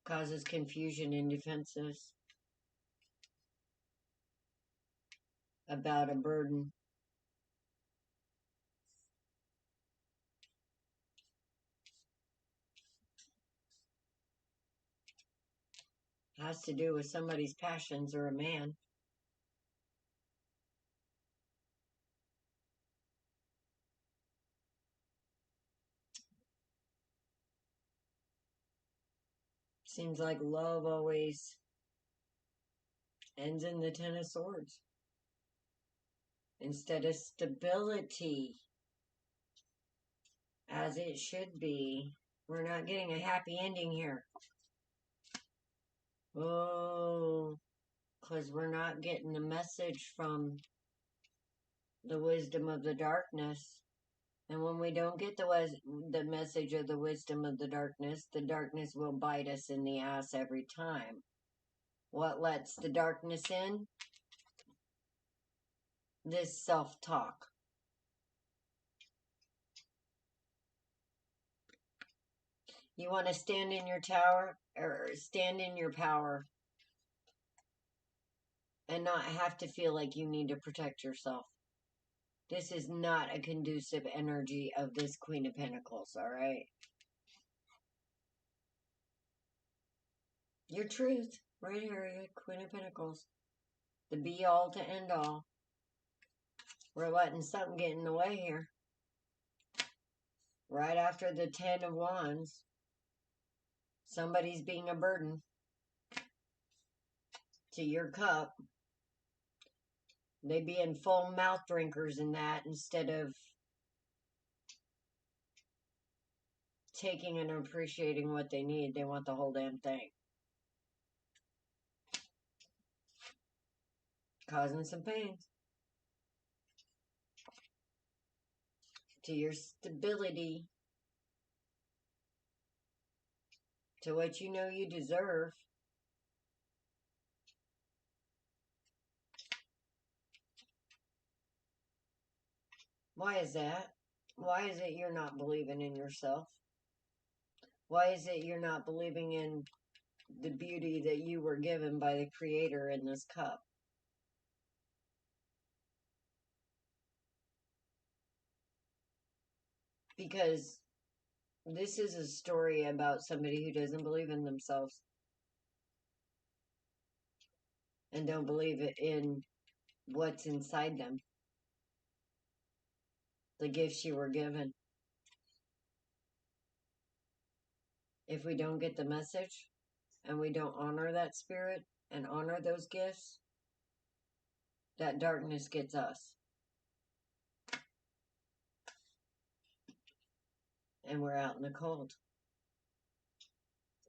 A: Causes confusion and defenses about a burden. Has to do with somebody's passions or a man. Seems like love always ends in the Ten of Swords. Instead of stability, as it should be. We're not getting a happy ending here. Oh, because we're not getting the message from the wisdom of the darkness. And when we don't get the message of the wisdom of the darkness will bite us in the ass every time. What lets the darkness in? This self-talk. You want to stand in your tower, or stand in your power, and not have to feel like you need to protect yourself. This is not a conducive energy of this Queen of Pentacles, alright? Your truth, right here, Queen of Pentacles. The be-all to end-all. We're letting something get in the way here. Right after the Ten of Wands, somebody's being a burden to your cup. They being full mouth drinkers in that instead of taking and appreciating what they need. They want the whole damn thing. Causing some pain to your stability, to what you know you deserve. Why is that? Why is it you're not believing in yourself? Why is it you're not believing in the beauty that you were given by the Creator in this cup? Because this is a story about somebody who doesn't believe in themselves and don't believe in what's inside them, the gifts you were given. If we don't get the message and we don't honor that spirit and honor those gifts, that darkness gets us. And we're out in the cold.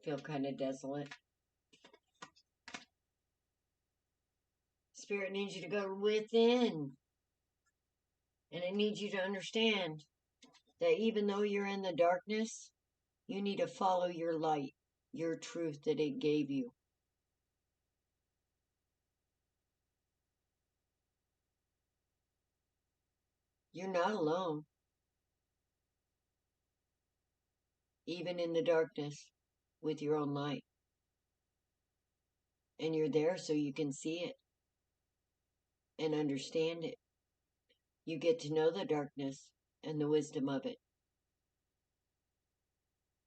A: Feel kind of desolate. Spirit needs you to go within. And it needs you to understand that even though you're in the darkness, you need to follow your light, your truth that it gave you. You're not alone, even in the darkness, with your own light. And you're there so you can see it and understand it. You get to know the darkness and the wisdom of it.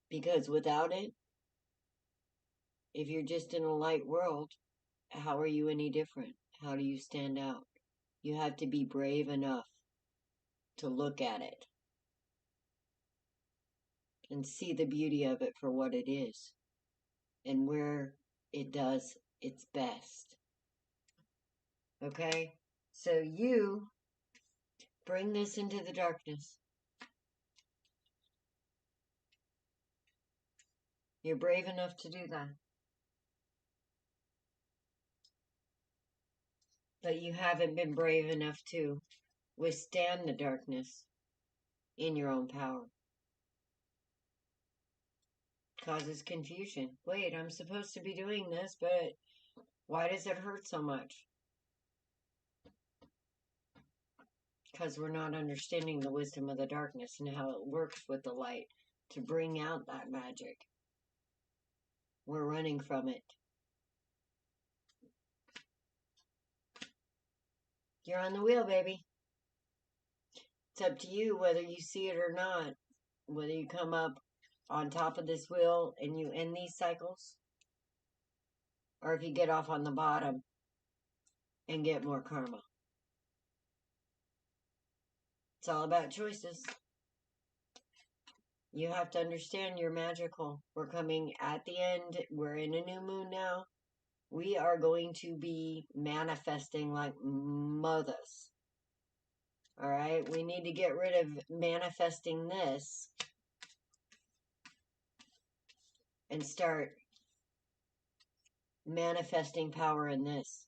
A: Because without it, if you're just in a light world, how are you any different? How do you stand out? You have to be brave enough to look at it and see the beauty of it for what it is and where it does its best. Okay? So you bring this into the darkness. You're brave enough to do that. But you haven't been brave enough to withstand the darkness in your own power. Causes confusion. Wait, I'm supposed to be doing this, but why does it hurt so much? Because we're not understanding the wisdom of the darkness and how it works with the light to bring out that magic. We're running from it. You're on the wheel, baby. It's up to you whether you see it or not. Whether you come up on top of this wheel and you end these cycles, or if you get off on the bottom and get more karma. It's all about choices. You have to understand you're magical. We're coming at the end. We're in a new moon now. We are going to be manifesting like mothers. All right? We need to get rid of manifesting this and start manifesting power in this.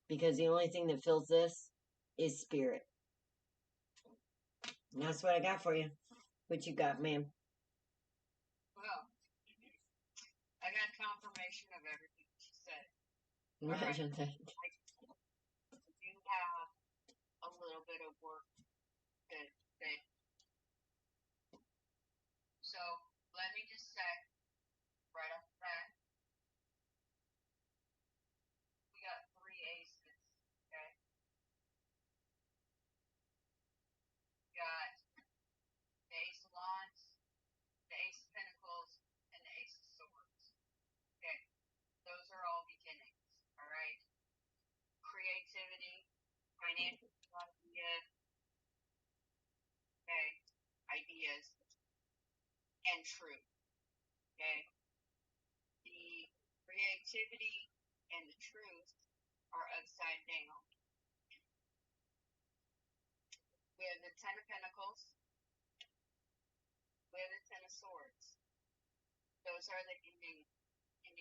A: Because the only thing that fills this is spirit. And that's what I got for you. What you got, ma'am?
B: Well, I got confirmation of everything she said.
A: Imagine that.
B: I do have a little bit of work that so let me just say right off the bat, we got 3 aces, okay? We got the Ace of Wands, the Ace of Pentacles, and the Ace of Swords. Okay, those are all beginnings, all right? Creativity, financial ideas, okay, ideas, and truth, okay? The creativity and the truth are upside down. We have the Ten of Pentacles, we have the Ten of Swords. Those are the ending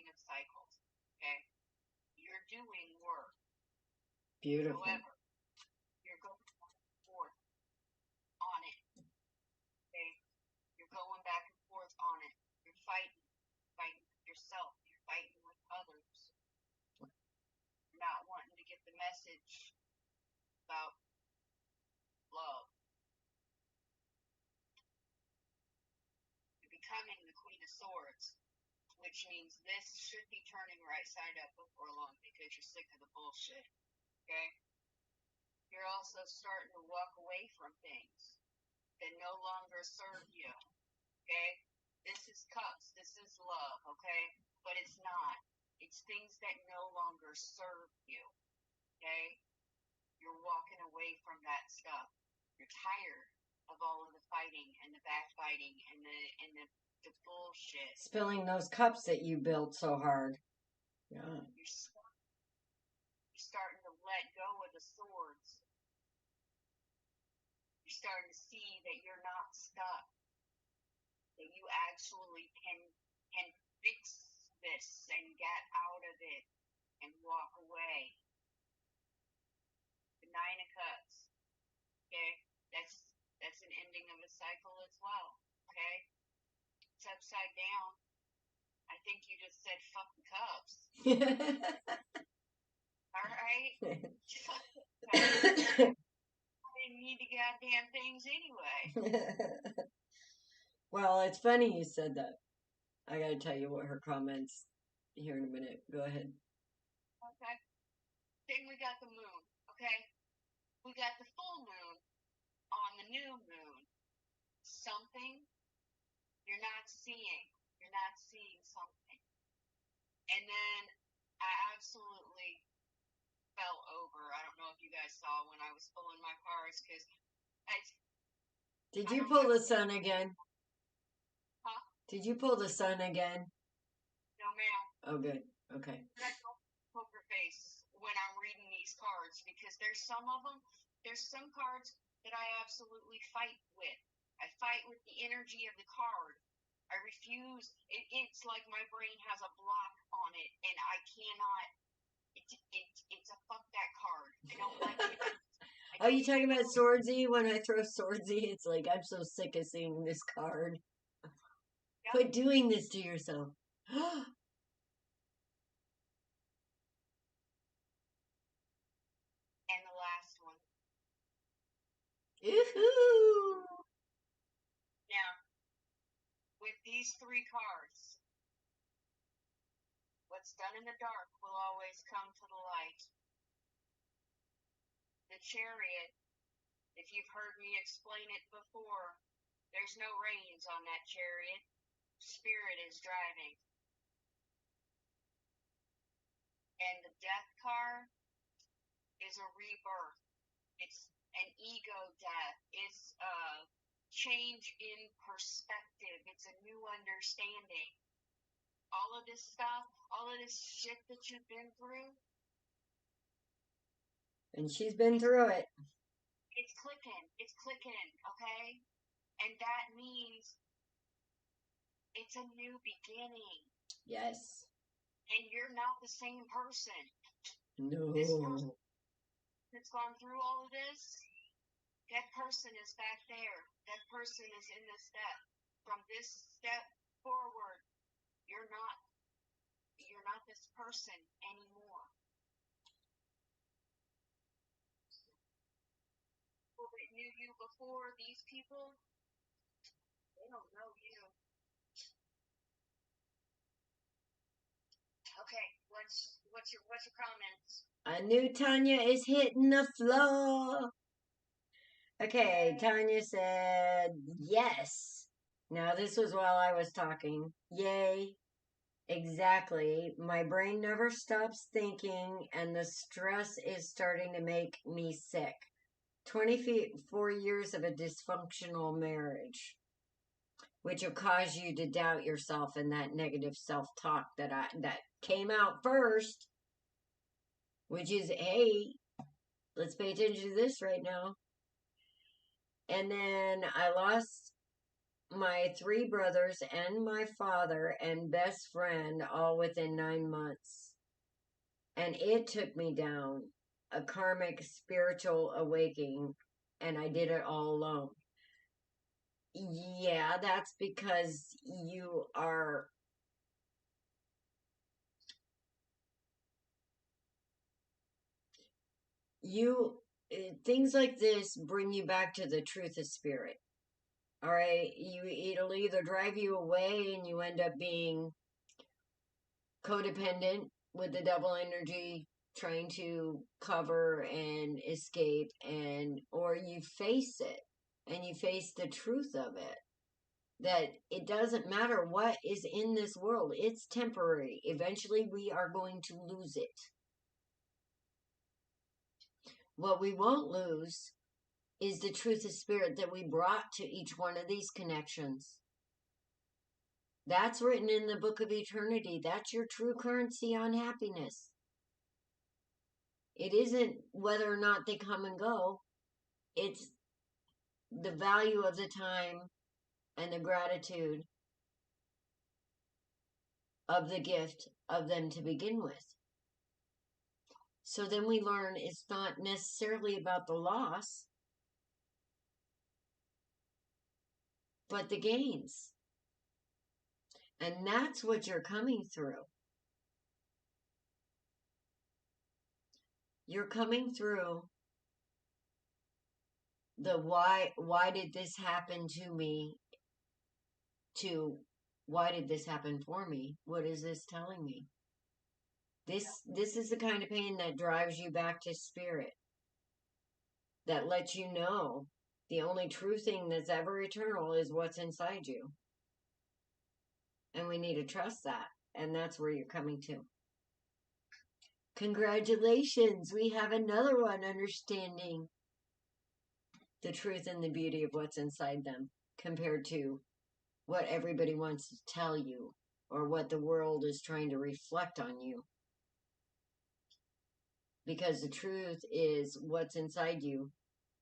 B: of cycles, okay? You're doing work.
A: Beautiful.
B: However, you're going back and forth on it, okay? You're going back and forth on it. You're fighting with yourself. You're fighting with others. You're not wanting to get the message about love. You're becoming the Queen of Swords, which means this should be turning right side up before long because you're sick of the bullshit, okay? You're also starting to walk away from things that no longer serve you, okay? This is cups, this is love, okay? But it's not. It's things that no longer serve you, okay? You're walking away from that stuff. You're tired of all of the fighting and the backbiting and the bullshit.
A: Spilling those cups that you built so hard. Yeah.
B: You're starting to let go of the swords. You're starting to see that you're not stuck. That you actually can fix this and get out of it and walk away. The Nine of Cups. Okay, that's an ending of a cycle as well. Okay, it's upside down. I think you just said fucking cups. All right. I didn't need the goddamn things anyway.
A: Well, it's funny you said that. I gotta tell you what her comments here in a minute. Go ahead.
B: Okay. Then we got the moon. Okay. We got the full moon on the new moon. Something you're not seeing. You're not seeing something. And then I absolutely fell over. I don't know if you guys saw when I was pulling my cards because
A: Did you pull the sun again?
B: Huh?
A: Did you pull the sun again?
B: No, ma'am.
A: Oh, good. Okay.
B: I don't poker face when I'm reading these cards because there's some cards that I absolutely fight with. I fight with the energy of the card. I refuse. It's like my brain has a block on it, and I cannot. It's a fuck that card. I don't like it.
A: Are you talking about Swordsy? When I throw Swordsy, it's like, I'm so sick of seeing this card. Yep. Quit doing this to yourself.
B: And the last one.
A: Yoo-hoo!
B: Now, with these three cards, what's done in the dark will always come to the light. The Chariot, if you've heard me explain it before, there's no reins on that chariot. Spirit is driving. And the Death card is a rebirth. It's an ego death. It's a change in perspective. It's a new understanding. All of this stuff, all of this shit that you've been through.
A: And she's been through it.
B: It's clicking, okay? And that means it's a new beginning.
A: Yes.
B: And you're not the same person.
A: No.
B: This person that's gone through all of this, that person is back there. That person is in this step. From this step forward, you're not this person anymore. People that knew you before, these people, they don't know you. Okay, what's your comments?
A: I knew Tanya is hitting the floor. Okay, Tanya said yes. Now this was while I was talking. Yay. Exactly. My brain never stops thinking, and the stress is starting to make me sick. 24 years of a dysfunctional marriage, which will cause you to doubt yourself and that negative self-talk that came out first, which is, hey, let's pay attention to this right now. And then I lost my 3 brothers and my father and best friend all within 9 months. And it took me down a karmic spiritual awakening, and I did it all alone. Yeah, that's because things like this bring you back to the truth of spirit. All right, it'll either drive you away and you end up being codependent with the double energy, trying to cover and escape, or you face it and you face the truth of it, that it doesn't matter what is in this world, it's temporary. Eventually we are going to lose it. What we won't lose is the truth of spirit that we brought to each one of these connections. That's written in the book of eternity. That's your true currency on happiness. It isn't whether or not they come and go. It's the value of the time and the gratitude of the gift of them to begin with. So then we learn it's not necessarily about the loss, but the gains. And that's what you're coming through. You're coming through the why did this happen to me, to why did this happen for me? What is this telling me? This is the kind of pain that drives you back to spirit, that lets you know the only true thing that's ever eternal is what's inside you. And we need to trust that. And that's where you're coming to. Congratulations, we have another one understanding the truth and the beauty of what's inside them compared to what everybody wants to tell you or what the world is trying to reflect on you. Because the truth is what's inside you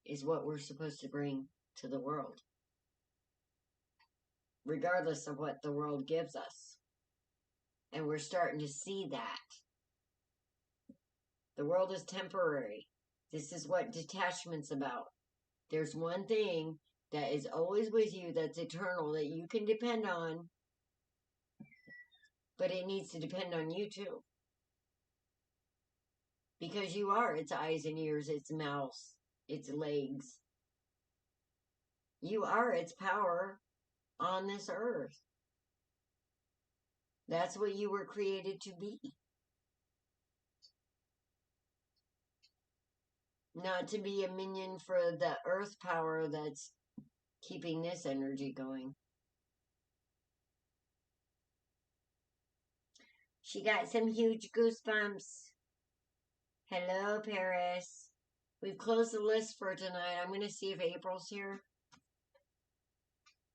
A: is what we're supposed to bring to the world, regardless of what the world gives us. And we're starting to see that. The world is temporary. This is what detachment's about. There's one thing that is always with you that's eternal that you can depend on, but it needs to depend on you too. Because you are its eyes and ears, its mouth, its legs. You are its power on this earth. That's what you were created to be. Not to be a minion for the earth power that's keeping this energy going. She got some huge goosebumps. Hello, Paris. We've closed the list for tonight. I'm going to see if April's here,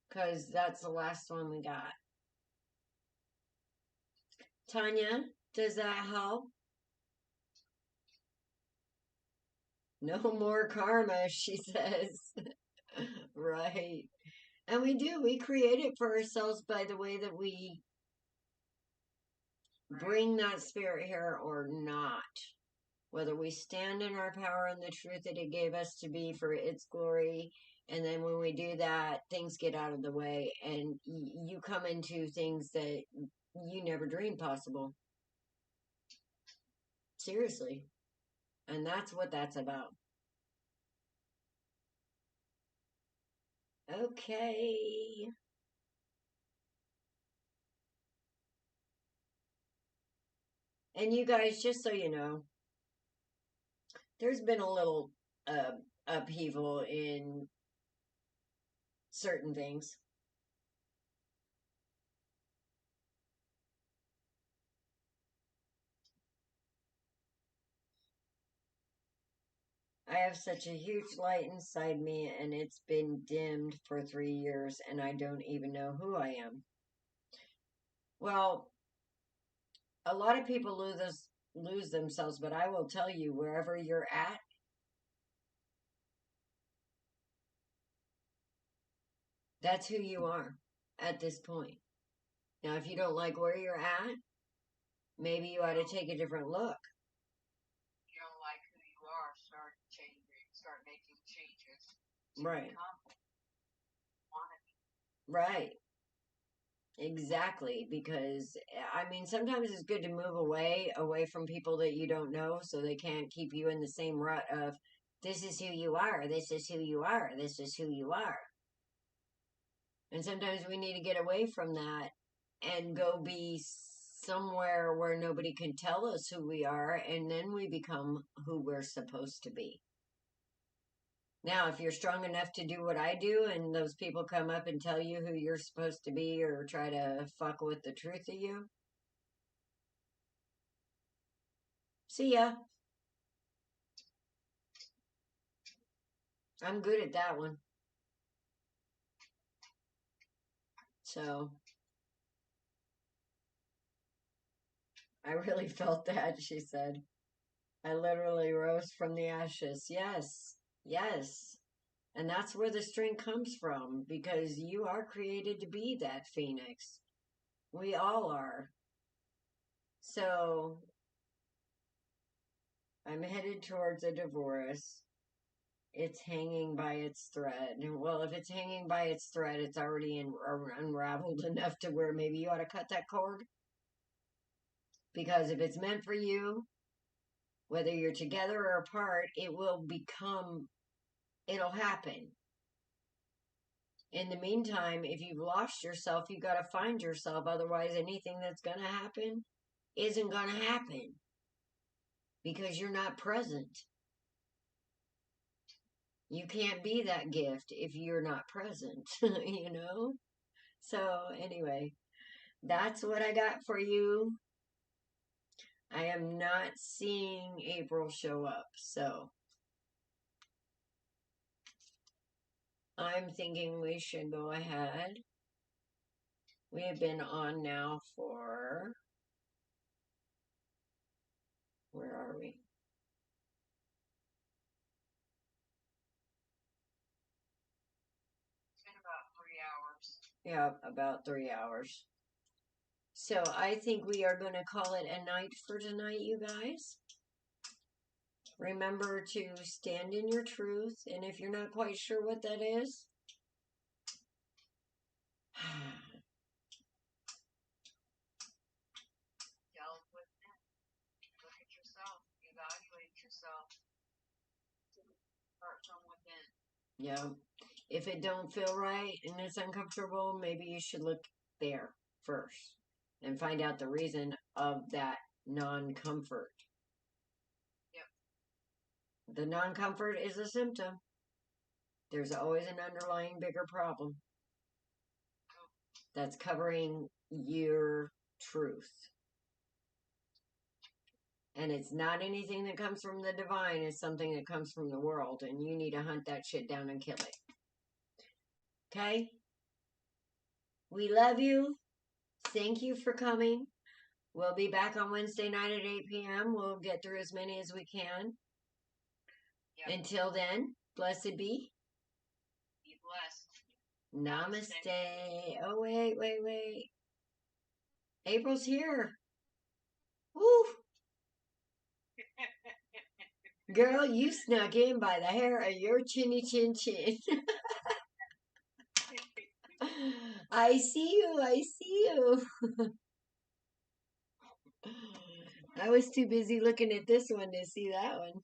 A: because that's the last one we got. Tanya, does that help? No more karma, she says. Right. And we do. We create it for ourselves by the way that we bring that spirit here or not. Whether we stand in our power and the truth that it gave us to be for its glory. And then when we do that, things get out of the way and you come into things that you never dreamed possible. Seriously. And that's what that's about. Okay. And you guys, just so you know, there's been a little upheaval in certain things. I have such a huge light inside me, and it's been dimmed for 3 years, and I don't even know who I am. Well, a lot of people lose themselves, but I will tell you, wherever you're at, that's who you are at this point. Now, if you don't like where you're at, maybe you ought to take a different look.
B: You don't like who you are, start changing, start making changes.
A: Right. Right. Exactly. Because, I mean, sometimes it's good to move away from people that you don't know so they can't keep you in the same rut of, this is who you are, this is who you are, this is who you are. And sometimes we need to get away from that and go be somewhere where nobody can tell us who we are, and then we become who we're supposed to be. Now, if you're strong enough to do what I do and those people come up and tell you who you're supposed to be or try to fuck with the truth of you, see ya. I'm good at that one. So, I really felt that, she said. I literally rose from the ashes. Yes, yes. And that's where the strength comes from, because you are created to be that phoenix. We all are. So, I'm headed towards a divorce. It's hanging by its thread. Well, if it's hanging by its thread, it's already unraveled enough to where maybe you ought to cut that cord. Because if it's meant for you, whether you're together or apart, it'll happen. In the meantime, if you've lost yourself, you got to find yourself. Otherwise, anything that's going to happen isn't going to happen because you're not present. You can't be that gift if you're not present, you know? So, anyway, that's what I got for you. I am not seeing April show up, so I'm thinking we should go ahead. We have been on now for, where are we?
B: It's been about 3 hours.
A: Yeah, about 3 hours. So I think we are going to call it a night for tonight, you guys. Remember to stand in your truth, and if you're not quite sure what that is,
B: Delve within. Look at yourself. Evaluate yourself. Start from within.
A: yeah, if it don't feel right and it's uncomfortable, maybe you should look there first and find out the reason of that non-comfort.
B: Yep.
A: The non-comfort is a symptom. There's always an underlying bigger problem that's covering your truth. And it's not anything that comes from the divine, it's something that comes from the world, and you need to hunt that shit down and kill it. Okay? We love you. Thank you for coming. We'll be back on Wednesday night at 8 p.m. We'll get through as many as we can.
B: Yep.
A: Until then, blessed be.
B: Be blessed.
A: Namaste. Oh, wait. April's here. Woo! Girl, you snuck in by the hair of your chinny chin chin. I see you. I was too busy looking at this one to see that one.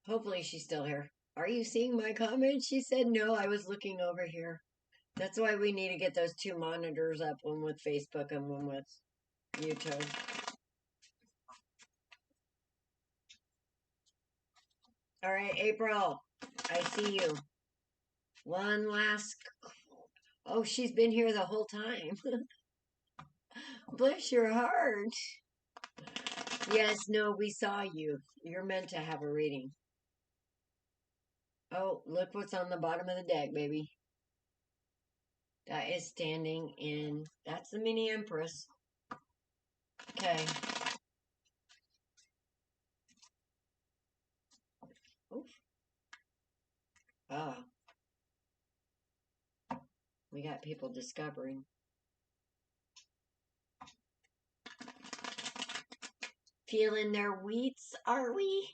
A: Hopefully she's still here. Are you seeing my comment? She said no, I was looking over here. That's why we need to get those two monitors up, one with Facebook and one with YouTube. All right, April, I see you. One last... Oh, she's been here the whole time. Bless your heart. Yes, no, we saw you. You're meant to have a reading. Oh, look what's on the bottom of the deck, baby. That is standing in... That's the mini Empress. Okay. Oof. Ah. We got people discovering. Feeling their wheats, are we?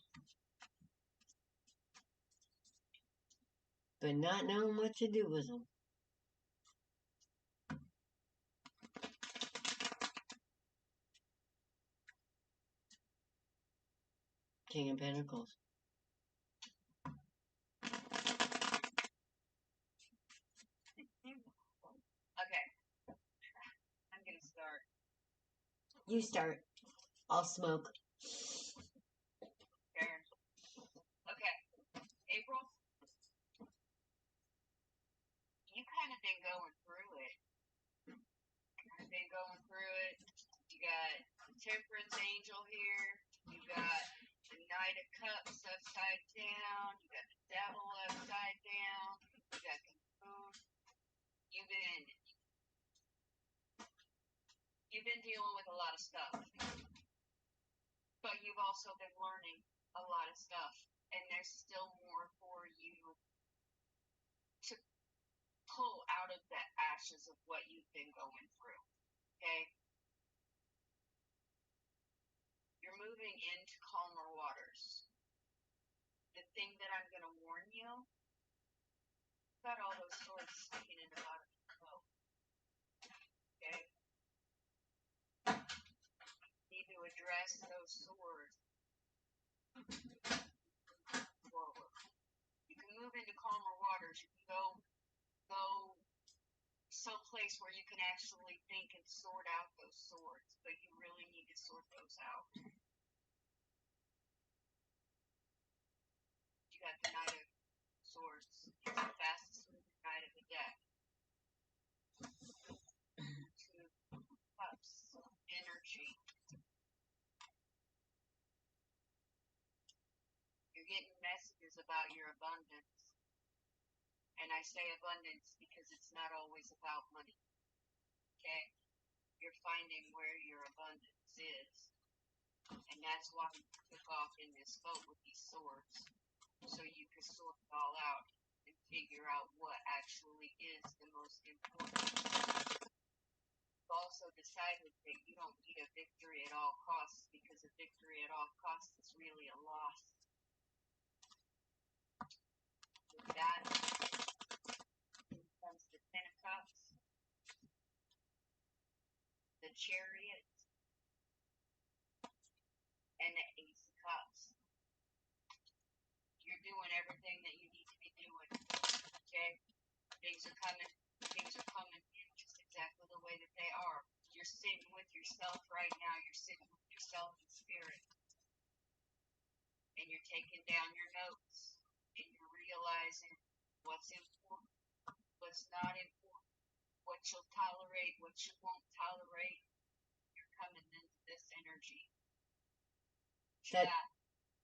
A: But not knowing what to do with them. King of Pentacles.
B: Okay. I'm going to start.
A: You start. I'll smoke.
B: Fair. Okay. April, you kind of been going through it. You got the Temperance Angel here. You got the Knight of Cups upside down. You got the Devil upside down. You got the Moon. You've been dealing with a lot of stuff, but you've also been learning a lot of stuff, and there's still more for you to pull out out of the ashes of what you've been going through. Okay? You're moving into calmer waters. The thing that I'm going to warn you, got all those swords sticking in the bottom of your boat. Okay? You need to address those swords forward. You can move into calmer waters. You can go someplace where you can actually think and sort out those swords, but you really need to sort those out. You got the Knight of Swords. It's the fastest moving knight of the deck. Two Cups. Energy. You're getting messages about your abundance. And I say abundance because it's not always about money. Okay? You're finding where your abundance is. And that's why you took off in this boat with these swords. So you could sort it all out and figure out what actually is the most important. You've also decided that you don't need a victory at all costs, because a victory at all costs is really a loss. With that comes the Ten of Cups, the Chariot, and the Ace of Cups. You're doing everything that you need to be doing. Okay? Things are coming in just exactly the way that they are. You're sitting with yourself right now. You're sitting with yourself in spirit. And you're taking down your notes. And you're realizing what's important, what's not important, what you'll tolerate, what you won't tolerate. You're coming into this energy.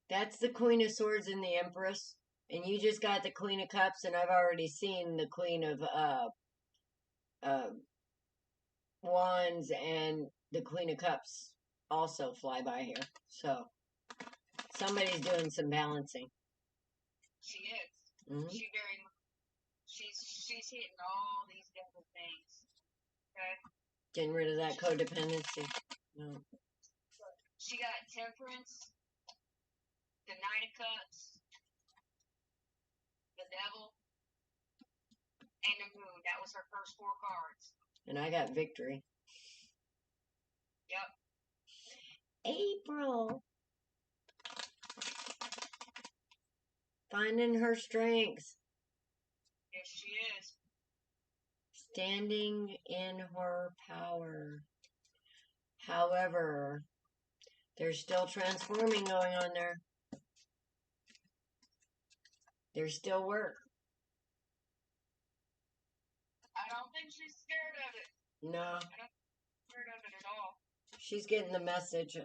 A: That's the Queen of Swords and the Empress. And you just got the Queen of Cups, and I've already seen the Queen of Wands and the Queen of Cups also fly by here. So somebody's doing some balancing.
B: She is.
A: Mm-hmm.
B: She's hitting all these different things. Okay?
A: Getting rid of that codependency. No.
B: She got Temperance, the Nine of Cups, the Devil, and the Moon. That was her first 4 cards.
A: And I got Victory.
B: Yep.
A: April. Finding her strength.
B: Yes, she is.
A: Standing in her power. However, there's still transforming going on there. There's still work.
B: I don't think she's scared of it.
A: No.
B: I don't think she's scared of it at all.
A: She's getting the message.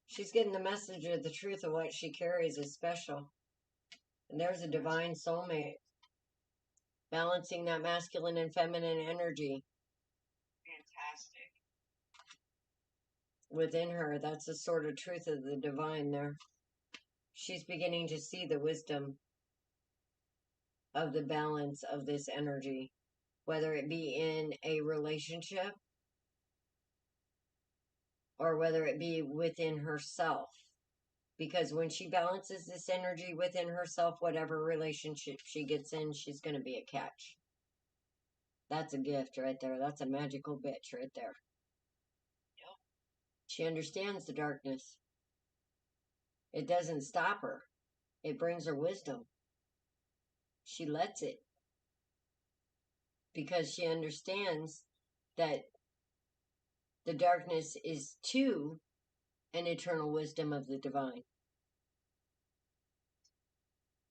A: She's getting the message of the truth of what she carries is special. And there's a divine soulmate. Balancing that masculine and feminine energy.
B: Fantastic.
A: Within her, that's the sort of truth of the divine there. She's beginning to see the wisdom of the balance of this energy, whether it be in a relationship or whether it be within herself. Because when she balances this energy within herself, whatever relationship she gets in, she's going to be a catch. That's a gift right there. That's a magical bitch right there.
B: Yep.
A: She understands the darkness. It doesn't stop her. It brings her wisdom. She lets it. Because she understands that the darkness is too an eternal wisdom of the divine.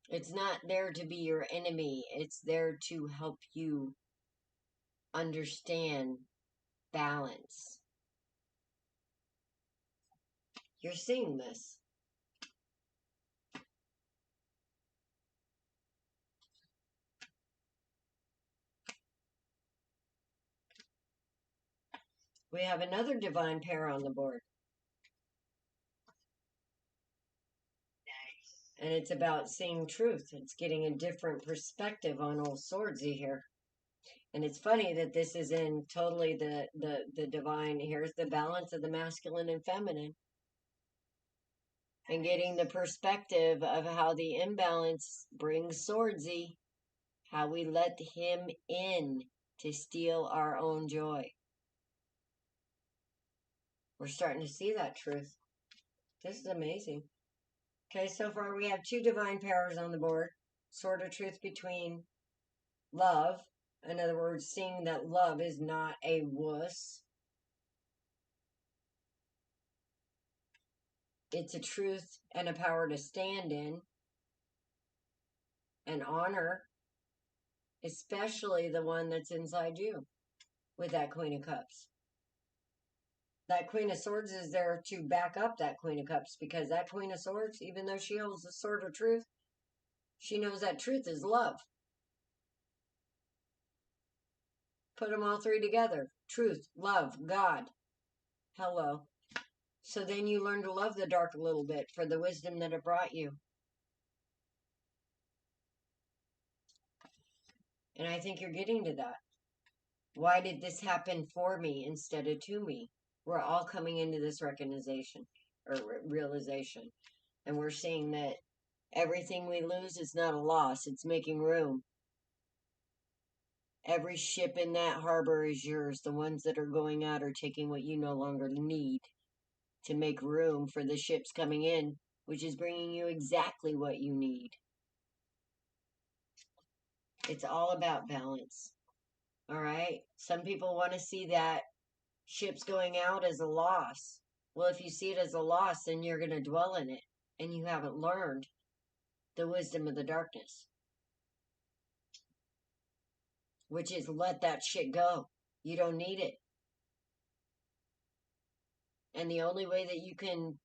A: It's not there to be your enemy. It's there to help you understand balance. You're seeing this. We have another divine pair on the board.
B: Nice.
A: And it's about seeing truth. It's getting a different perspective on old swordsy here. And it's funny that this is in totally the divine. Here's the balance of the masculine and feminine. And getting the perspective of how the imbalance brings swordsy, how we let him in to steal our own joy. We're starting to see that truth. This is amazing. Okay, so far we have 2 divine powers on the board. Sword of truth between love. In other words, seeing that love is not a wuss. It's a truth and a power to stand in and honor, especially the one that's inside you with that Queen of Cups. That Queen of Swords is there to back up that Queen of Cups, because that Queen of Swords, even though she holds the sword of truth, she knows that truth is love. Put them all 3 together. Truth, love, God. Hello. So then you learn to love the dark a little bit for the wisdom that it brought you. And I think you're getting to that. Why did this happen for me instead of to me? We're all coming into this recognition or realization. And we're seeing that everything we lose is not a loss. It's making room. Every ship in that harbor is yours. The ones that are going out are taking what you no longer need to make room for the ships coming in, which is bringing you exactly what you need. It's all about balance. All right? Some people want to see that ships going out as a loss. Well, if you see it as a loss, then you're going to dwell in it, and you haven't learned the wisdom of the darkness, which is let that shit go. You don't need it. And the only way that you can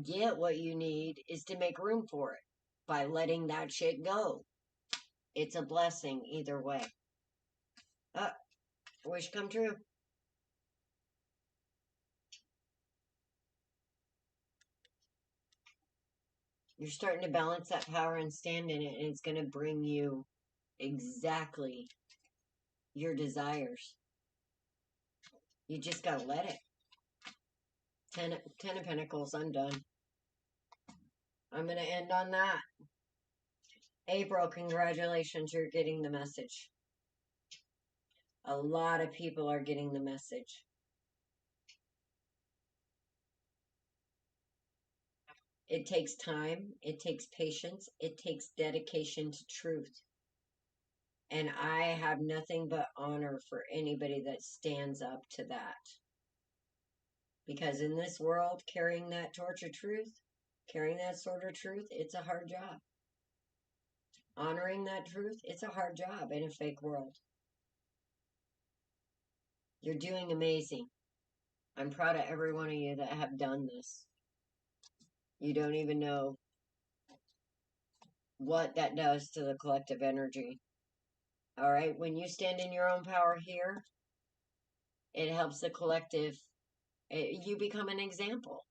A: get what you need is to make room for it by letting that shit go. It's a blessing either way. Wish come true. You're starting to balance that power and stand in it, and it's going to bring you exactly your desires. You just got to let it. Ten of Pentacles, I'm done. I'm going to end on that. April, congratulations, you're getting the message. A lot of people are getting the message. It takes time, it takes patience, it takes dedication to truth. And I have nothing but honor for anybody that stands up to that. Because in this world, carrying that torch of truth, carrying that sword of truth, it's a hard job. Honoring that truth, it's a hard job in a fake world. You're doing amazing. I'm proud of every one of you that have done this. You don't even know what that does to the collective energy. All right? When you stand in your own power here, it helps the collective. You become an example.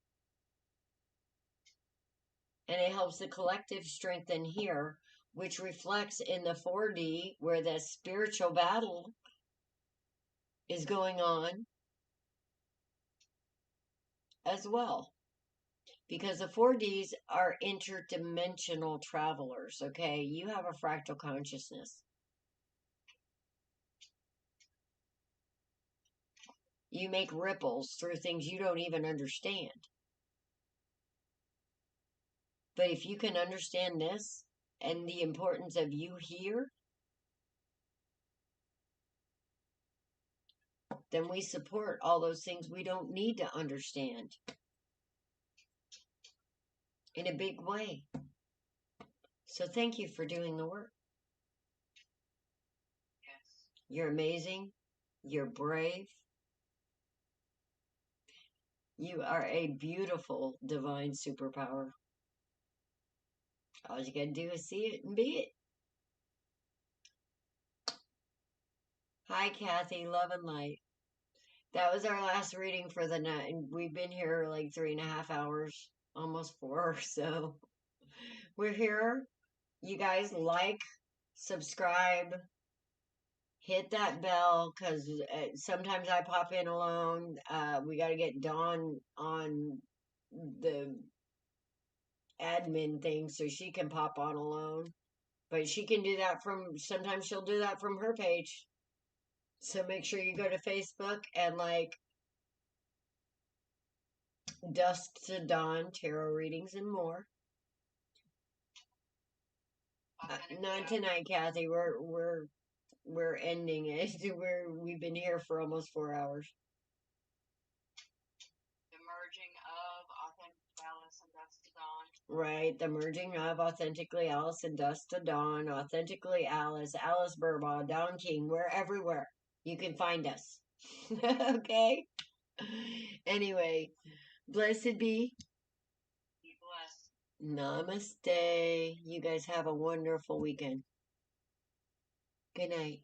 A: And it helps the collective strengthen here, which reflects in the 4D where the spiritual battle is going on as well. Because the 4Ds are interdimensional travelers, okay? You have a fractal consciousness. You make ripples through things you don't even understand. But if you can understand this and the importance of you here, then we support all those things we don't need to understand in a big way. So thank you for doing the work.
B: Yes.
A: You're amazing. You're brave. You are a beautiful divine superpower. All you gotta do is see it and be it. Hi, Kathy. Love and light. That was our last reading for the night. We've been here like 3.5 hours, almost 4. So we're here. You guys like, subscribe, hit that bell because sometimes I pop in alone. We got to get Dawn on the admin thing so she can pop on alone. But she can do that sometimes she'll do that from her page. So make sure you go to Facebook and like Dusk to Dawn tarot readings and more. Not tonight, Kathy. We're ending it. We've been here for almost 4 hours.
B: The merging of Authentic Alice and Dusk to Dawn.
A: Right, the merging of Authentically Alice and Dusk to Dawn, Authentically Alice, Alice Burbaugh, Dawn King. We're everywhere. You can find us. Okay? Anyway, blessed be.
B: Be blessed.
A: Namaste. You guys have a wonderful weekend. Good night.